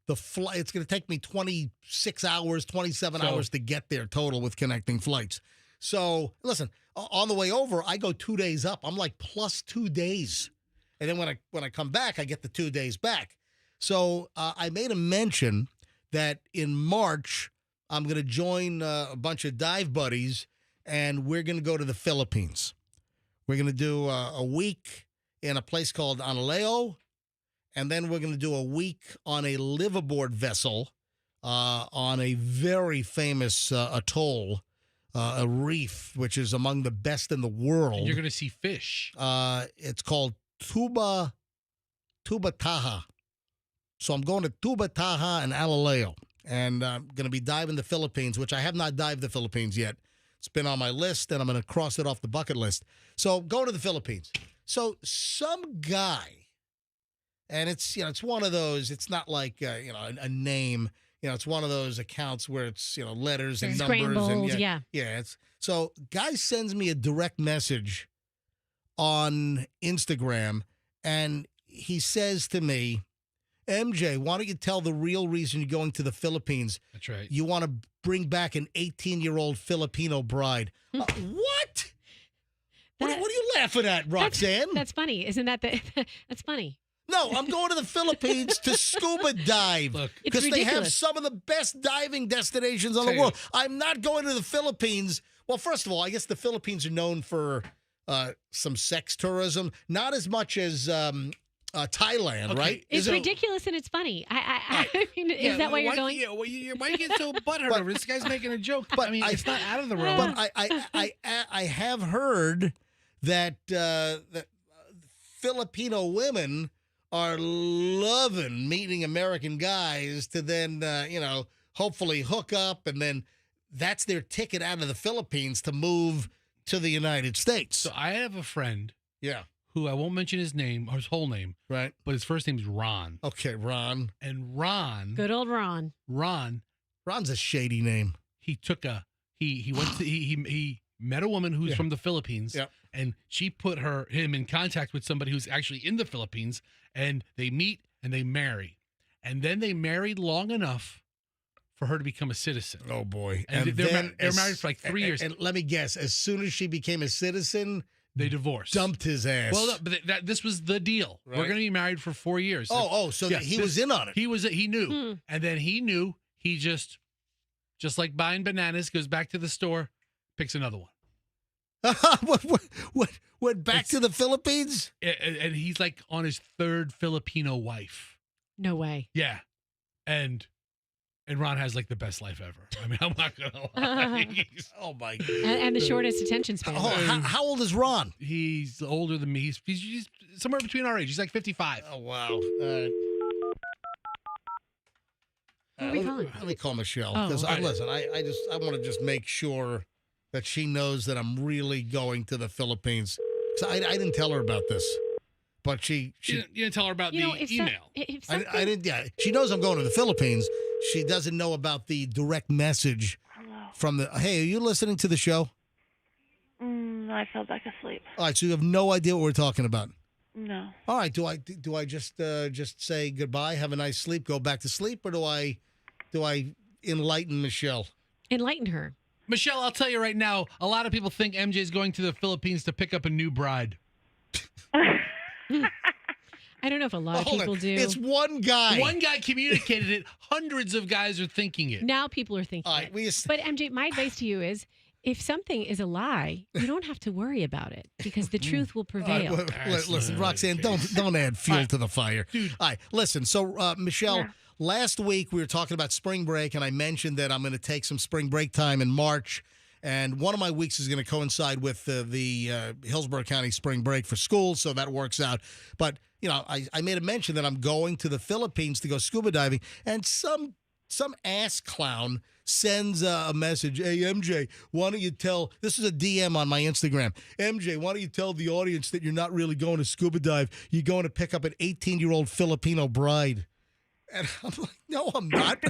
the flight. It's going to take me 26 hours, 27 hours to get there total with connecting flights. So listen, on the way over, I go 2 days up. I'm like plus 2 days, and then when I come back, I get the 2 days back. So I made a mention that in March, I'm going to join a bunch of dive buddies, and we're going to go to the Philippines. We're going to do a week in a place called Analeo, and then we're going to do a week on a liveaboard vessel on a very famous atoll, a reef, which is among the best in the world. And you're going to see fish. It's called Tuba Taha. So I'm going to Tuba Taha and Analeo. And I'm going to be diving the Philippines, which I have not dived the Philippines yet. It's been on my list, and I'm going to cross it off the bucket list. So go to the Philippines. So some guy and it's it's one of those. It's not like a name. It's one of those accounts where it's letters and numbers Scrambled, and yeah. It's so guy sends me a direct message on Instagram, and he says to me, MJ, why don't you tell the real reason you're going to the Philippines? That's right. You want to bring back an 18-year-old Filipino bride. What? What are you laughing at, Roxanne? That's funny. Isn't that that's funny? No, I'm going to the Philippines to scuba dive because they have ridiculous. some of the best diving destinations in the world. I'm not going to the Philippines. Well, first of all, I guess the Philippines are known for some sex tourism, not as much as Thailand, right? It's ridiculous and it's funny. I mean, is that why you're going? Yeah, why you get so butthurt over this guy's making a joke? But I mean, it's not out of the realm. But I have heard that that Filipino women are loving meeting American guys to then hopefully hook up, and then that's their ticket out of the Philippines to move to the United States. So I have a friend. Yeah. Who I won't mention his name or his whole name. Right. But his first name is Ron. Okay, Ron. And Ron. Good old Ron. Ron's a shady name. He took he went to he met a woman who's from the Philippines. Yeah. And she put him in contact with somebody who's actually in the Philippines, and they meet and they marry. And then they married long enough for her to become a citizen. Oh boy. And they're married for like 3 years. And let me guess, as soon as she became a citizen, they divorced. Dumped his ass. Well, no, but this was the deal. Right. We're going to be married for 4 years. So he was in on it. He knew. And then he knew. He just like buying bananas, goes back to the store, picks another one. What went back to the Philippines? And he's like on his third Filipino wife. No way. Yeah. And Ron has like the best life ever. I mean, I'm not going to lie. Oh, my God. And the shortest attention span. How old is Ron? He's older than me. He's somewhere between our age. He's like 55. Oh, wow. Who are we calling? Let me call Michelle. Oh, Because okay. listen, I want to just make sure that she knows that I'm really going to the Philippines. So I didn't tell her about this, but she You didn't tell her about the email. I didn't. Yeah, she knows I'm going to the Philippines. She doesn't know about the direct message from the. Hey, are you listening to the show? I fell back asleep. All right, so you have no idea what we're talking about. No. All right, do I just say goodbye, have a nice sleep, go back to sleep, or do I enlighten Michelle? Enlighten her. Michelle, I'll tell you right now, a lot of people think MJ is going to the Philippines to pick up a new bride. I don't know if a lot of people do. It's one guy. One guy communicated it. Hundreds of guys are thinking it. Now people are thinking it. But MJ, my advice to you is, if something is a lie, you don't have to worry about it because the truth will prevail. Listen, Roxanne, don't add fuel to the fire. Dude. All right, listen. So, Michelle, last week we were talking about spring break, and I mentioned that I'm going to take some spring break time in March. And one of my weeks is going to coincide with the Hillsborough County spring break for school, so that works out. But, I made a mention that I'm going to the Philippines to go scuba diving, and some ass clown sends a message, hey, MJ, why don't you tell, this is a DM on my Instagram, MJ, why don't you tell the audience that you're not really going to scuba dive, you're going to pick up an 18-year-old Filipino bride. And I'm like, no, I'm not.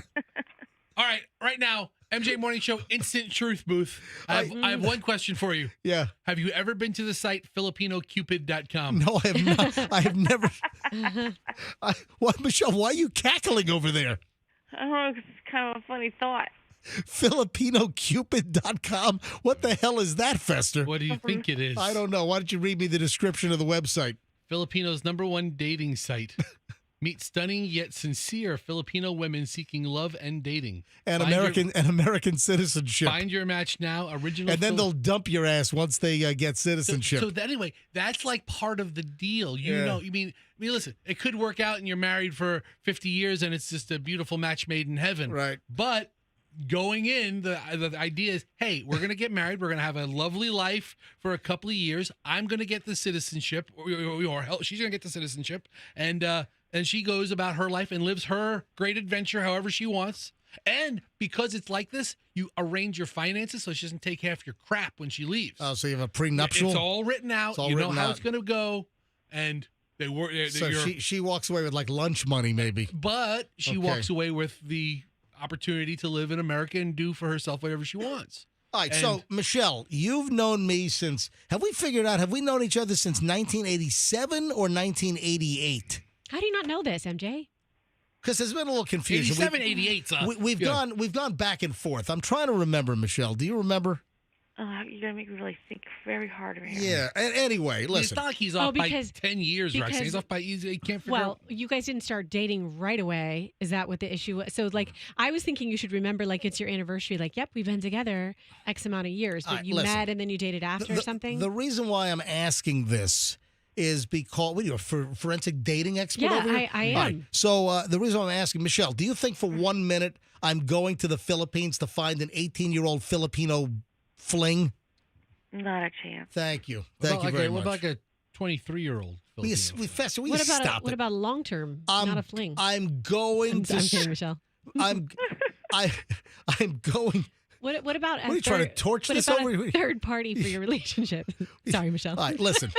All right, right now, MJ Morning Show Instant Truth Booth. I have one question for you. Yeah. Have you ever been to the site FilipinoCupid.com? No, I have not. I have never. Michelle, why are you cackling over there? Oh, it's kind of a funny thought. FilipinoCupid.com? What the hell is that, Fester? What do you think it is? I don't know. Why don't you read me the description of the website? Filipinos' #1 dating site. Meet stunning yet sincere Filipino women seeking love and dating. And American citizenship. Find your match now. Original. And then they'll dump your ass once they get citizenship. So anyway, that's like part of the deal. Listen, it could work out and you're married for 50 years and it's just a beautiful match made in heaven. Right. But going in, the idea is, hey, we're going to get married. We're going to have a lovely life for a couple of years. I'm going to get the citizenship, or she's going to get the citizenship. And she goes about her life and lives her great adventure however she wants. And because it's like this, you arrange your finances so she doesn't take half your crap when she leaves. Oh, so you have a prenuptial? It's all written out. You know how it's going to go. And So she walks away with like lunch money, maybe. But she walks away with the opportunity to live in America and do for herself whatever she wants. All right, so Michelle, you've known me since. Have we known each other since 1987 or 1988? How do you not know this, MJ? Because there's been a little confusion. 87, 88. We've gone back and forth. I'm trying to remember, Michelle. Do you remember? You're going to make me really think very hard right here. Yeah. Anyway, listen. It's not like he's off by 10 years, Roxanne. He's off by, he can't figure out. Well, you guys didn't start dating right away. Is that what the issue was? So, like, I was thinking you should remember, like, it's your anniversary. Like, yep, we've been together X amount of years. But you met and then you dated after or something? The reason why I'm asking this is because, what are you, a forensic dating expert yeah, over here? I am. Right. So the reason I'm asking, Michelle, do you think for 1 minute I'm going to the Philippines to find an 18-year-old Filipino fling? Not a chance. Thank you. Thank you very much. What about like a 23-year-old Filipino? Fester, what about a long term? Not a fling. I'm going to. I'm kidding, Michelle. I'm going. What about? What are you trying to torch this over? A third party for your relationship. Sorry, Michelle. All right, listen.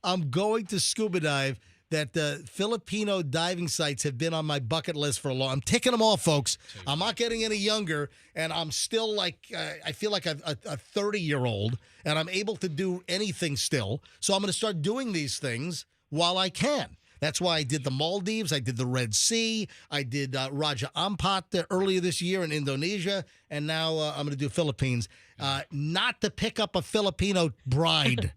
I'm going to scuba dive. That the Filipino diving sites have been on my bucket list for a long. I'm ticking them all, folks. I'm not getting any younger, and I'm still like I feel like a 30-year-old, and I'm able to do anything still. So I'm going to start doing these things while I can. That's why I did the Maldives. I did the Red Sea. I did Raja Ampat earlier this year in Indonesia, and now I'm going to do Philippines. Not to pick up a Filipino bride.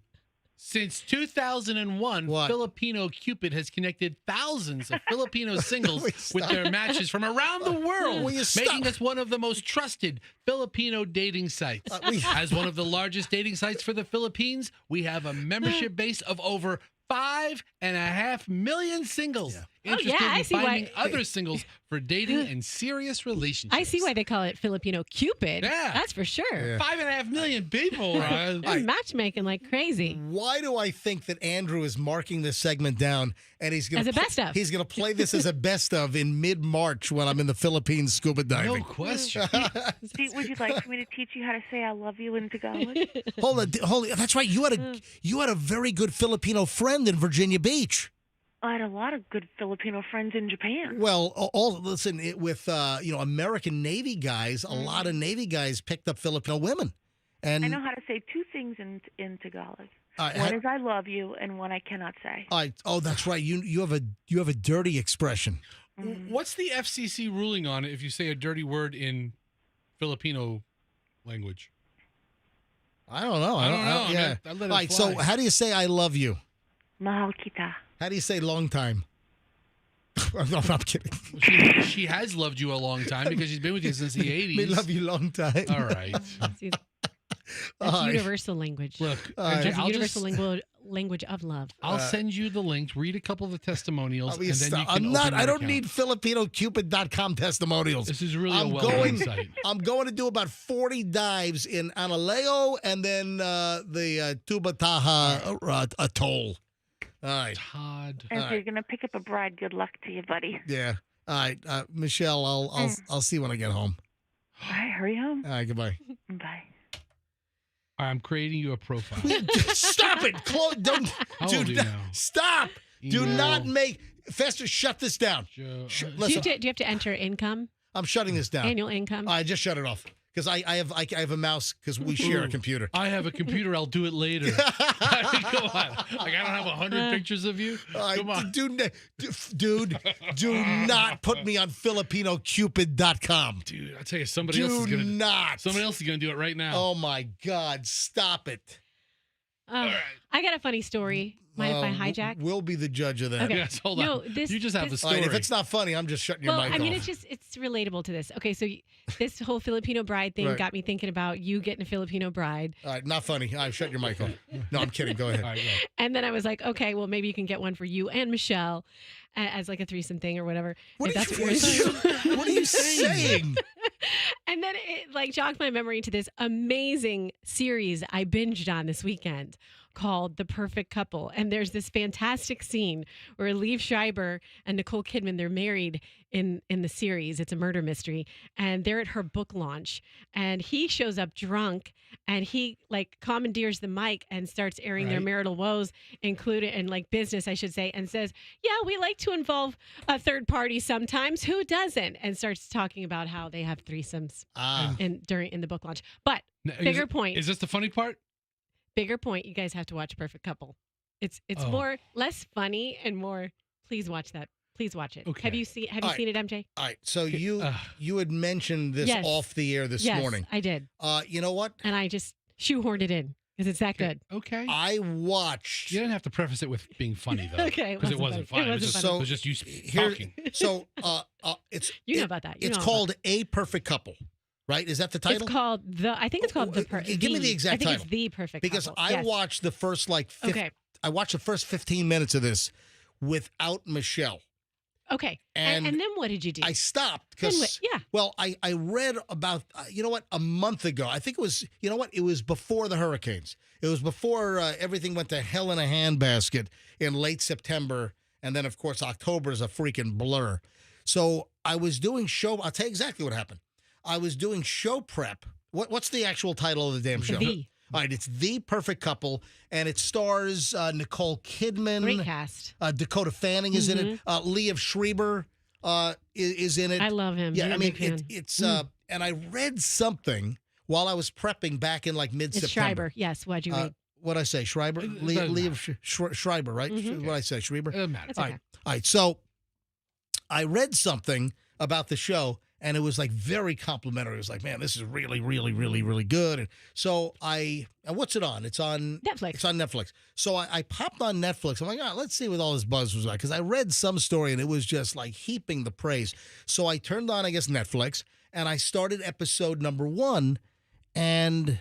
Since 2001, Filipino Cupid has connected thousands of Filipino singles with their matches from around the world, making us one of the most trusted Filipino dating sites. As one of the largest dating sites for the Philippines, we have a membership base of over 5.5 million singles interested in finding other singles for dating and serious relationships. I see why they call it Filipino Cupid. Yeah. That's for sure. Yeah. 5.5 million people. They're matchmaking like crazy. Why do I think that Andrew is marking this segment down and he's going to best of? He's going to play this as a best of in mid-March when I'm in the Philippines scuba diving. No question. Would you like me to teach you how to say I love you in Tagalog? Hold on. That's right. You had a very good Filipino friend in Virginia Beach. I had a lot of good Filipino friends in Japan. Well, listen, with American Navy guys, a lot of Navy guys picked up Filipino women. And I know how to say two things in Tagalog. One is I love you, and one I cannot say. Oh, that's right. You have a dirty expression. What's the FCC ruling on it if you say a dirty word in Filipino language? I don't know. I don't know. Yeah. I let it All right. fly. So, how do you say I love you? Mahal kita. How do you say long time? No, I'm kidding. She has loved you a long time because she's been with you since the 80s. We love you long time. All right. That's universal language. Look, it's a universal language of love. I'll send you the link. Read a couple of the testimonials, and then you can I don't need FilipinoCupid.com testimonials. This is really a well-known site. I'm going to do about 40 dives in Analeo and then the Tubataha Atoll. All right. Todd. And if you're going to pick up a bride, good luck to you, buddy. Yeah. All right. Michelle, I'll see you when I get home. All right, hurry home. All right, goodbye. Bye. I'm creating you a profile. Stop it. Don't. How old are you now? Stop. Do not make. Fester, shut this down. Do you have to enter income? I'm shutting this down. Annual income? I just shut it off. Because I have a mouse because we share a computer. I have a computer. I'll do it later. I mean, come on. Like, I don't have 100 pictures of you. Come on. Dude, do not put me on FilipinoCupid.com. Dude, I tell you, somebody else is going to do it right now. Oh, my God. Stop it. Right. I got a funny story. Mind if I hijack? We'll be the judge of that. Okay. Yes, hold on. You just have a story. Right, if it's not funny, I'm just shutting your mic off. I mean, it's relatable to this. Okay, so this whole Filipino bride thing got me thinking about you getting a Filipino bride. All right, not funny. I've shut your mic off. No, I'm kidding. Go ahead. All right, go. And then I was like, okay, well, maybe you can get one for you and Michelle as like a threesome thing or whatever. What are you saying? And then it like jogged my memory to this amazing series I binged on this weekend called The Perfect Couple. And there's this fantastic scene where Liev Schreiber and Nicole Kidman, they're married in the series. It's a murder mystery. And they're at her book launch. And he shows up drunk and he like commandeers the mic and starts airing their marital woes, including in like business, I should say, and says, yeah, we like to involve a third party sometimes. Who doesn't? And starts talking about how they have threesomes in the book launch. But bigger point. Is this the funny part? Bigger point, you guys have to watch Perfect Couple. It's more less funny and more. Please watch that. Please watch it. Okay. Have you seen it, MJ? All right. So you had mentioned this off the air this morning. I did. You know what? And I just shoehorned it in because it's that good. Okay. I watched. You didn't have to preface it with being funny though. Okay. Because it wasn't funny. It was just you talking. So it's know about that. It's called A Perfect Couple. Right? Is that the title? It's called I think it's called Give me the exact title. I think it's The Perfect Couple. Because I watched the first I watched the first 15 minutes of this without Michelle. Okay. And then what did you do? I stopped because well, I read about a month ago. I think it was it was before the hurricanes. It was before everything went to hell in a handbasket in late September, and then of course October is a freaking blur. So I was doing show. I'll tell you exactly what happened. I was doing show prep. What's the actual title of the damn show? All right, it's The Perfect Couple, and it stars Nicole Kidman. Great cast. Dakota Fanning is in it. Liev Schreiber is in it. I love him. Yeah, I mean, it's and I read something while I was prepping back in like mid-September. It's Schreiber. Yes, what'd you read? What'd I say? Schreiber? Liev Schreiber, right? What'd I say? Schreiber? It matters. Okay. All right, so I read something about the show, and it was like very complimentary. It was like, man, this is really, really, really, really good. And so and what's it on? It's on Netflix. It's on Netflix. So I popped on Netflix. I'm like, let's see what all this buzz was like. Because I read some story and it was just like heaping the praise. So I turned on, I guess, Netflix, and I started episode number 1. And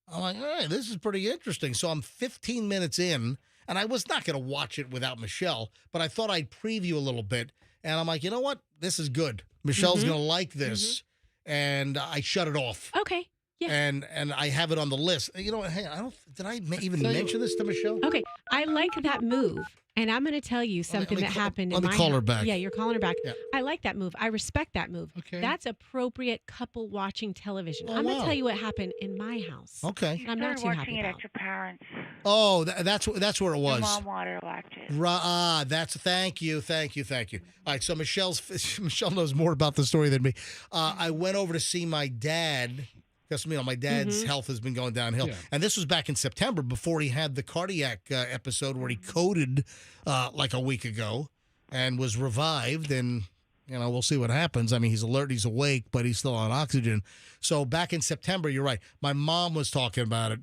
I'm like, all right, this is pretty interesting. So I'm 15 minutes in, and I was not going to watch it without Michelle, but I thought I'd preview a little bit. And I'm like, you know what? This is good. Michelle's going to like this. And I shut it off. Okay. Yeah. And I have it on the list. You know what? Hey, did I even mention this to Michelle? Okay. I like that move. And I'm going to tell you something that happened in my Let me call her back. Yeah, you're calling her back. Yeah. I like that move. I respect that move. Okay. That's appropriate couple watching television. Oh, I'm going wow. to tell you what happened in my house. Okay. I'm not too happy watching it about. at your parents. Oh, that's where it was. Your mom wanted to watch it. Thank you. All right, so Michelle knows more about the story than me. I went over to see my dad. Because my dad's health has been going downhill, and this was back in September before he had the cardiac episode where he coded like a week ago, and was revived. And we'll see what happens. I mean, he's alert, he's awake, but he's still on oxygen. So back in September, you're right. My mom was talking about it.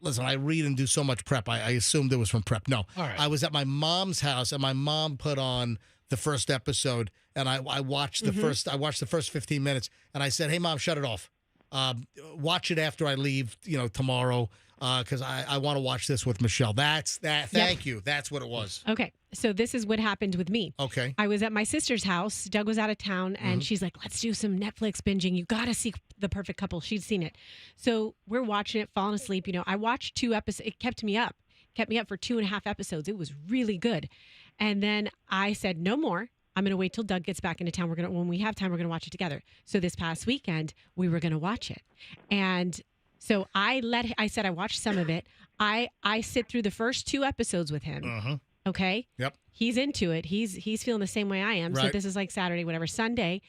Listen, I read and do so much prep. I assumed it was from prep. No, all right. I was at my mom's house, and my mom put on the first episode, and I watched the first. I watched the first 15 minutes, and I said, "Hey, Mom, shut it off. Watch it after I leave, tomorrow, because I want to watch this with Michelle." Thank you. That's what it was. Okay. So this is what happened with me. Okay. I was at my sister's house. Doug was out of town, and she's like, let's do some Netflix binging. You got to see The Perfect Couple. She'd seen it. So we're watching it, falling asleep. I watched 2 episodes. It kept me up for 2.5 episodes. It was really good. And then I said, no more. I'm going to wait till Doug gets back into town. When we have time, we're going to watch it together. So this past weekend, we were going to watch it. And so I said I watched some of it. I sit through the first 2 episodes with him. Okay? Yep. He's into it. He's feeling the same way I am. Right. So this is like Saturday, whatever. Sunday,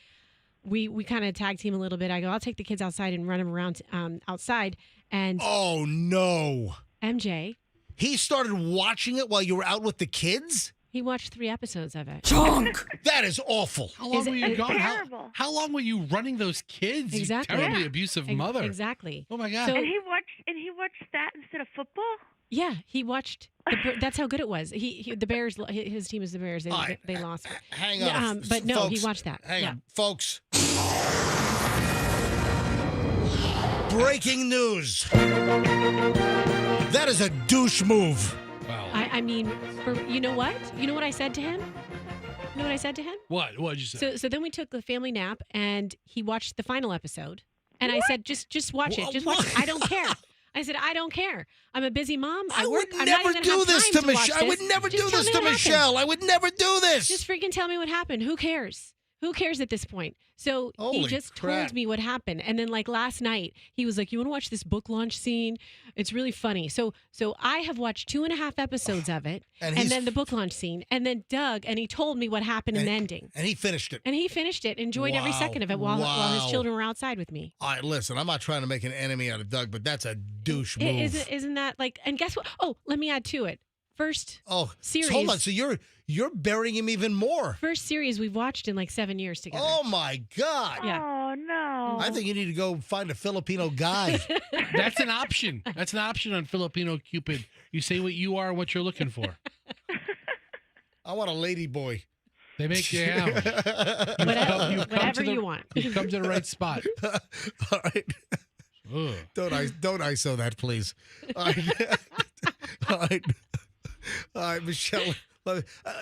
we kind of tag team a little bit. I go, I'll take the kids outside and run them around outside. And oh, no. MJ. He started watching it while you were out with the kids? He watched 3 episodes of it. Junk! That is awful. How long were you gone? Terrible. How long were you running those kids? Exactly. You terribly abusive mother. Exactly. Oh my God. So, And he watched that instead of football? yeah, he watched. That's how good it was. He the Bears. His team is the Bears. They lost. Hang on. But no, folks, he watched that. Hang on, folks. Breaking news. That is a douche move. Wow. I mean, you know what? You know what I said to him? You know what I said to him? What? What did you say? So then we took the family nap, and he watched the final episode. And I said, just watch it. Just watch it. I don't care. I said, I don't care. I'm a busy mom. I work. would I'm not never even do gonna have this time to watch Michelle. I would never Just do tell this me to what happened. Michelle. I would never do this. Just freaking tell me what happened. Who cares? Who cares at this point? So he Holy just crap. told me what happened. And then like last night, he was like, you want to watch this book launch scene? It's really funny. So I have watched 2.5 episodes of it And and he's- then the book launch scene and then Doug, and he told me what happened in the ending. And he finished it. And he finished it, enjoyed every Wow. second of it while his Wow. children were outside with me. All right, listen, I'm not trying to make an enemy out of Doug, but that's a douche move. Isn't that like, and guess what? Oh, let me add to it. First series. So hold on. So you're burying him even more. First series we've watched in like 7 years together. Oh my God. Yeah. Oh no. I think you need to go find a Filipino guy. That's an option. That's an option on Filipino Cupid. You say what you are and what you're looking for. I want a lady boy. They make you out. Whatever you want. You've come to the right spot. All right. Ugh. Don't ISO that, please. All right. All right. All right, Michelle.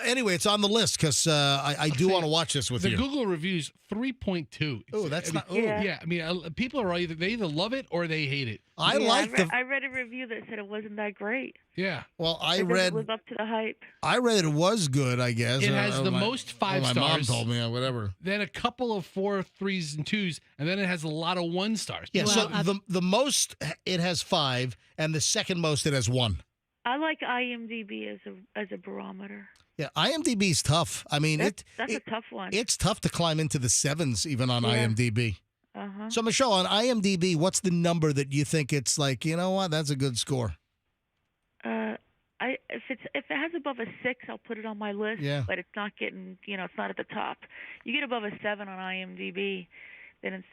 Anyway, it's on the list because I do want to watch this with The you. Google reviews 3.2. Oh, that's not. Yeah, I mean, people are they either love it or they hate it. I like the. I read a review that said it wasn't that great. Yeah. Well, I It read. doesn't live up to the hype. I read it was good. I guess It has the most 5 my stars. mom told me, whatever. Then a couple of 4, 3s, and 2s, and then it has a lot of 1 stars. Yeah. Well, so the most it has 5, and the second most it has 1. I like IMDb as a barometer. Yeah, IMDb is tough. I mean, That's a tough one. It's tough to climb into the 7s even on Yeah. IMDb. Uh-huh. So, Michelle, on IMDb, what's the number that you think it's like, you know what, that's a good score? If it has above a 6, I'll put it on my list. Yeah. But it's not getting, it's not at the top. You get above a 7 on IMDb, then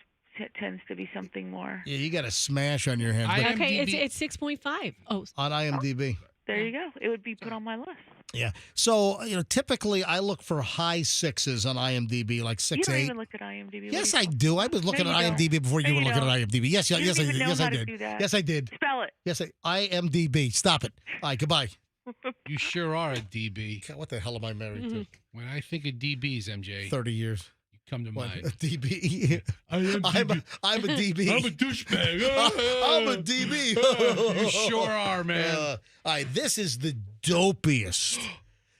it tends to be something more. Yeah, you got a smash on your hands. But Okay, it's 6.5. Oh, on IMDb. There you go. It would be put on my list. Yeah. So, typically I look for high 6s on IMDb, like 6, You don't 8. even look at IMDb. Yes, I do. I was looking No, at you IMDb before No, you were you looking don't. at IMDb. Yes, You yes, don't I even know yes, how I to did. do that. Yes, I did. Spell it. Yes, IMDb. Stop it. All right, goodbye. You sure are a DB. God, what the hell am I married to? When I think of DBs, MJ, 30 years. you come to What, mind. a DB. I'm a DB. I'm a douchebag. I'm a DB. You sure are, man. All right, this is the dopiest.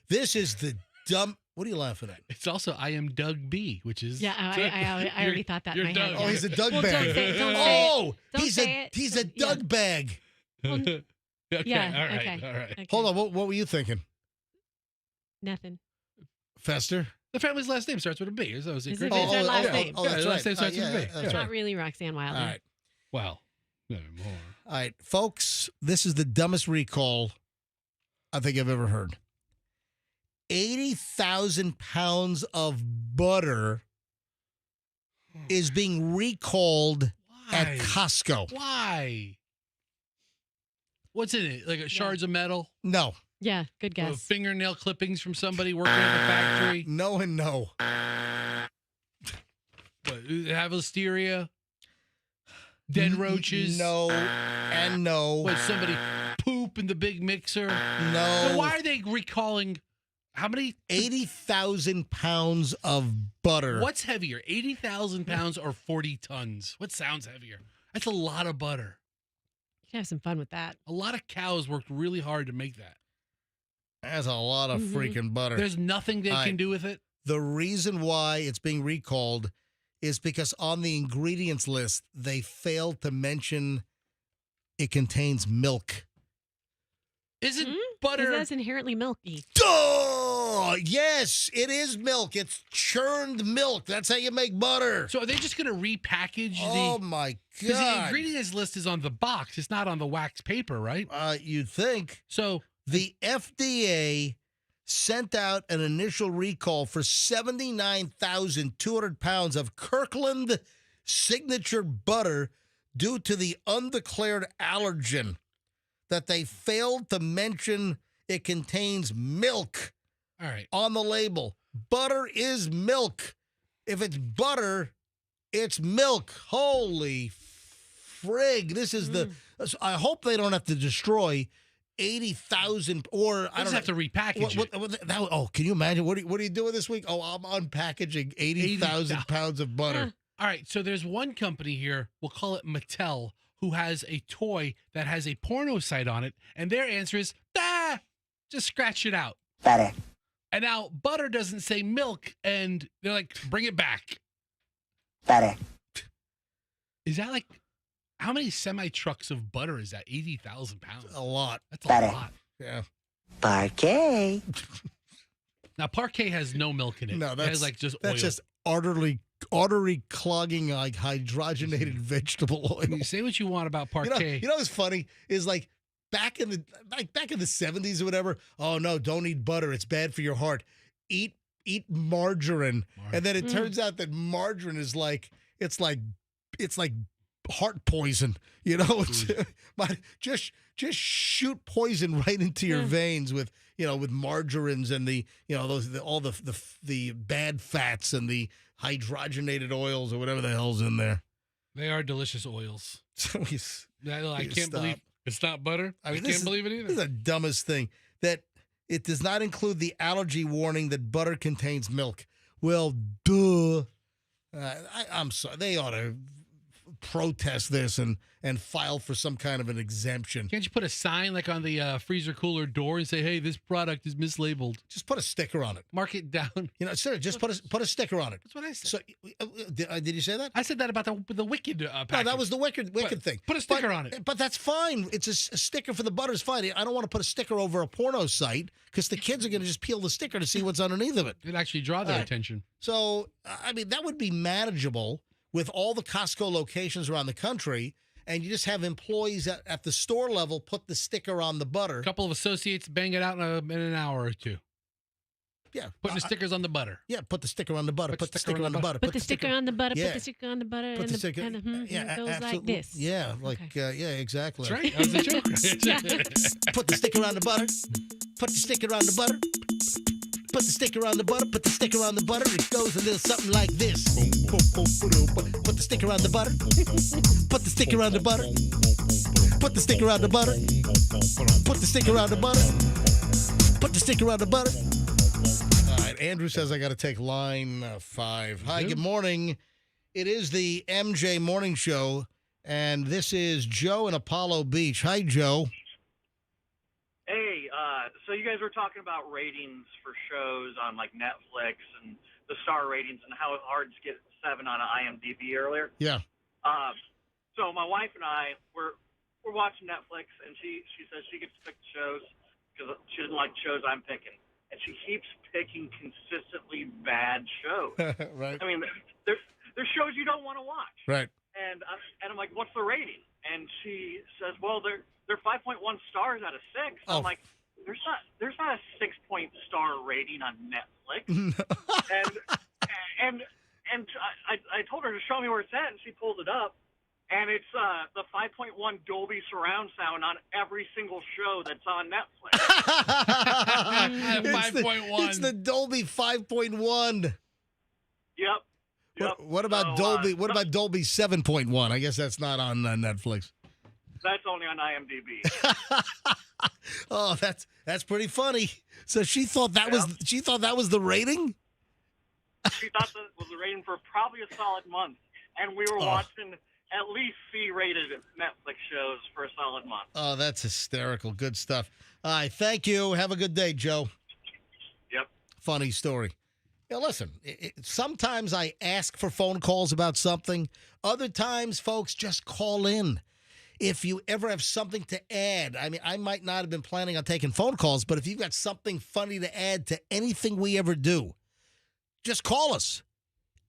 This is the dumb. What are you laughing at? It's also I am Doug B, which is yeah, I already thought that in my you're head. Doug. Oh, he's a Doug Well, bag. don't say it, don't say it. Oh, Don't he's say it. he's a Yeah. Doug bag. okay, Yeah, all right, okay. all right. Okay. Hold on, what were you thinking, Nothing. Fester? The family's last name starts with a B. Is that Is great? it- is their last oh, name? oh, Yeah, that's the right. last name starts with a B. that's Yeah. right. Not really Roxanne Wilder. All right. Well, no more. All right, folks, this is the dumbest recall I think I've ever heard. 80,000 pounds of butter is being recalled at Why? Costco. Why? What's in it? Like shards of metal? No, Yeah, good guess. Fingernail clippings from somebody working at the factory? no, and no. What, have listeria? Dead roaches? No, and no. What, somebody poop in the big mixer? No. So why are they recalling how many? 80,000 pounds of butter. What's heavier, 80,000 pounds or 40 tons? What sounds heavier? That's a lot of butter. You can have some fun with that. A lot of cows worked really hard to make that. That's a lot of freaking butter. There's nothing they All can right. do with it. The reason why it's being recalled is because on the ingredients list, they failed to mention it contains milk. Isn't Because butter? that's inherently milky. Duh! Yes, it is milk. It's churned milk. That's how you make butter. So are they just going to repackage Oh the? my Because the God. ingredients list is on the box. It's not on the wax paper, right? You'd think. So The FDA sent out an initial recall for 79,200 pounds of Kirkland signature butter due to the undeclared allergen that they failed to mention it contains milk all right. on the label. Butter is milk. If it's butter, it's milk. Holy frig. This is the... I hope they don't have to destroy 80,000 or I I don't just have to repackage it. oh, can you imagine? What are you doing this week? Oh, I'm unpackaging 80,000 pounds of butter. All right. So there's one company here. We'll call it Mattel, who has a toy that has a porno site on it, and their answer is, just scratch it out. Butter. And now butter doesn't say milk, and they're like, bring it back. Butter. Is that like, how many semi-trucks of butter is that? 80,000 pounds. A lot. That's a Butter. lot. Yeah. Parquet. Now, Parquet has no milk in it. No, It has like just oil. that's just artery clogging, like hydrogenated vegetable oil. You say what you want about Parquet. You know what's funny is like back in the 70s or whatever. Oh no, don't eat butter; it's bad for your heart. Eat margarine, and then it turns out that margarine is like it's like heart poison. You know, just shoot poison right into your veins with margarines and all the bad fats and the hydrogenated oils or whatever the hell's in there. They are delicious oils. So I can't believe it's not butter. I can't believe it either. This is the dumbest thing, that it does not include the allergy warning that butter contains milk. Well, duh. I'm sorry. They ought to protest this and file for some kind of an exemption. Can't you put a sign like on the freezer cooler door and say, "Hey, this product is mislabeled"? Just put a sticker on it. Mark it down. Sir, just put a sticker on it. That's what I said. So, did you say that? I said that about the Wicked package. No, that was the Wicked thing. Put a sticker on it. But that's fine. It's a sticker for the butter is fine. I don't want to put a sticker over a porno site because the kids are going to just peel the sticker to see what's underneath of it. It'd actually draw their attention. So, I mean, that would be manageable with all the Costco locations around the country, and you just have employees at the store level put the sticker on the butter. A couple of associates bang it out in an hour or two. Yeah. Putting the stickers on the butter. Yeah, put the sticker on the butter. Put the sticker on the butter. Put the sticker on the butter. Yeah. Put the sticker on the butter. Put and the sticker. and Yeah, it goes like absolutely. this. Yeah, exactly. That's right. That was a joke. Put the sticker on the butter. Put the sticker on the butter. Put the sticker on the butter. Put the sticker on the butter. It goes a little something like this. Put the sticker on the butter. Put the sticker on the butter. Put the sticker on the butter. Put the sticker on the butter. Put the sticker on the butter. All right, Andrew says I got to take line 5. Hi, good morning. It is the MJ Morning Show, and this is Joe in Apollo Beach. Hi, Joe. Hey, so you guys were talking about ratings for shows on like Netflix and the star ratings and how hard to get 7 on an IMDb earlier. Yeah. So my wife and I we're watching Netflix, and she says she gets to pick the shows because she doesn't like the shows I'm picking, and she keeps picking consistently bad shows. Right. I mean, there's shows you don't want to watch. Right. And I'm like, what's the rating? And she says, well, they're 5.1 stars out of 6. Oh. I'm like, there's not a 6-point star rating on Netflix. and I told her to show me where it's at, and she pulled it up, and it's the 5.1 Dolby surround sound on every single show that's on Netflix. 5.1. It's the Dolby 5.1. Yep. What about Dolby? What about Dolby 7.1? I guess that's not on Netflix. That's only on IMDb. Oh, that's pretty funny. So she thought that was the rating. She thought that was the rating for probably a solid month, and we were watching at least C-rated Netflix shows for a solid month. Oh, that's hysterical. Good stuff. All right, thank you. Have a good day, Joe. Yep. Funny story. Yeah, listen, sometimes I ask for phone calls about something. Other times, folks, just call in. If you ever have something to add, I mean, I might not have been planning on taking phone calls, but if you've got something funny to add to anything we ever do, just call us.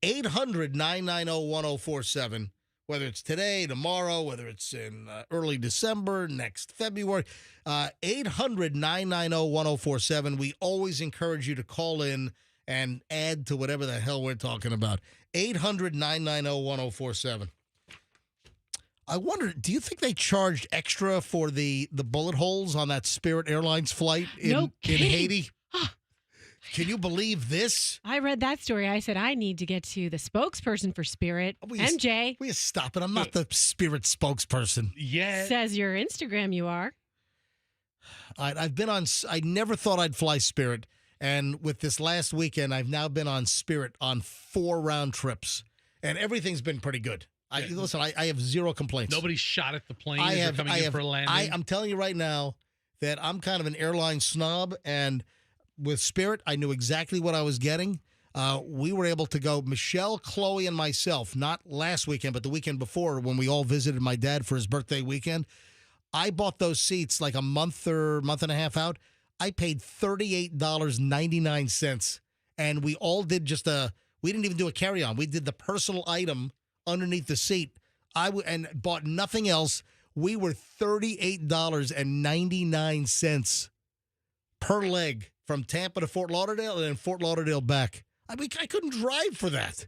800-990-1047. Whether it's today, tomorrow, whether it's in early December, next February. 800-990-1047. We always encourage you to call in and add to whatever the hell we're talking about. 800-990-1047. I wonder, do you think they charged extra for the bullet holes on that Spirit Airlines flight in Haiti? Can you believe this? I read that story. I said, I need to get to the spokesperson for Spirit, MJ. Will you stop it? I'm not the Spirit spokesperson. Yeah. Says your Instagram you are. I've been on, I never thought I'd fly Spirit. And with this last weekend, I've now been on Spirit on 4 round trips. And everything's been pretty good. Listen, I have zero complaints. Nobody shot at the plane as they're coming in for a landing. I'm telling you right now that I'm kind of an airline snob, and with Spirit, I knew exactly what I was getting. We were able to go, Michelle, Chloe, and myself, not last weekend, but the weekend before when we all visited my dad for his birthday weekend. I bought those seats like a month or month and a half out. I paid $38.99, and we all did we didn't even do a carry-on. We did the personal item underneath the seat. And bought nothing else. We were $38.99 per leg from Tampa to Fort Lauderdale and then Fort Lauderdale back. I mean, I couldn't drive for that.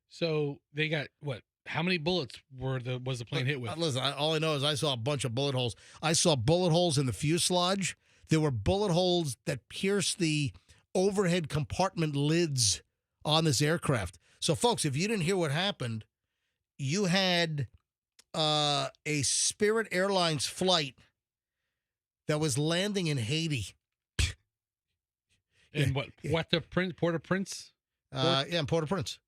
So they got what? How many bullets was the plane hit with? Listen, all I know is I saw a bunch of bullet holes. I saw bullet holes in the fuselage. There were bullet holes that pierced the overhead compartment lids on this aircraft. So, folks, if you didn't hear what happened, you had a Spirit Airlines flight that was landing in Haiti. In Port-au-Prince? In Port-au-Prince.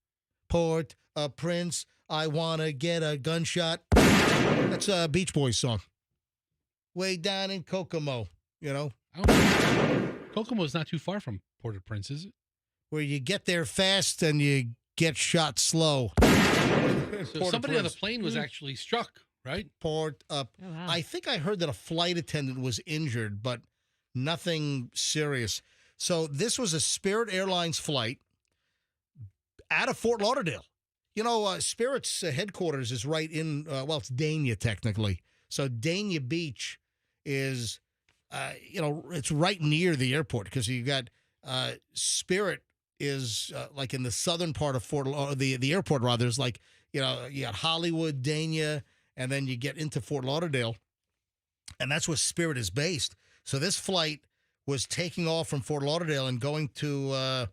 Port-au-Prince, I want to get a gunshot. That's a Beach Boys song. Way down in Kokomo, you know. Kokomo's not too far from Port-au-Prince, is it? Where you get there fast and you get shot slow. So somebody on the plane was actually struck, right? Oh, wow. I think I heard that a flight attendant was injured, but nothing serious. So this was a Spirit Airlines flight out of Fort Lauderdale. You know, Spirit's headquarters is right in, it's Dania technically. So Dania Beach is, it's right near the airport because you got Spirit is like in the southern part of the airport rather. There's like, you got Hollywood, Dania, and then you get into Fort Lauderdale, and that's where Spirit is based. So this flight was taking off from Fort Lauderdale and going to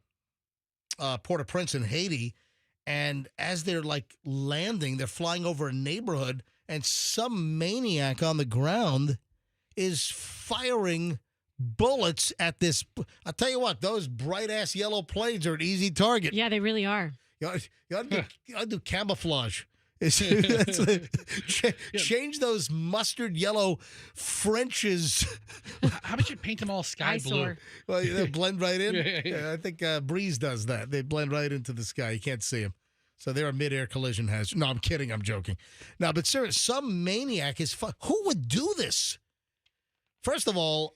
Port-au-Prince in Haiti, and as they're like landing, they're flying over a neighborhood, and some maniac on the ground is firing bullets at this. I'll tell you what, those bright-ass yellow planes are an easy target. Yeah, they really are. You ought to do camouflage. Change those mustard yellow Frenches. How about you paint them all sky blue? Well, they'll blend right in. Yeah. I think Breeze does that. They blend right into the sky. You can't see them. So they're a mid-air collision hazard. No, I'm kidding. I'm joking. No, but seriously, some maniac is who would do this? First of all,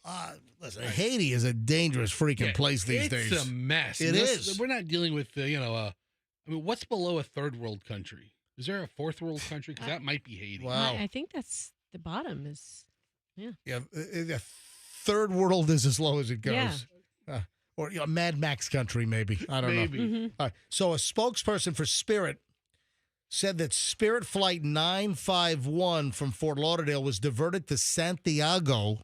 listen, Haiti is a dangerous freaking place these days. It's a mess. It is. We're not dealing with, what's below a third world country? Is there a fourth world country? Because that might be Haiti. Wow. I think that's the bottom is, Yeah, third world is as low as it goes. Yeah. Or Mad Max country, maybe. I don't know. Mm-hmm. So a spokesperson for Spirit said that Spirit Flight 951 from Fort Lauderdale was diverted to Santiago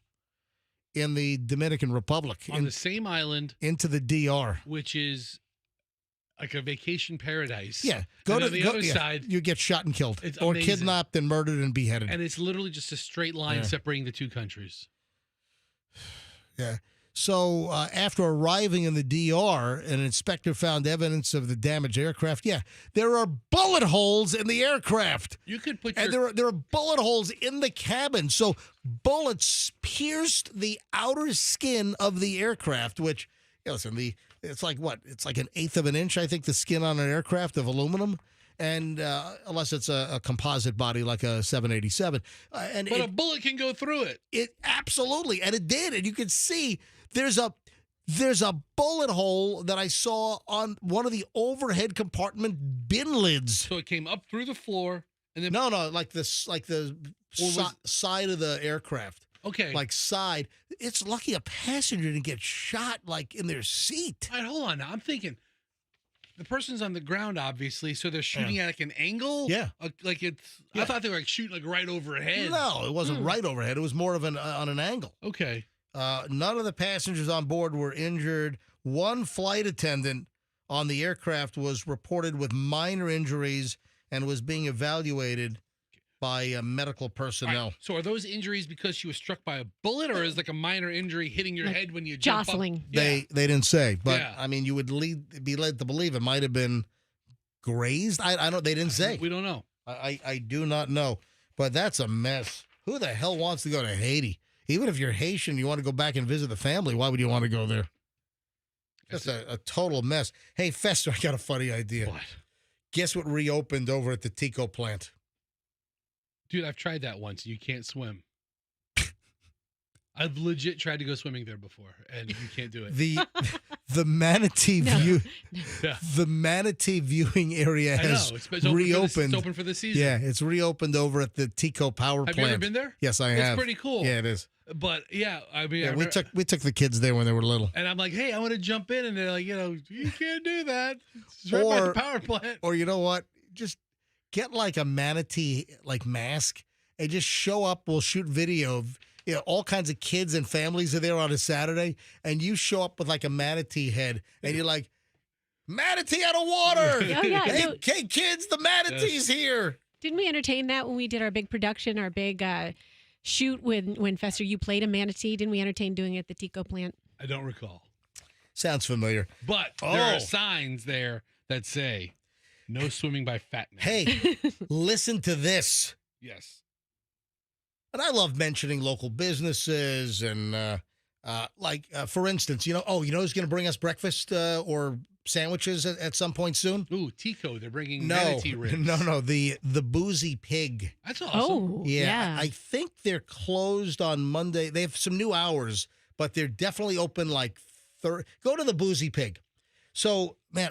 in the Dominican Republic. On the same island. Into the DR. Which is like a vacation paradise. Yeah. Go to the other side. You get shot and killed. It's or amazing. Kidnapped and murdered and beheaded. And it's literally just a straight line separating the two countries. Yeah. So after arriving in the DR, an inspector found evidence of the damaged aircraft. Yeah, there are bullet holes in the aircraft. You could put and there are bullet holes in the cabin. So bullets pierced the outer skin of the aircraft, which, listen, it's like what? It's like 1/8 of an inch, I think, the skin on an aircraft of aluminum. And unless it's a composite body like a 787. But a bullet can go through it. It absolutely, and it did. And you can see there's a bullet hole that I saw on one of the overhead compartment bin lids. So it came up through the floor, and then like the side of the aircraft. Okay, like side. It's lucky a passenger didn't get shot like in their seat. All right, hold on. Now I'm thinking. The person's on the ground, obviously, so they're shooting at like an angle. Yeah, like it's. Yeah. I thought they were like shooting like right overhead. No, it wasn't right overhead. It was more of on an angle. Okay. None of the passengers on board were injured. One flight attendant on the aircraft was reported with minor injuries and was being evaluated by medical personnel. Right. So are those injuries because she was struck by a bullet, or is like a minor injury hitting your head when you jostling? Jump up? They didn't say, but I mean, you would be led to believe it might have been grazed. I don't. They didn't say. We don't know. I do not know. But that's a mess. Who the hell wants to go to Haiti? Even if you're Haitian, you want to go back and visit the family, why would you want to go there? Just a total mess. Hey, Fester, I got a funny idea. What? Guess what reopened over at the Tico plant? Dude, I've tried that once. You can't swim. I've legit tried to go swimming there before, and you can't do it. The manatee view, Yeah. the manatee viewing area has reopened. It's open for the season. Yeah, it's reopened over at the Tico power Have plant. you ever been there? Yes, I have. It's pretty cool. Yeah, it is. But yeah, I mean, Yeah, we took the kids there when they were little. and I'm like, hey, I want to jump in, and they're like, you can't do that. It's right by the power plant. Or you know what? Just get like a manatee like mask and just show up. We'll shoot video of all kinds of kids and families are there on a Saturday, and you show up with like a manatee head, and you're like, manatee out of water. Oh, yeah. Hey, kids, the manatee's here. Didn't we entertain that when we did our big production, our big shoot when Fester, you played a manatee? Didn't we entertain doing it at the Tico plant? I don't recall. Sounds familiar. But there are signs there that say, no swimming by fat men. Hey, listen to this. Yes. And I love mentioning local businesses and for instance, who's going to bring us breakfast or sandwiches at some point soon? Ooh, Tico, they're bringing manatee ribs. No, the Boozy Pig. That's awesome. Oh, yeah. I think they're closed on Monday. They have some new hours, but they're definitely open go to the Boozy Pig. So, man,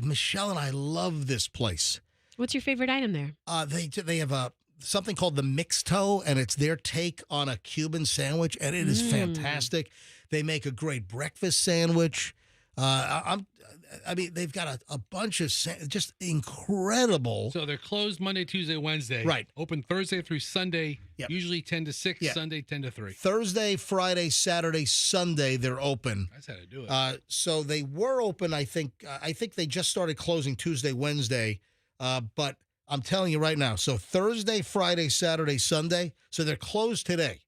Michelle and I love this place. What's your favorite item there? They have something called the mixed toe, and it's their take on a Cuban sandwich, and it is fantastic. They make a great breakfast sandwich. They've got a bunch of just incredible. So they're closed Monday, Tuesday, Wednesday. Right. Open Thursday through Sunday, Yep. usually 10 to 6, Yeah. Sunday 10 to 3. Thursday, Friday, Saturday, Sunday, they're open. That's how to do it. So they were open, I think. I think they just started closing Tuesday, Wednesday. But I'm telling you right now. So Thursday, Friday, Saturday, Sunday. So they're closed today.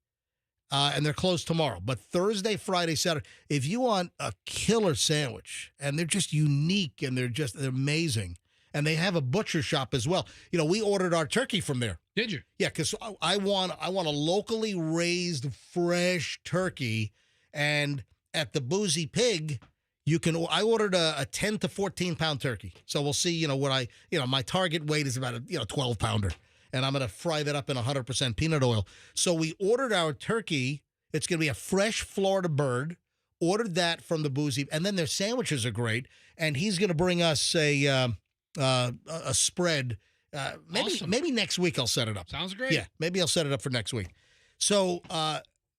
And they're closed tomorrow. But Thursday, Friday, Saturday, if you want a killer sandwich, and they're just unique and they're amazing, and they have a butcher shop as well. We ordered our turkey from there. Did you? Yeah, because I want a locally raised, fresh turkey, and at the Boozy Pig, I ordered a 10 to 14 pound turkey. So we'll see. My target weight is about a 12 pounder. And I'm going to fry that up in 100% peanut oil. So we ordered our turkey. It's going to be a fresh Florida bird. Ordered that from the Boozy. And then their sandwiches are great. And he's going to bring us a spread. Maybe next week I'll set it up. Sounds great. Yeah, maybe I'll set it up for next week. So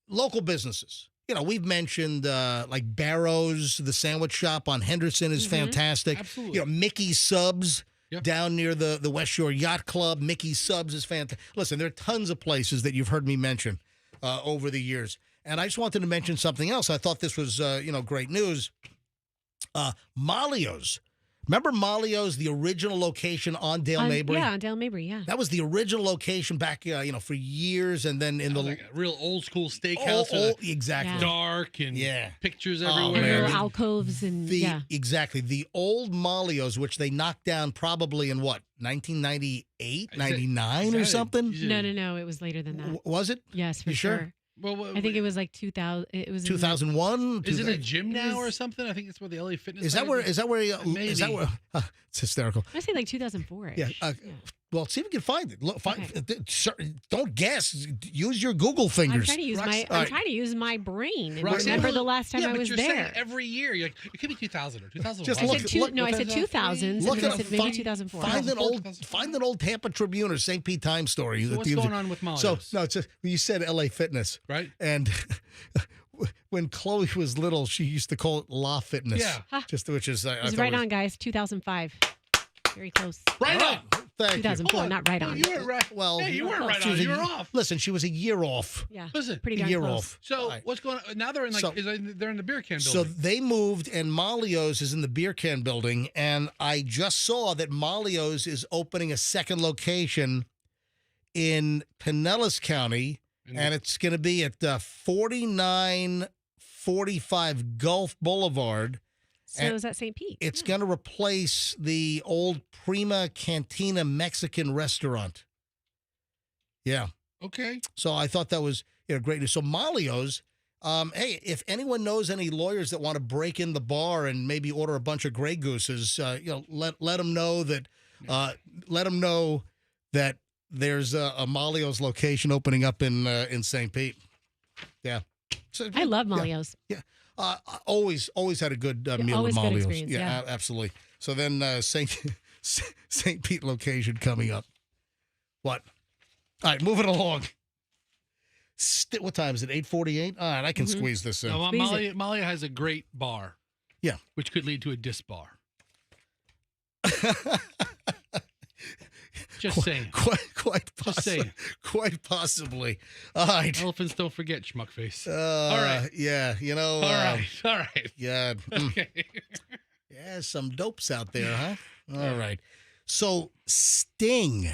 local businesses. We've mentioned like Barrows, the sandwich shop on Henderson is fantastic. Absolutely. Mickey's Subs. Yep. Down near the West Shore Yacht Club, Mickey's Subs is fantastic. Listen, there are tons of places that you've heard me mention over the years. And I just wanted to mention something else. I thought this was, great news. Malio's. Remember Malio's, the original location on Dale Mabry? Yeah, on Dale Mabry, yeah. That was the original location back, for years. And then in like a real old school steakhouse. Exactly. Dark and pictures everywhere. And little alcoves and Exactly. The old Malio's, which they knocked down probably in what, 1998, 99 or something? No. It was later than that. Was it? Yes, for You sure? sure. Well, I think it was like 2000. It was 2001. Is it a gym now or something? I think it's where the LA Fitness. Is that where? It's hysterical. I say like 2004. Yeah. Well, see if you can find it. Look, don't guess. Use your Google fingers. I'm trying to use my brain and Roxanne, remember the last time I was you're there. Saying every year, you're like, it could be 2000 or 2001. Just I said 2000. Look I said maybe 2004. Find an old Tampa Tribune or St. Pete Times story. So what's going on with Molly's? So no, it's you said LA Fitness, right? And when Chloe was little, she used to call it La Fitness. Yeah, which is it was right on, guys. 2005. Very close. Right on. Thank 2004, you. not right on. You were right. Well, you weren't right on. You were off. Listen, she was a year off. Yeah. Listen, pretty darn year close. off. So what's going on now? They're in they're in the beer can building. So they moved, and Malio's is in the beer can building. And I just saw that Malio's is opening a second location in Pinellas County, and it's going to be at 4945 Gulf Boulevard. So is that St. Pete? It's going to replace the old Prima Cantina Mexican restaurant. Yeah. Okay. So I thought that was great news. So Malio's, hey, if anyone knows any lawyers that want to break in the bar and maybe order a bunch of Grey Gooses, let them know that there's a Malio's location opening up in St. Pete. Yeah. So, I love Malio's. Yeah. Always had a good meal always at good Malio's. experience, yeah. Absolutely. So then St. Pete location coming up. What? All right, moving along. What time is it? 8:48. All right, I can squeeze this in. No, Malia has a great bar. Yeah, which could lead to a disc bar. Just saying. Quite possibly. Just saying. Quite possibly. All right. Elephants don't forget, schmuckface. All right. Yeah, All right. Yeah. Okay. Yeah, some dopes out there, huh? All right. So Sting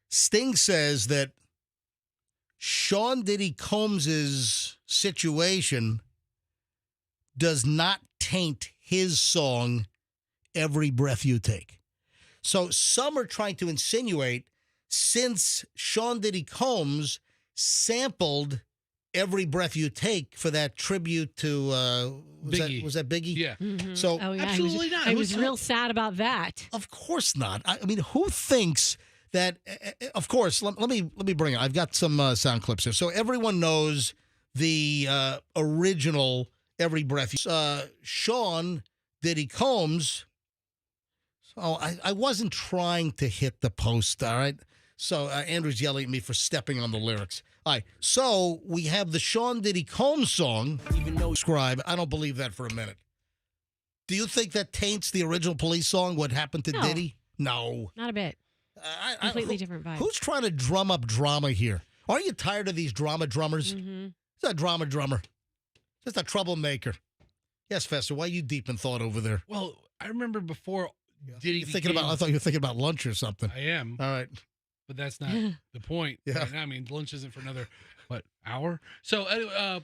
says that Sean Diddy Combs's situation does not taint his song Every Breath You Take. So some are trying to insinuate, since Sean Diddy Combs sampled Every Breath You Take for that tribute to Biggie. Was that Biggie? Yeah. Mm-hmm. So absolutely not. I was real sad about that. Of course not. I mean, who thinks that? Of course. Let me bring it. I've got some sound clips here. So everyone knows the original Every Breath. Sean Diddy Combs. So I wasn't trying to hit the post. All right. So Andrew's yelling at me for stepping on the lyrics. All right. So we have the Sean Diddy Combs song. Even though Scribe, I don't believe that for a minute. Do you think that taints the original Police song? What happened to No. Diddy? No. Not a bit. Completely different vibe. Who's trying to drum up drama here? Aren't you tired of these drummers? Mm-hmm. It's a drummer. Just a troublemaker. Yes, Fester, why are you deep in thought over there? Well, I remember before Diddy I thought you were thinking about lunch or something. I am. All right. But that's not the point. Yeah. Right now. I mean, lunch isn't for another, hour? So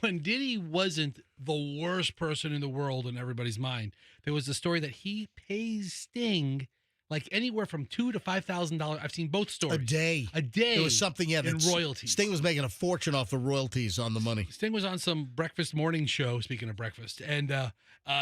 when Diddy wasn't the worst person in the world in everybody's mind, there was a story that he pays Sting like anywhere from $2,000 to $5,000. I've seen both stories. A day. There was something, in royalties. Sting was making a fortune off the royalties on the money. Sting was on some breakfast morning show, speaking of breakfast, and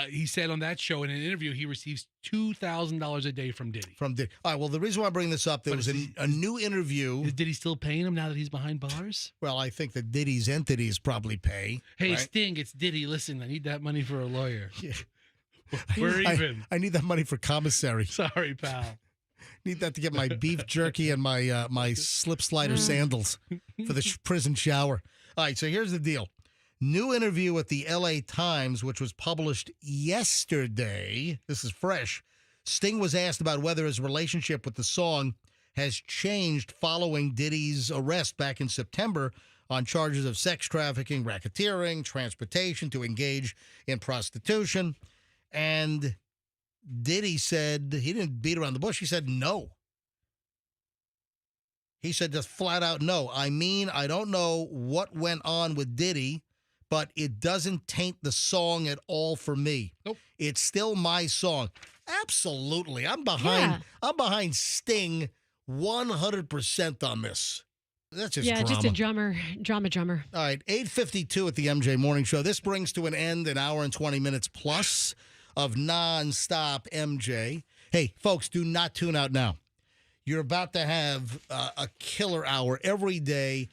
he said on that show in an interview he receives $2,000 a day from Diddy. All right, well, the reason why I bring this up, there was a new interview. Is Diddy still paying him now that he's behind bars? Well, I think that Diddy's entities probably pay. Hey, right? Sting, it's Diddy. Listen, I need that money for a lawyer. Yeah. We're even. I need that money for commissary. Sorry, pal. Need that to get my beef jerky and my slip slider sandals for the prison shower. All right, so here's the deal. New interview with the LA Times, which was published yesterday. This is fresh. Sting was asked about whether his relationship with the song has changed following Diddy's arrest back in September on charges of sex trafficking, racketeering, transportation to engage in prostitution. And Diddy said, he didn't beat around the bush. He said no. He said just flat out no. I mean, I don't know what went on with Diddy, but it doesn't taint the song at all for me. Nope. It's still my song. Absolutely. I'm behind Sting 100% on this. That's just drama. Just a drama. All right, 8:52 at the MJ Morning Show. This brings to an end an hour and 20 minutes plus of nonstop MJ. Hey, folks, do not tune out now. You're about to have a killer hour every day.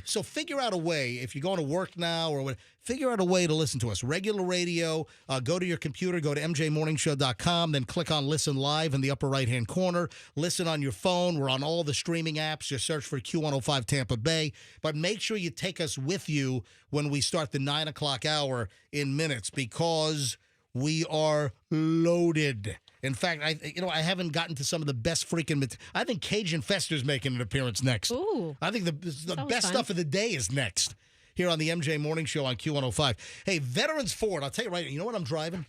So figure out a way, if you're going to work now or what, figure out a way to listen to us. Regular radio, go to your computer, go to mjmorningshow.com, then click on Listen Live in the upper right-hand corner. Listen on your phone. We're on all the streaming apps. Just search for Q105 Tampa Bay. But make sure you take us with you when we start the 9 o'clock hour in minutes, because we are loaded. In fact, I haven't gotten to some of the best freaking. I think Cajun Fester's making an appearance next. Ooh, I think the best stuff of the day is next here on the MJ Morning Show on Q105. Hey, Veterans Ford, I'll tell you right. You know what I'm driving?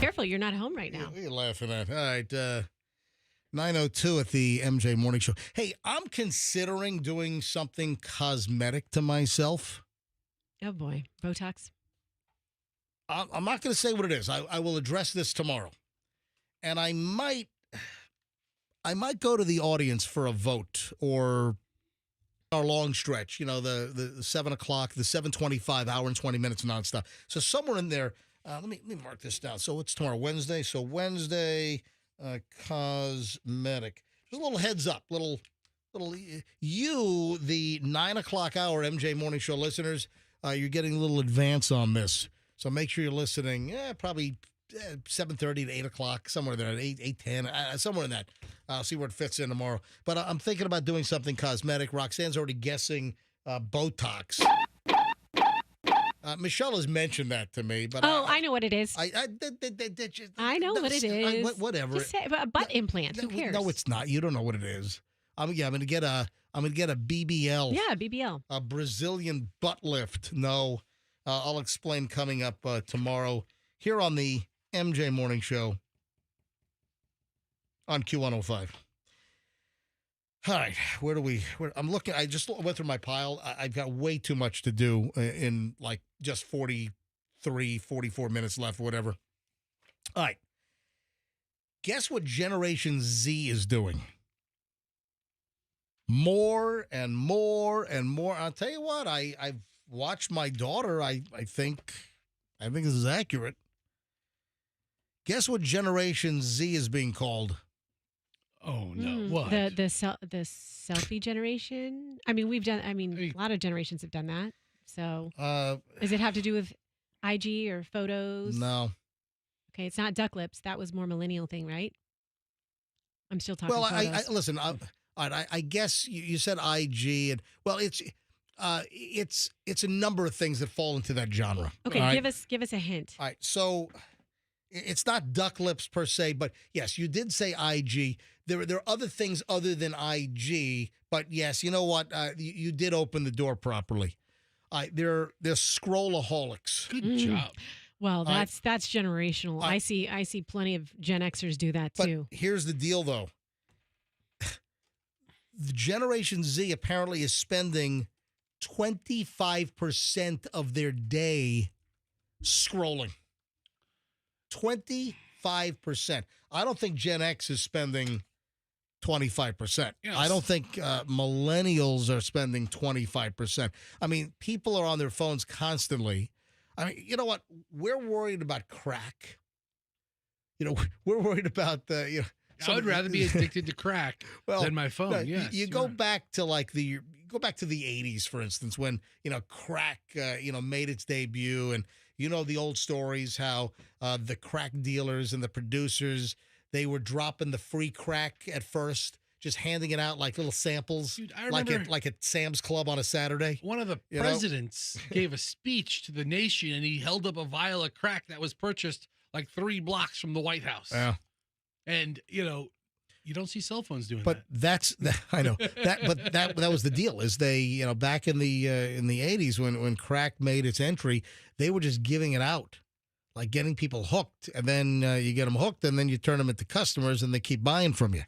Careful, you're not home right now. What are you laughing at? All right, 9:02 at the MJ Morning Show. Hey, I'm considering doing something cosmetic to myself. Oh, boy. Botox? I'm not going to say what it is. I will address this tomorrow. And I might go to the audience for a vote or a long stretch, the 7 o'clock, the 7:25, hour and 20 minutes nonstop. So somewhere in there, let me mark this down. So it's tomorrow, Wednesday. So Wednesday, cosmetic. Just a little heads up, little. You, the 9 o'clock hour MJ Morning Show listeners, you're getting a little advance on this. So make sure you're listening. Probably 7:30 to 8 o'clock, somewhere there, 8:10, somewhere in that. I'll see where it fits in tomorrow. But I'm thinking about doing something cosmetic. Roxanne's already guessing Botox. Michelle has mentioned that to me, but I know what it is. I know what it is. Whatever. Just say a butt implant. Who cares? No, it's not. You don't know what it is. I'm gonna get a BBL. Yeah, BBL. A Brazilian butt lift. No, I'll explain coming up tomorrow here on the MJ Morning Show on Q105. All right, I'm looking. I just went through my pile. I've got way too much to do in like just 43, 44 minutes left, or whatever. All right. Guess what Generation Z is doing? More and more and more. I'll tell you what, I've watched my daughter. I think this is accurate. Guess what Generation Z is being called? Oh no! What? The selfie generation? I mean, a lot of generations have done that. So, does it have to do with IG or photos? No. Okay, it's not duck lips. That was more millennial thing, right? I'm still talking. Well, photos. Listen. I guess you said IG, and well, it's a number of things that fall into that genre. Okay, right? give us a hint. All right, so it's not duck lips per se, but yes, you did say IG. There are other things other than IG, but yes, you know what? You did open the door properly. They're scrollaholics. Good job. Well, that's generational. I see plenty of Gen Xers do that too. But here's the deal, though. The Generation Z apparently is spending 25% of their day scrolling. 25%. I don't think Gen X is spending 25%. Yes. I don't think millennials are spending 25%. I mean, people are on their phones constantly. I mean, you know what? We're worried about crack. You know, we're worried about I would rather be addicted to crack than my phone. No, yes, you go back to the 80s, for instance, when crack made its debut, and the old stories how the crack dealers and the producers, they were dropping the free crack at first, just handing it out like little samples. Dude, I remember like at Sam's Club on a Saturday. One of the presidents gave a speech to the nation, and he held up a vial of crack that was purchased like 3 blocks from the White House. Yeah. And you don't see cell phones doing but that. I know that was the deal. Is they back in the 80s when crack made its entry, they were just giving it out, like getting people hooked, and then you get them hooked, and then you turn them into customers, and they keep buying from you.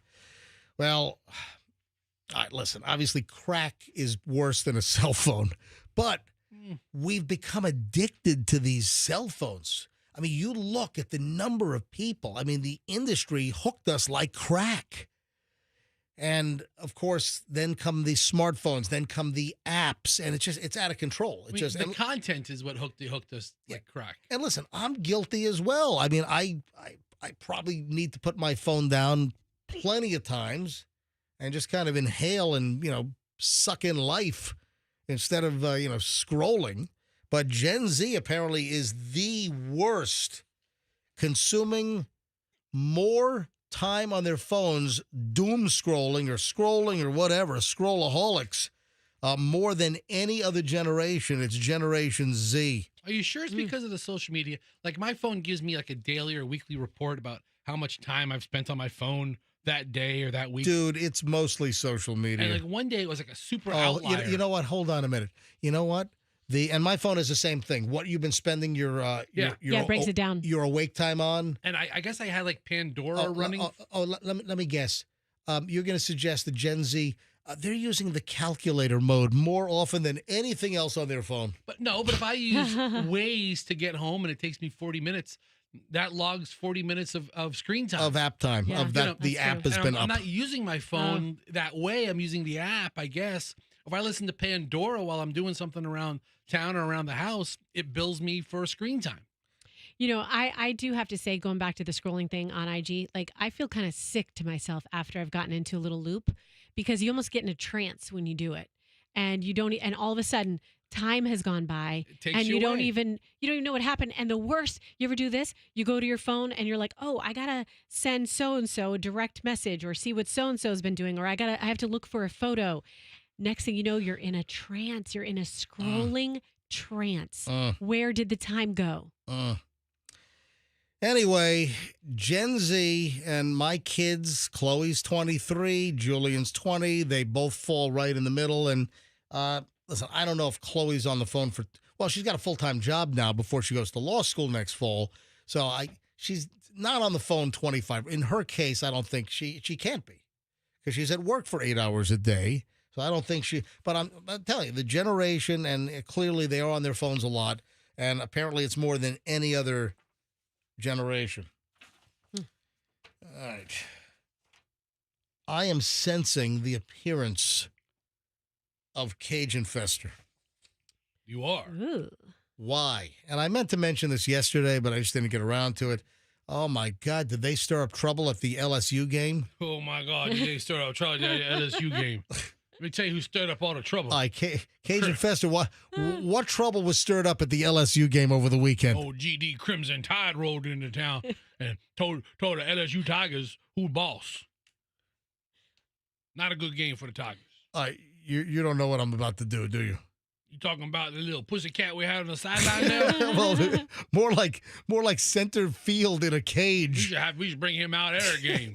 Well, all right, listen. Obviously, crack is worse than a cell phone, but we've become addicted to these cell phones. I mean, you look at the number of people. I mean, the industry hooked us like crack. And, of course, then come the smartphones, then come the apps, and it's out of control. The content is what hooked us like crack. And listen, I'm guilty as well. I mean, I probably need to put my phone down plenty of times and just kind of inhale and, suck in life instead of, scrolling. But Gen Z apparently is the worst, consuming more time on their phones, doom scrolling or whatever, scrollaholics, more than any other generation. It's Generation Z. Are you sure it's because of the social media? Like, my phone gives me like a daily or weekly report about how much time I've spent on my phone that day or that week. Dude, it's mostly social media. And like one day it was like a super outlier. You know what? Hold on a minute. You know what? And my phone is the same thing. What you've been spending your it breaks it down. Your awake time on. And I guess I had like Pandora running. Let me guess. You're going to suggest the Gen Z, they're using the calculator mode more often than anything else on their phone. But if I use Waze to get home and it takes me 40 minutes, that logs 40 minutes of screen time. Of app time. Yeah. The app has been up. I'm not using my phone that way. I'm using the app, I guess. If I listen to Pandora while I'm doing something around town or around the house, it bills me for screen time. I do have to say, going back to the scrolling thing on IG, like, I feel kind of sick to myself after I've gotten into a little loop, because you almost get in a trance when you do it, and and all of a sudden time has gone by, and you don't even know what happened. And the worst, you ever do this? You go to your phone and you're like, oh, I gotta send so and so a direct message, or see what so and so's been doing, or I have to look for a photo. Next thing you know, you're in a trance. You're in a scrolling trance. Where did the time go? Anyway, Gen Z and my kids, Chloe's 23, Julian's 20, they both fall right in the middle. And listen, I don't know if Chloe's on the phone she's got a full-time job now before she goes to law school next fall. So she's not on the phone 25. In her case, I don't think she can't be, because she's at work for 8 hours a day. So I don't think but I'm telling you, the generation, and clearly they are on their phones a lot, and apparently it's more than any other generation. All right. I am sensing the appearance of Cajun Fester. You are. Ooh. Why? And I meant to mention this yesterday, but I just didn't get around to it. Oh, my God. Did they stir up trouble at the LSU game? Oh, my God. Did they stir up trouble at the LSU game? Let me tell you who stirred up all the trouble. Cajun Fester, what trouble was stirred up at the LSU game over the weekend? Oh, GD Crimson Tide rolled into town and told the LSU Tigers who boss. Not a good game for the Tigers. You don't know what I'm about to do you? You talking about the little pussycat we had on the sideline there? Well, more like center field in a cage. We should bring him out every game.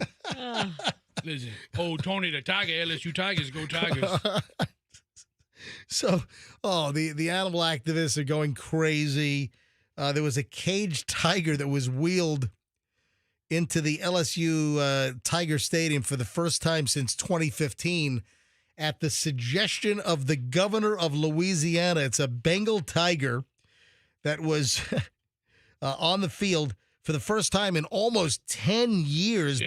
Listen, Tony the Tiger, LSU Tigers, go Tigers. So, the animal activists are going crazy. There was a caged tiger that was wheeled into the LSU Tiger Stadium for the first time since 2015 at the suggestion of the governor of Louisiana. It's a Bengal tiger that was on the field for the first time in almost 10 years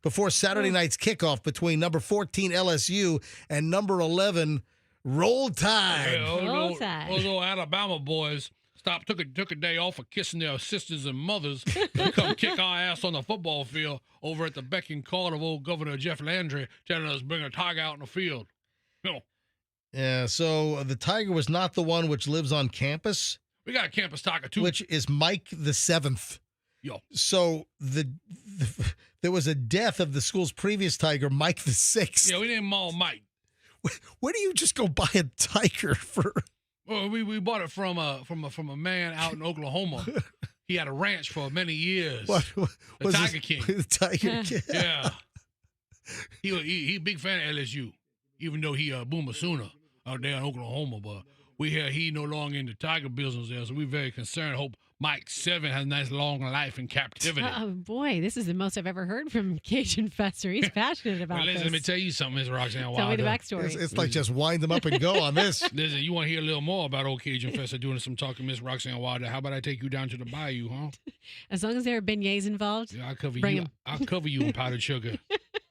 before Saturday night's kickoff between number 14 LSU and number 11 Roll Tide. Yeah, those old Alabama boys took a day off of kissing their sisters and mothers and come kick our ass on the football field over at the beck and call of old Governor Jeff Landry telling us bring a tiger out in the field. Yeah, so the tiger was not the one which lives on campus. We got a campus tiger too, which is Mike the 7th. Yo. So there was a death of the school's previous tiger, Mike the 6th. Yeah, we didn't maul Mike. Where do you just go buy a tiger for? Well, we bought it from a man out in Oklahoma. He had a ranch for many years. What was Tiger King. The Tiger King. Yeah. He big fan of LSU, even though he a Boomer Sooner out there in Oklahoma. But we hear he no longer in the tiger business there, so we're very concerned. Hope Mike 7 has a nice long life in captivity. Oh, boy, this is the most I've ever heard from Cajun Fester. He's passionate about this. Let me tell you something, Miss Roxanne Wilder. Tell me the backstory. It's like just wind them up and go on this. Listen, you want to hear a little more about old Cajun Fester doing some talking, Miss Roxanne Wilder. How about I take you down to the bayou, huh? As long as there are beignets involved, yeah, I'll cover bring you. him. I'll cover you in powdered sugar.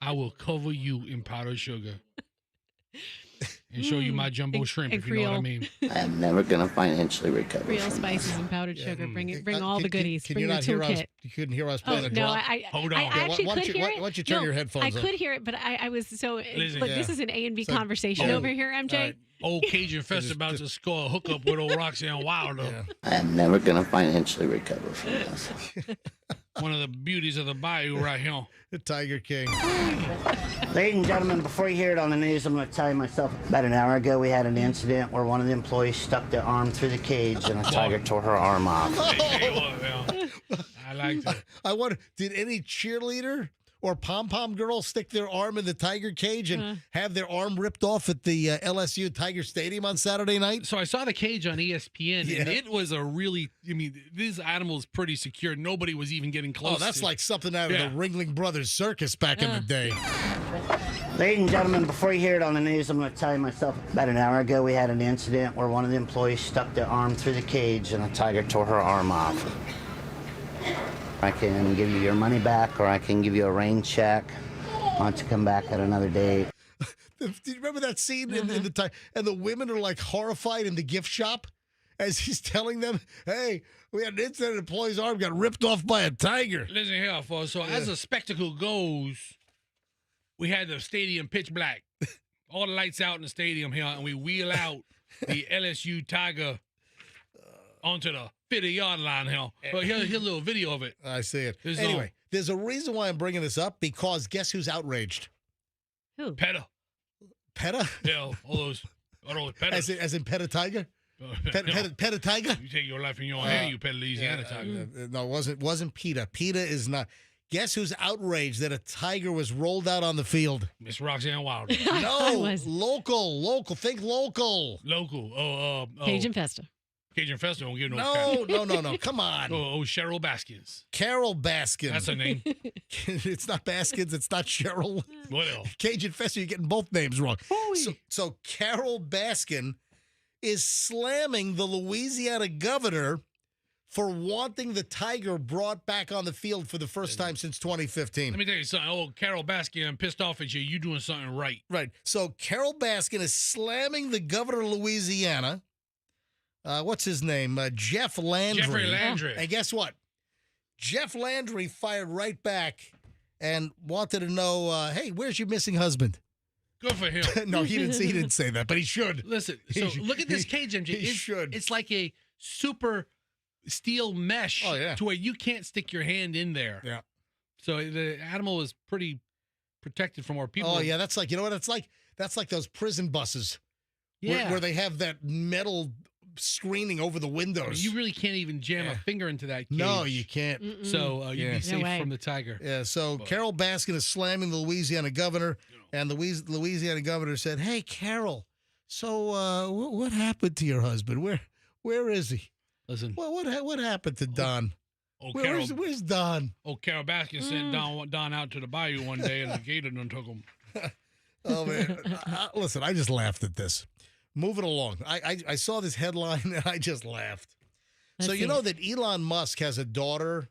I will cover you in powdered sugar. And show you my jumbo shrimp, if you know what I mean. I'm never going to financially recover. Real spices and powdered sugar. Bring all the goodies. Can bring you your not hear toolkit. us? You couldn't hear us playing a drop? Hold on. I actually why could hear it. Why don't you turn your headphones I on? could hear it, but I was so. Listen, look, this is an A&B conversation over here, MJ. Right. Old Cajun Fester about to score a hookup with old Roxanne Wilder. Yeah. I'm never going to financially recover from this. One of the beauties of the bayou right here. The Tiger King. Ladies and gentlemen, before you hear it on the news, I'm going to tell you myself. About an hour ago, we had an incident where one of the employees stuck their arm through the cage and a tiger tore her arm off. I liked it. I wonder, did any cheerleader or pom-pom girl stick their arm in the tiger cage and have their arm ripped off at the LSU Tiger Stadium on Saturday night? So I saw the cage on ESPN, and it was a really, this animal is pretty secure. Nobody was even getting close. Oh, that's like something out of the Ringling Brothers Circus back in the day. Ladies and gentlemen, before you hear it on the news, I'm going to tell you myself. About an hour ago, we had an incident where one of the employees stuck their arm through the cage and a tiger tore her arm off. I can give you your money back, or I can give you a rain check. Why don't you come back at another date? Do you remember that scene in the time? And the women are like horrified in the gift shop as he's telling them, "Hey, we had an incident. An employee's arm got ripped off by a tiger." Listen here, folks. So as the spectacle goes, we had the stadium pitch black, all the lights out in the stadium here, and we wheel out the LSU Tiger onto the 50-yard line here. But here's a little video of it. I see it. Anyway, there's a reason why I'm bringing this up, because guess who's outraged? Who? PETA. PETA? Yeah, all those PETA. As in PETA tiger? PETA tiger? You take your life in your hand, you PETA Louisiana tiger. No, it wasn't PETA. PETA is not. Guess who's outraged that a tiger was rolled out on the field? Miss Roxanne Wilder. No, local. Think local. Local. Cajun Fester. Cajun Fester don't give no No. Come on. Cheryl Baskins. Carol Baskin. That's her name. It's not Baskins. It's not Cheryl. What else? Cajun Fester, you're getting both names wrong. So Carol Baskin is slamming the Louisiana governor for wanting the tiger brought back on the field for the first time since 2015. Let me tell you something. Oh, Carol Baskin, I'm pissed off at you. You doing something right. Right. So Carol Baskin is slamming the governor of Louisiana. What's his name? Jeff Landry. Jeffrey Landry. And guess what? Jeff Landry fired right back and wanted to know, hey, where's your missing husband? Good for him. No, he didn't say that, but he should. Listen, so look at this cage, MJ. He should. It's like a super steel mesh to where you can't stick your hand in there. Yeah. So the animal is pretty protected from more people. Oh, yeah, that's like, you know what it's like? That's like those prison buses where they have that metal screening over the windows. You really can't even jam a finger into that cage. No, you can't. So you'd be safe from the tiger. Yeah, so Carol Baskin is slamming the Louisiana governor, and the Louisiana governor said, hey, Carol, so what happened to your husband? Where is he? Listen. Well, what happened to Don? Where's Don? Oh, Carol Baskin sent Don out to the bayou one day, and the gator done took him. Oh, man. Listen, I just laughed at this. Moving along. I saw this headline, and I just laughed. So you know that Elon Musk has a daughter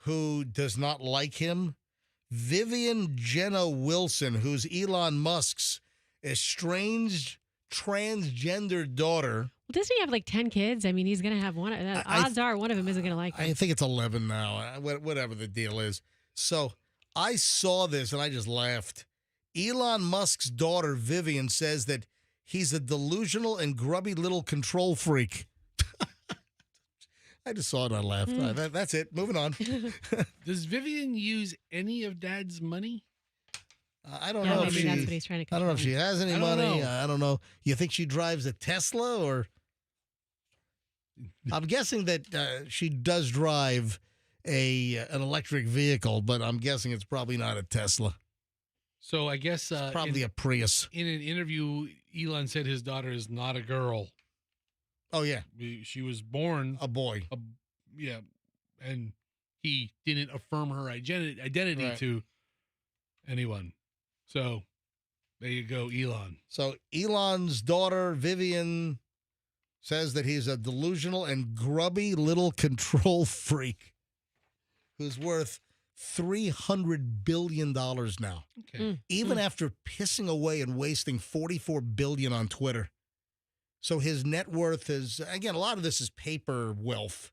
who does not like him? Vivian Jenna Wilson, who's Elon Musk's estranged transgender daughter. Well, doesn't he have like 10 kids? I mean, he's going to have one. Odds are one of them isn't going to like him. I think it's 11 now, whatever the deal is. So I saw this, and I just laughed. Elon Musk's daughter, Vivian, says that he's a delusional and grubby little control freak. I just saw it and I laughed. That's it. Moving on. Does Vivian use any of Dad's money? I don't know. Maybe that's what he's trying to. I don't know if she has any money. I don't know. You think she drives a Tesla or? I'm guessing that she does drive an electric vehicle, but I'm guessing it's probably not a Tesla. So I guess probably a Prius. In an interview, Elon said his daughter is not a girl. Oh yeah, she was born a boy. And he didn't affirm her identity to anyone. So there you go, Elon. So Elon's daughter Vivian says that he's a delusional and grubby little control freak who's worth $300 billion now. Okay. Even after pissing away and wasting $44 billion on Twitter. So his net worth is, again, a lot of this is paper wealth,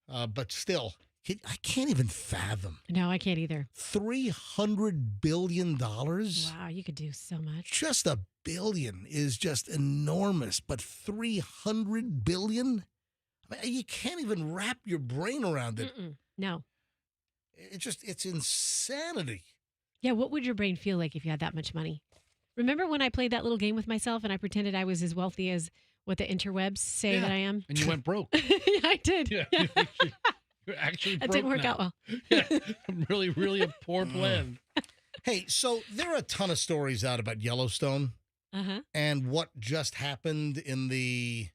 but still, I can't even fathom. No, I can't either. $300 billion? Wow, you could do so much. Just $1 billion is just enormous, but $300 billion? I mean, you can't even wrap your brain around it. No. It's insanity. Yeah, what would your brain feel like if you had that much money? Remember when I played that little game with myself and I pretended I was as wealthy as what the interwebs say that I am? And you went broke. I did. Yeah. You're actually broke. That didn't work now. out well. Yeah, really a poor plan. Hey, so there are a ton of stories out about Yellowstone and what just happened in the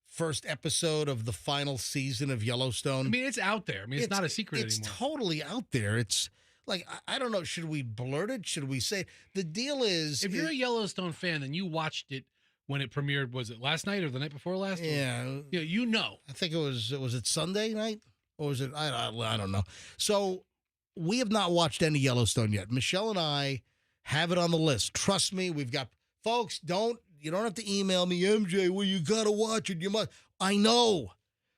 first episode of the final season of Yellowstone. I mean, it's out there. I mean, it's not a secret anymore. It's totally out there. It's like, I don't know, should we blurt it? Should we say? The deal is... If you're a Yellowstone fan, then you watched it when it premiered, was it last night or the night before last? Yeah. You know. I think it was it Sunday night? Or was it, I don't know. So we have not watched any Yellowstone yet. Michelle and I have it on the list. Trust me, we've got, folks, you don't have to email me, MJ, well, you got to watch it. You must. I know.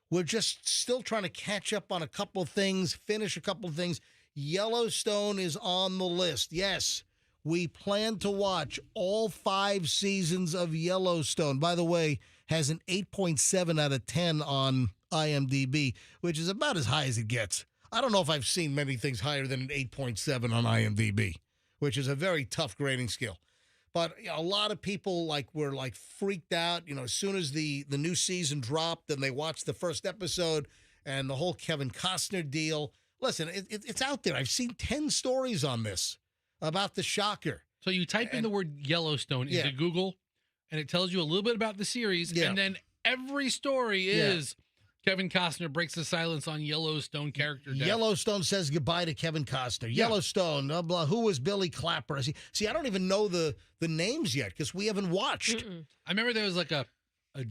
We're just still trying to catch up on a couple of things, finish a couple of things. Yellowstone is on the list. Yes, we plan to watch all 5 seasons of Yellowstone. By the way, has an 8.7 out of 10 on IMDb, which is about as high as it gets. I don't know if I've seen many things higher than an 8.7 on IMDb, which is a very tough grading scale. But a lot of people were freaked out, as soon as the new season dropped and they watched the first episode and the whole Kevin Costner deal. Listen, it's out there. I've seen 10 stories on this about the shocker. So you type in the word Yellowstone into Google and it tells you a little bit about the series. And then every story is Kevin Costner breaks the silence on Yellowstone character death. Yellowstone says goodbye to Kevin Costner. Yellowstone, blah, blah. Who was Billy Clapper? See, I don't even know the names yet because we haven't watched. I remember there was like a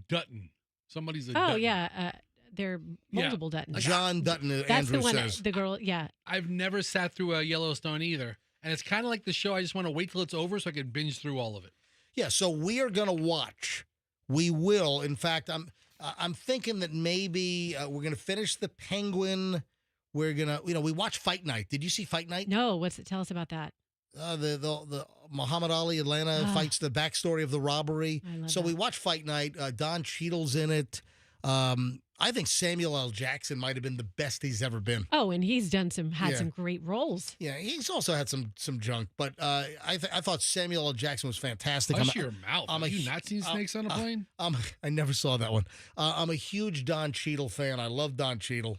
Dutton. Somebody's a Oh, Dutton. yeah. There are multiple Duttons. John Dutton, That's Andrew the one, says. the girl, yeah. I've never sat through a Yellowstone either. And it's kind of like the show. I just want to wait till it's over so I can binge through all of it. Yeah, so we are going to watch. We will. In fact, I'm thinking that maybe we're going to finish the Penguin. we're gonna, we watch Fight Night. Did you see Fight Night? No, what's it? Tell us about that. The Muhammad Ali Atlanta fights, the backstory of the robbery. I love So that. we watch Fight Night. Don Cheadle's in it. I think Samuel L. Jackson might have been the best he's ever been. Oh, and he's done some great roles. Yeah, he's also had some junk, but I thought Samuel L. Jackson was fantastic. Hush your mouth. Have you not seen Snakes on a Plane? I never saw that one. I'm a huge Don Cheadle fan. I love Don Cheadle.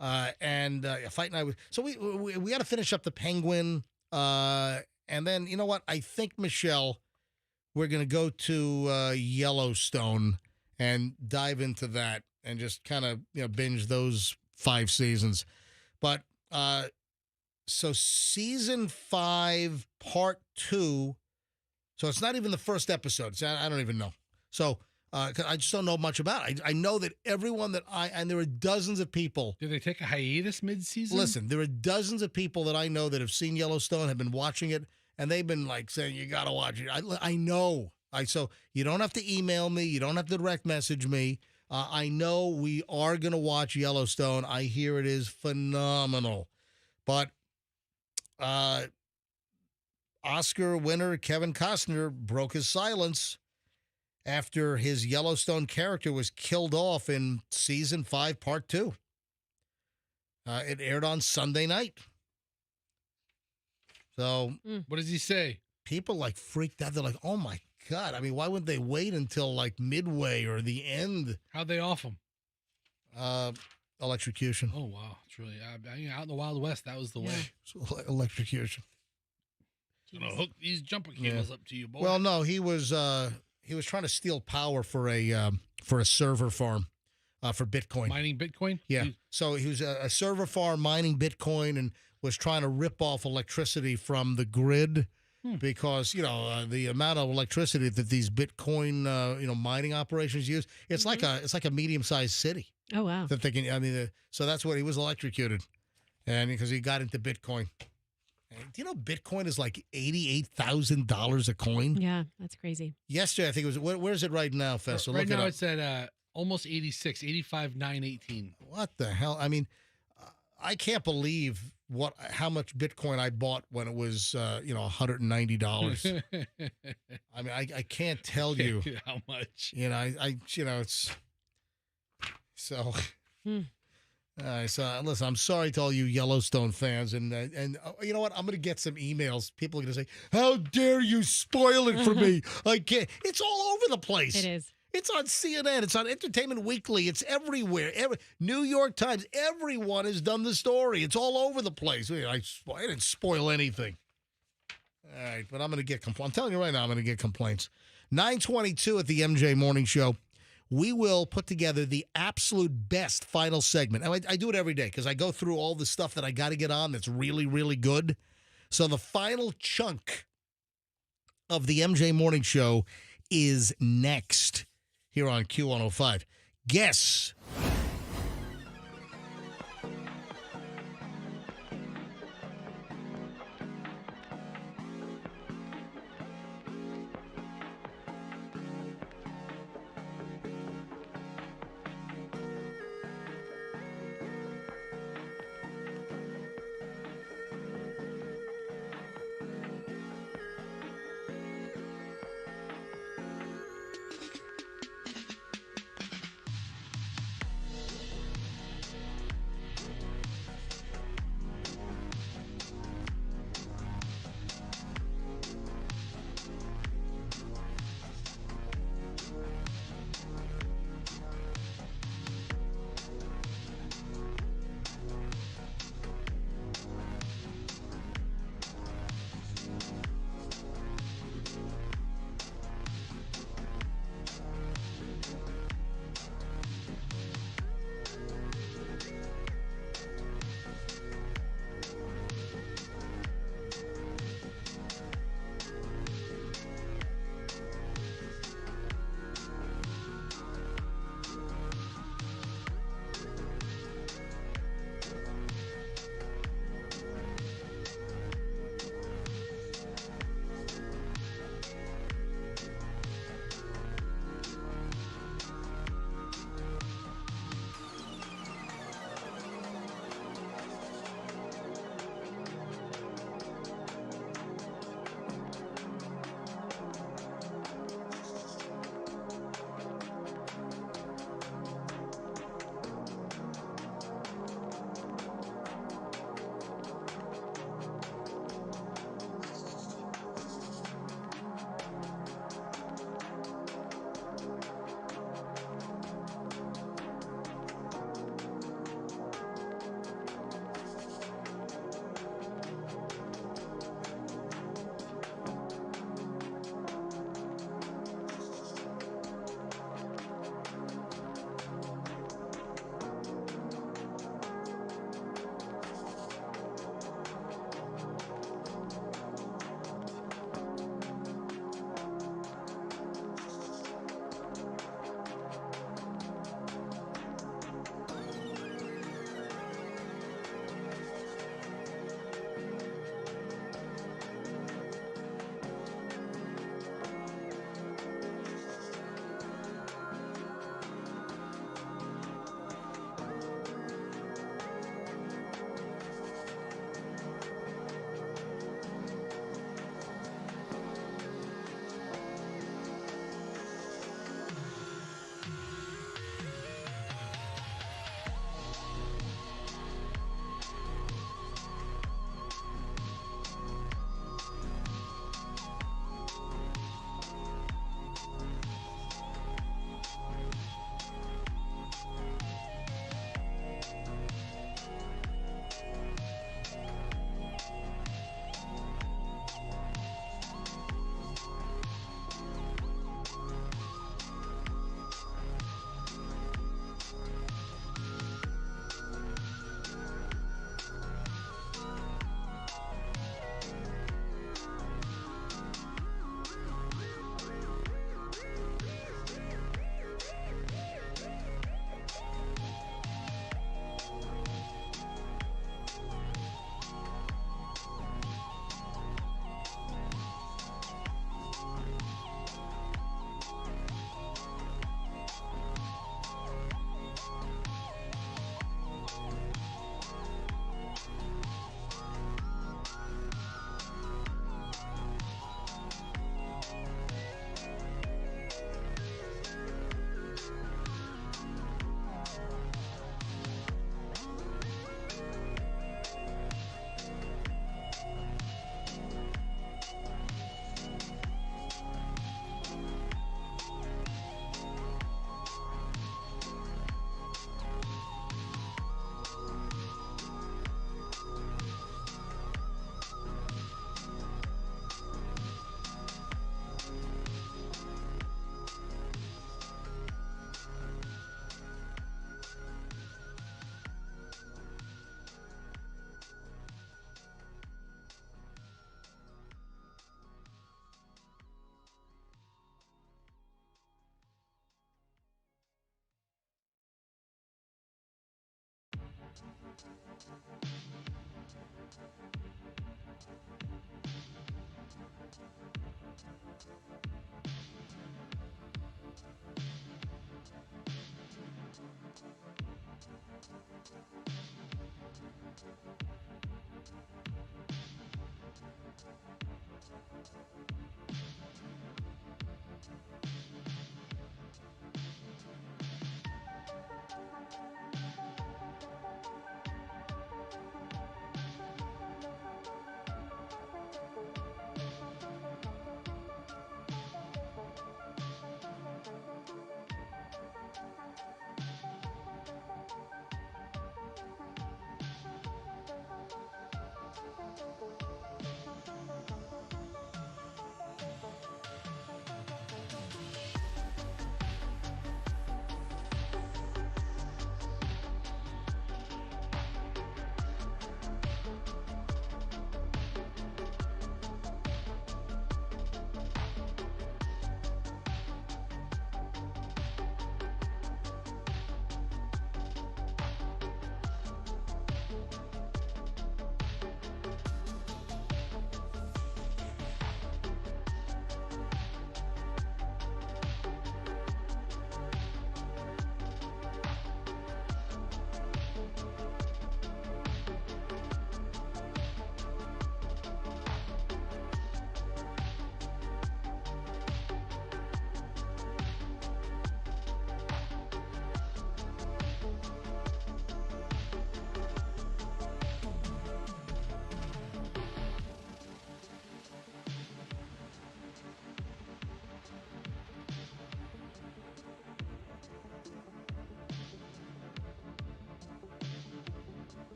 And Fight Night. So we got to finish up the Penguin. And then, you know what? I think, Michelle, we're going to go to Yellowstone and dive into that and just kind of binge those 5 seasons. But so season 5, part 2. So it's not even the first episode. So I don't even know. So 'cause I just don't know much about it. I know that everyone and there are dozens of people. Did they take a hiatus mid-season? Listen, there are dozens of people that I know that have seen Yellowstone, have been watching it, and they've been like saying, you got to watch it. I know. So you don't have to email me. You don't have to direct message me. I know we are going to watch Yellowstone. I hear it is phenomenal. But Oscar winner Kevin Costner broke his silence after his Yellowstone character was killed off in season 5, part 2. It aired on Sunday night. So what does he say? People freaked out. They're like, oh my God. I mean, why wouldn't they wait until midway or the end? How'd they off him? Electrocution. Oh, wow. It's really, out in the Wild West, that was the way. So, electrocution. I'm gonna hook these jumper cables up to you, boy. Well, no, he was trying to steal power for a server farm for Bitcoin. Mining Bitcoin? Yeah. So he was a server farm mining Bitcoin and was trying to rip off electricity from the grid because, the amount of electricity that these Bitcoin, mining operations use, it's like a medium-sized city. Oh, wow. That they can, so that's what he was electrocuted. And because he got into Bitcoin. Do you know Bitcoin is like $88,000 a coin? Yeah, that's crazy. Yesterday, I think it was. Where is it right now, Fessa? Right now, it's at almost 86, 85,918. What the hell? I mean, I can't believe how much Bitcoin I bought when it was, $190. I mean, I can't tell you how much. It's so. So listen, I'm sorry to all you Yellowstone fans, and you know what? I'm going to get some emails. People are going to say, "How dare you spoil it for me?" I can't. It's all over the place. It is. It's on CNN. It's on Entertainment Weekly. It's everywhere. New York Times. Everyone has done the story. It's all over the place. I didn't spoil anything. All right, but I'm going to get complaints. I'm telling you right now, I'm going to get complaints. 9:22 at the MJ Morning Show. We will put together the absolute best final segment. And I do it every day because I go through all the stuff that I got to get on that's really, really good. So the final chunk of the MJ Morning Show is next here on Q105. Guess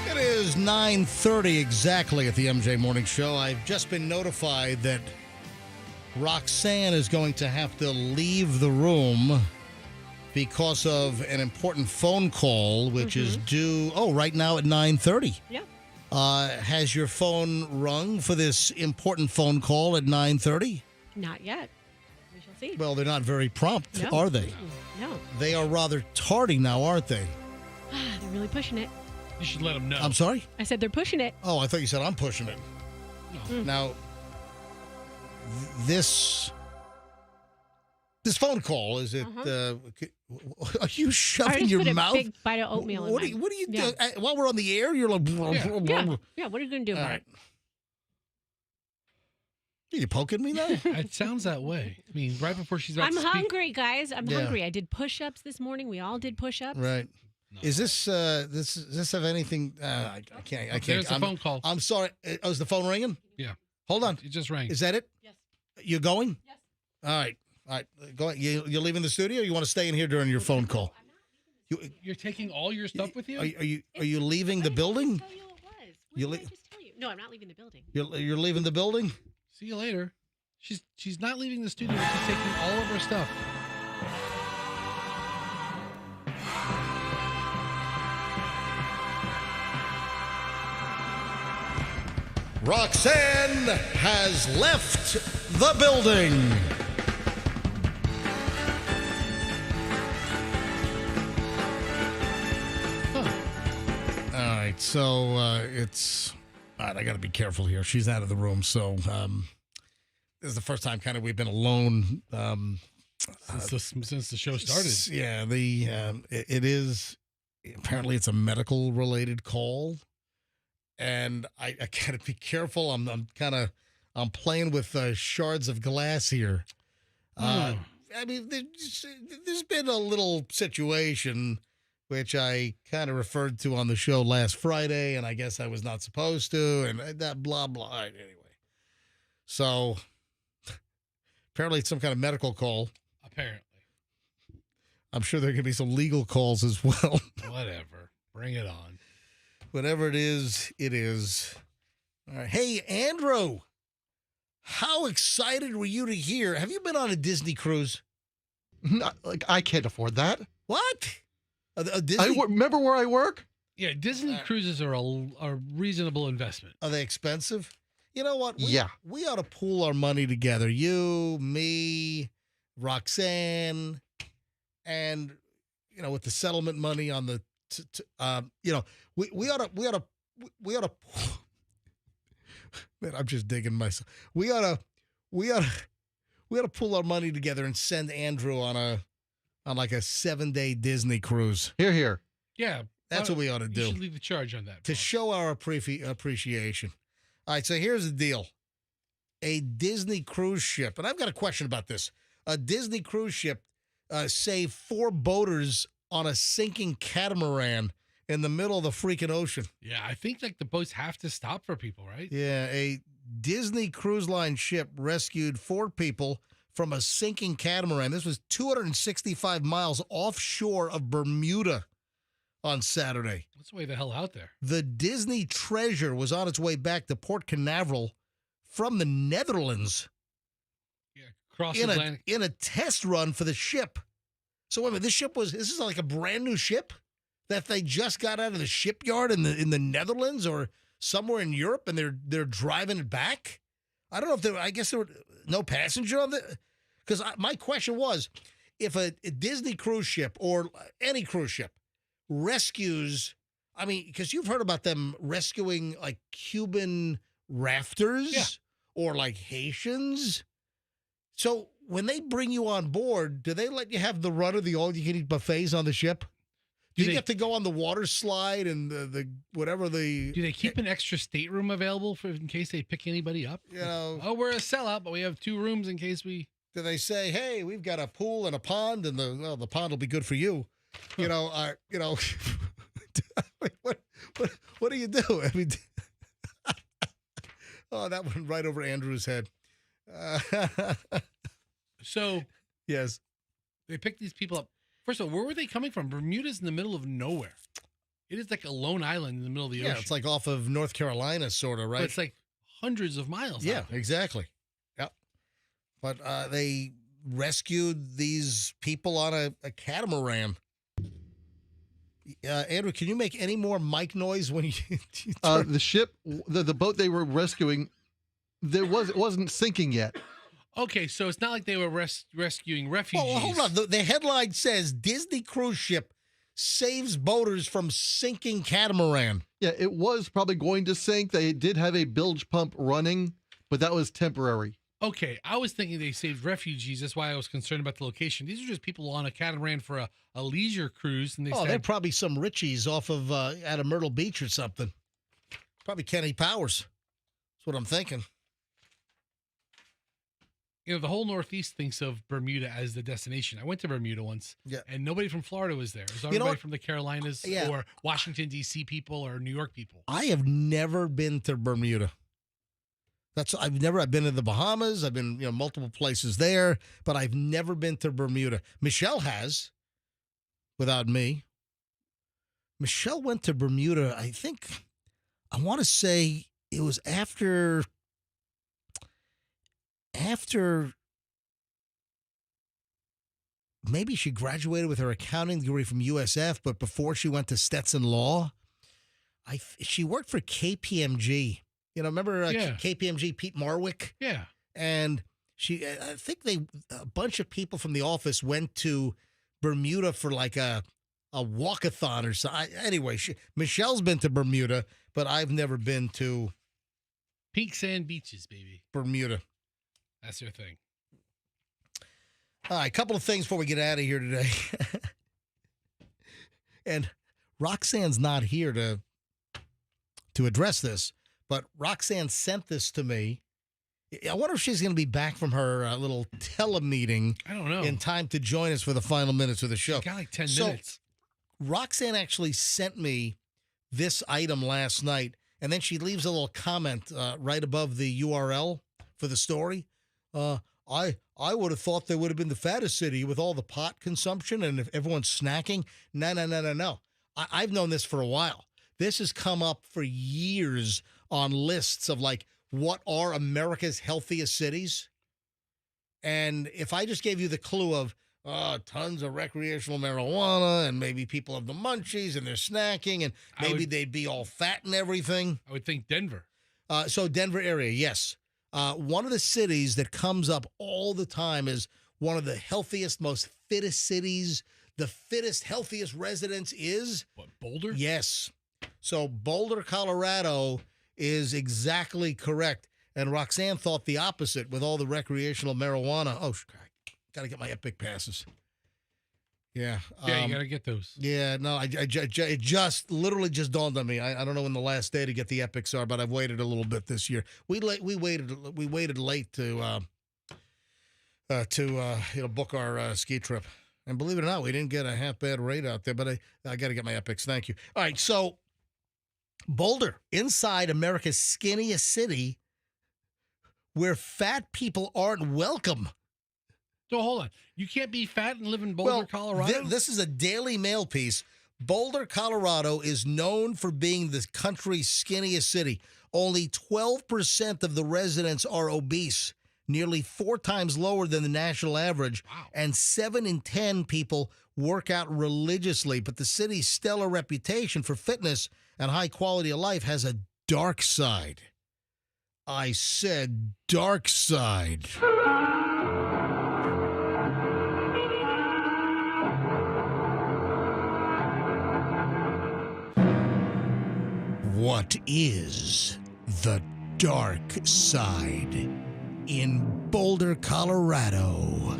It is 9:30 exactly at the MJ Morning Show. I've just been notified that Roxanne is going to have to leave the room because of an important phone call, which is due, right now at 9:30. Yeah. Has your phone rung for this important phone call at 9:30? Not yet. We shall see. Well, they're not very prompt, No. are they? No. They are rather tardy now, aren't they? They're really pushing it. You should let them know. I'm sorry? I said they're pushing it. Oh, I thought you said I'm pushing it. No. Now, this phone call, is it, are you shoving your mouth? A big bite of oatmeal in What mine. are you doing? While we're on the air, you're like... Yeah, what are you going to do All about right. it? Are you poking me now? It sounds that way. I mean, right before she's about I'm to speak. hungry, guys. I'm Yeah. hungry. I did push-ups this morning. We all did push-ups. Right. No. Is this does this have anything? I can't. There's the phone call. I'm sorry. Oh, is the phone ringing? Yeah. Hold on. It just rang. Is that it? Yes. You're going? Yes. All right. Go ahead. You're leaving the studio? Or you want to stay in here during your phone call? You're taking all your stuff with you? Are you leaving the building? Tell you it was. What did I just tell you? No, I'm not leaving the building. You're leaving the building? See you later. She's not leaving the studio. She's taking all of her stuff. Roxanne has left the building. All right, so it's... All right, I got to be careful here. She's out of the room, so this is the first time kind of we've been alone. Since the show started. Yeah, it is... Apparently, it's a medical-related call. And I gotta be careful. I'm playing with shards of glass here. I mean, there's been a little situation which I kind of referred to on the show last Friday, and I guess I was not supposed to, and that blah, blah. Anyway. So apparently it's some kind of medical call. Apparently. I'm sure there are going to be some legal calls as well. Whatever. Bring it on. Whatever it is, it is. All right. Hey, Andrew, how excited were you to hear? Have you been on a Disney cruise? I can't afford that. What? A Disney? Remember where I work? Yeah, Disney cruises are a reasonable investment. Are they expensive? You know what? Yeah. We ought to pool our money together. You, me, Roxanne, and with the settlement money on the, we ought to. Man, I'm just digging myself. We ought to pull our money together and send Andrew on like a 7-day Disney cruise. Here. Yeah, that's what we ought to do. You should leave the charge on that to show our appreciation. All right, so here's the deal. A Disney cruise ship, and I've got a question about this. A Disney cruise ship saved 4 boaters on a sinking catamaran in the middle of the freaking ocean. Yeah, I think the boats have to stop for people, right? Yeah, a Disney Cruise Line ship rescued 4 people from a sinking catamaran. This was 265 miles offshore of Bermuda on Saturday. That's way the hell out there. The Disney Treasure was on its way back to Port Canaveral from the Netherlands. Yeah, cross Atlantic. In a test run for the ship. So wait a minute, this is like a brand new ship that they just got out of the shipyard in the Netherlands or somewhere in Europe, and they're driving it back. I don't know if I guess there were no passenger on the. Because my question was, if a Disney cruise ship or any cruise ship rescues, I mean, because you've heard about them rescuing like Cuban rafters or like Haitians. So when they bring you on board, do they let you have the run of the all-you-can-eat buffets on the ship? Do you get to go on the water slide and the whatever the? Do they keep an extra stateroom available in case they pick anybody up? Oh, we're a sellout, but we have 2 rooms in case we. Do they say, hey, we've got a pool and a pond, and the pond will be good for you? What do you do? I mean, oh, that went right over Andrew's head. So yes, they picked these people up. First of all, where were they coming from? Bermuda's in the middle of nowhere. It is like a lone island in the middle of the ocean. Yeah, it's like off of North Carolina, sort of, right? But it's like hundreds of miles. Yeah, exactly. Yep. But they rescued these people on a catamaran. Andrew, can you make any more mic noise when you the ship, the boat they were rescuing, it wasn't sinking yet. Okay, so it's not like they were rescuing refugees. Oh, hold on. The headline says Disney cruise ship saves boaters from sinking catamaran. Yeah, it was probably going to sink. They did have a bilge pump running, but that was temporary. Okay, I was thinking they saved refugees. That's why I was concerned about the location. These are just people on a catamaran for a leisure cruise. And they're probably some Richies off of out of Myrtle Beach or something. Probably Kenny Powers. That's what I'm thinking. The whole Northeast thinks of Bermuda as the destination. I went to Bermuda once, and nobody from Florida was there. It was everybody from the Carolinas or Washington, D.C. people or New York people. I have never been to Bermuda. I've been to the Bahamas. I've been multiple places there, but I've never been to Bermuda. Michelle has, without me. Michelle went to Bermuda, I want to say it was after maybe she graduated with her accounting degree from USF, but before she went to Stetson Law, she worked for KPMG. Remember KPMG, Pete Marwick? Yeah. And I think a bunch of people from the office went to Bermuda for like a walkathon or something. Anyway, Michelle's been to Bermuda, but I've never been to pink sand beaches, baby. Bermuda. That's your thing. All right, a couple of things before we get out of here today. And Roxanne's not here to address this, but Roxanne sent this to me, I wonder if she's going to be back from her little telemeeting. I don't know. In time to join us for the final minutes of the show. She's got like 10 So, minutes. Roxanne actually sent me this item last night, and then she leaves a little comment right above the URL for the story. I would have thought they would have been the fattest city with all the pot consumption and if everyone's snacking. No. I've known this for a while. This has come up for years on lists of like what are America's healthiest cities. And if I just gave you the clue of tons of recreational marijuana and maybe people have the munchies and they're snacking and maybe they'd be all fat and everything. I would think Denver. So Denver area, yes. One of the cities that comes up all the time is one of the healthiest, most fittest cities. The fittest, healthiest residents is? What, Boulder? Yes. So Boulder, Colorado is exactly correct. And Roxanne thought the opposite with all the recreational marijuana. Oh, got to get my Epic passes. Yeah. Yeah, you got to get those. Yeah, no, it just literally just dawned on me. I don't know when the last day to get the Epics are, but I've waited a little bit this year. We waited late to book our ski trip. And believe it or not, we didn't get a half bad rate out there, but I got to get my Epics. Thank you. All right, so Boulder, inside America's skinniest city, where fat people aren't welcome. So hold on. You can't be fat and live in Boulder, Colorado? This is a Daily Mail piece. Boulder, Colorado is known for being the country's skinniest city. Only 12% of the residents are obese, nearly 4 times lower than the national average. Wow. And 7 in 10 people work out religiously. But the city's stellar reputation for fitness and high quality of life has a dark side. I said dark side. What is the dark side in Boulder, Colorado?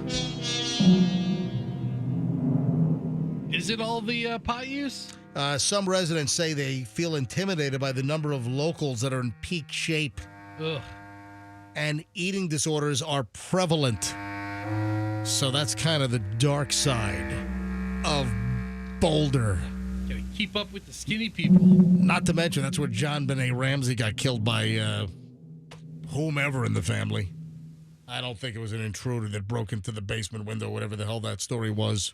Is it all the pot use? Some residents say they feel intimidated by the number of locals that are in peak shape. Ugh. And eating disorders are prevalent. So that's kind of the dark side of Boulder. Gotta keep up with the skinny people. Not to mention, that's where John Benet Ramsey got killed by whomever in the family. I don't think it was an intruder that broke into the basement window, whatever the hell that story was.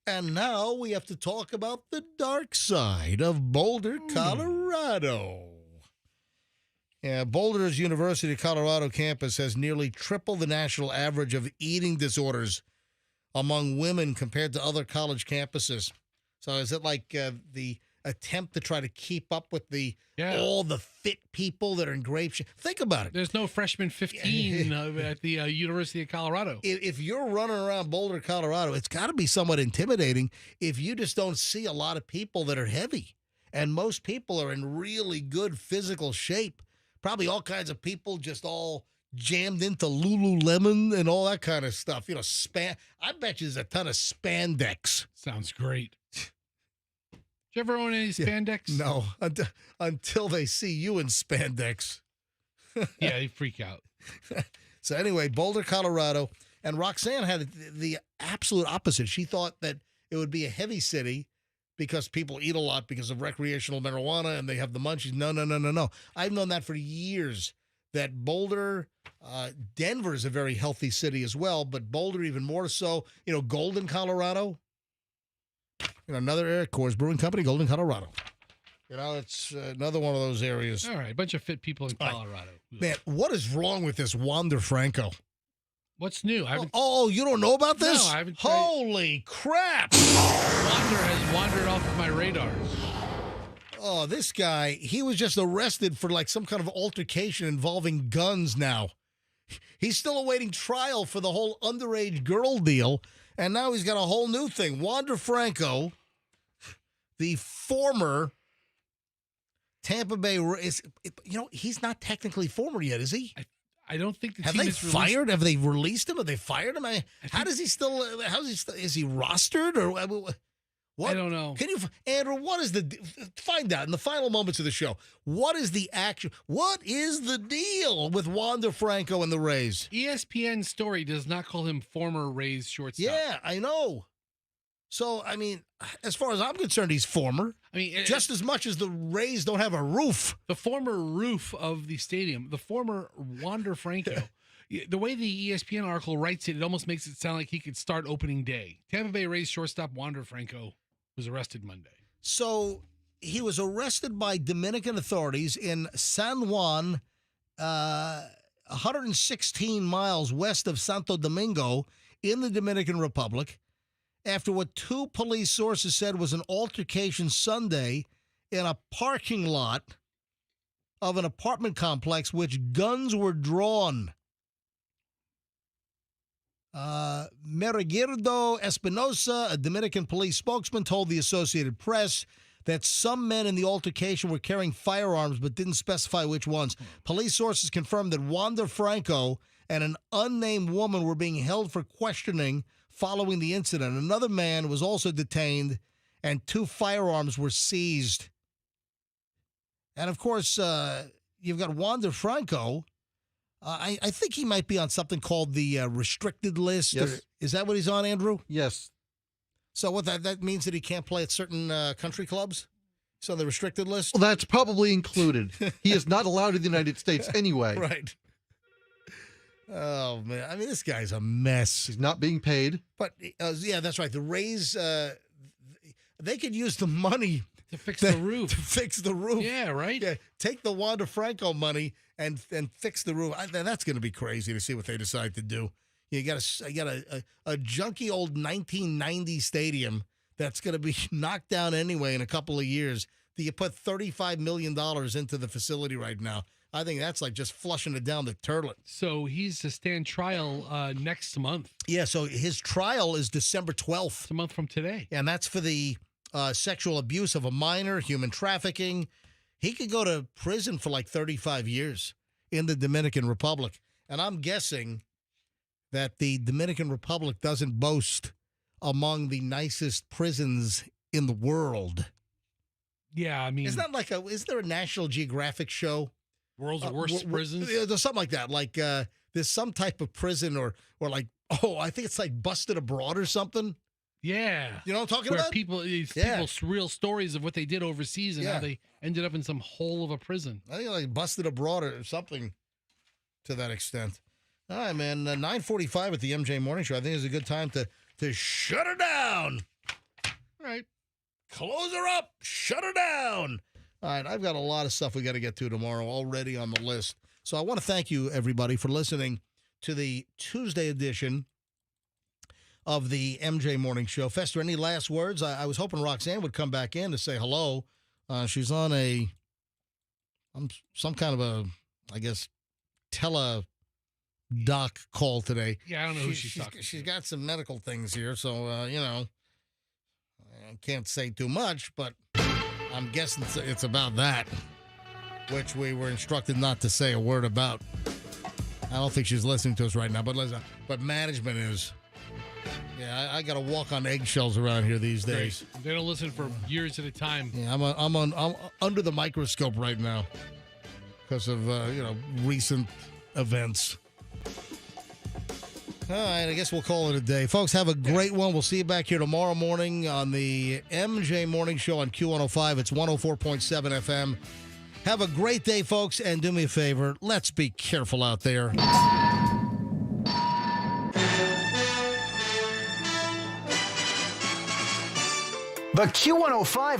And now we have to talk about the dark side of Boulder, Colorado. Yeah, Boulder's University of Colorado campus has nearly triple the national average of eating disorders among women compared to other college campuses. So is it like the attempt to try to keep up with all the fit people that are in great shape? Think about it. There's no freshman 15 at the University of Colorado. If you're running around Boulder, Colorado, it's got to be somewhat intimidating if you just don't see a lot of people that are heavy. And most people are in really good physical shape. Probably all kinds of people just all jammed into Lululemon and all that kind of stuff. You know, I bet you there's a ton of spandex. Sounds great. Did you ever own any spandex? No, until they see you in spandex. Yeah, they freak out. So anyway, Boulder, Colorado, and Roxanne had the absolute opposite. She thought that it would be a heavy city because people eat a lot because of recreational marijuana and they have the munchies. No. I've known that for years, that Boulder, Denver is a very healthy city as well, but Boulder even more so. You know, Golden, Colorado. You know, another area, Coors Brewing Company, Golden, Colorado. You know, it's another one of those areas. All right, a bunch of fit people in Colorado. Man, what is wrong with this Wander Franco? What's new? You don't know about this? No, I haven't. Holy crap! Wander has wandered off of my radar. Oh, this guy, he was just arrested for like some kind of altercation involving guns now. He's still awaiting trial for the whole underage girl deal, and now he's got a whole new thing. Wander Franco, the former Tampa Bay, he's not technically former yet, is he? I don't think the have team they is fired? Have they released him? Have they fired him? Is he rostered or What? I don't know. Can you, Andrew? What is find out in the final moments of the show? What is the deal with Wander Franco and the Rays? ESPN story does not call him former Rays shortstop. Yeah, I know. So, I mean, as far as I'm concerned, he's former. I mean, just as much as the Rays don't have a roof. The former roof of the stadium, the former Wander Franco. The way the ESPN article writes it, it almost makes it sound like he could start opening day. Tampa Bay Rays shortstop Wander Franco was arrested Monday. So he was arrested by Dominican authorities in San Juan, 116 miles west of Santo Domingo in the Dominican Republic, after what two police sources said was an altercation Sunday in a parking lot of an apartment complex, which guns were drawn. Merigirdo Espinosa, a Dominican police spokesman, told the Associated Press that some men in the altercation were carrying firearms but didn't specify which ones. Police sources confirmed that Wander Franco and an unnamed woman were being held for questioning following the incident. Another man was also detained and 2 firearms were seized. And, of course, you've got Wander Franco. I think he might be on something called the restricted list. Yes. Is that what he's on, Andrew? Yes. So what that means that he can't play at certain country clubs? So the restricted list? Well, that's probably included. He is not allowed in the United States anyway. Right. Oh, man. I mean, this guy's a mess. He's not being paid. But, yeah, that's right. The Rays, they could use the money to fix the roof. To fix the roof. Yeah, right? Yeah, take the Wander Franco money and fix the roof. That's going to be crazy to see what they decide to do. You got a junky old 1990 stadium that's going to be knocked down anyway in a couple of years. Do you put $35 million into the facility right now? I think that's like just flushing it down the toilet. So he's to stand trial next month. Yeah, so his trial is December 12th. It's a month from today. And that's for the sexual abuse of a minor, human trafficking. He could go to prison for like 35 years in the Dominican Republic. And I'm guessing that the Dominican Republic doesn't boast among the nicest prisons in the world. Yeah, I mean, is there a National Geographic show? World's worst prisons? There's something like that. Like there's some type of prison or like, I think it's like Busted Abroad or something. Yeah. You know what I'm talking Where about? People's real stories of what they did overseas and how they ended up in some hole of a prison. I think like Busted Abroad or something to that extent. All right, man. 9:45 at the MJ Morning Show. I think it's a good time to shut her down. All right. Close her up. Shut her down. All right. I've got a lot of stuff we got to get to tomorrow already on the list. So I want to thank you, everybody, for listening to the Tuesday edition of the MJ Morning Show. Fester, any last words? I was hoping Roxanne would come back in to say hello. She's on some kind of a, I guess, teledoc call today. Yeah, I don't know who she's talking to. She's got some medical things here, so, I can't say too much, but I'm guessing it's about that, which we were instructed not to say a word about. I don't think she's listening to us right now, but management is. Yeah, I got to walk on eggshells around here these days. Great. They don't listen for years at a time. Yeah, I'm under the microscope right now because of recent events. All right, I guess we'll call it a day. Folks, have a great one. We'll see you back here tomorrow morning on the MJ Morning Show on Q105. It's 104.7 FM. Have a great day, folks, and do me a favor. Let's be careful out there. The Q105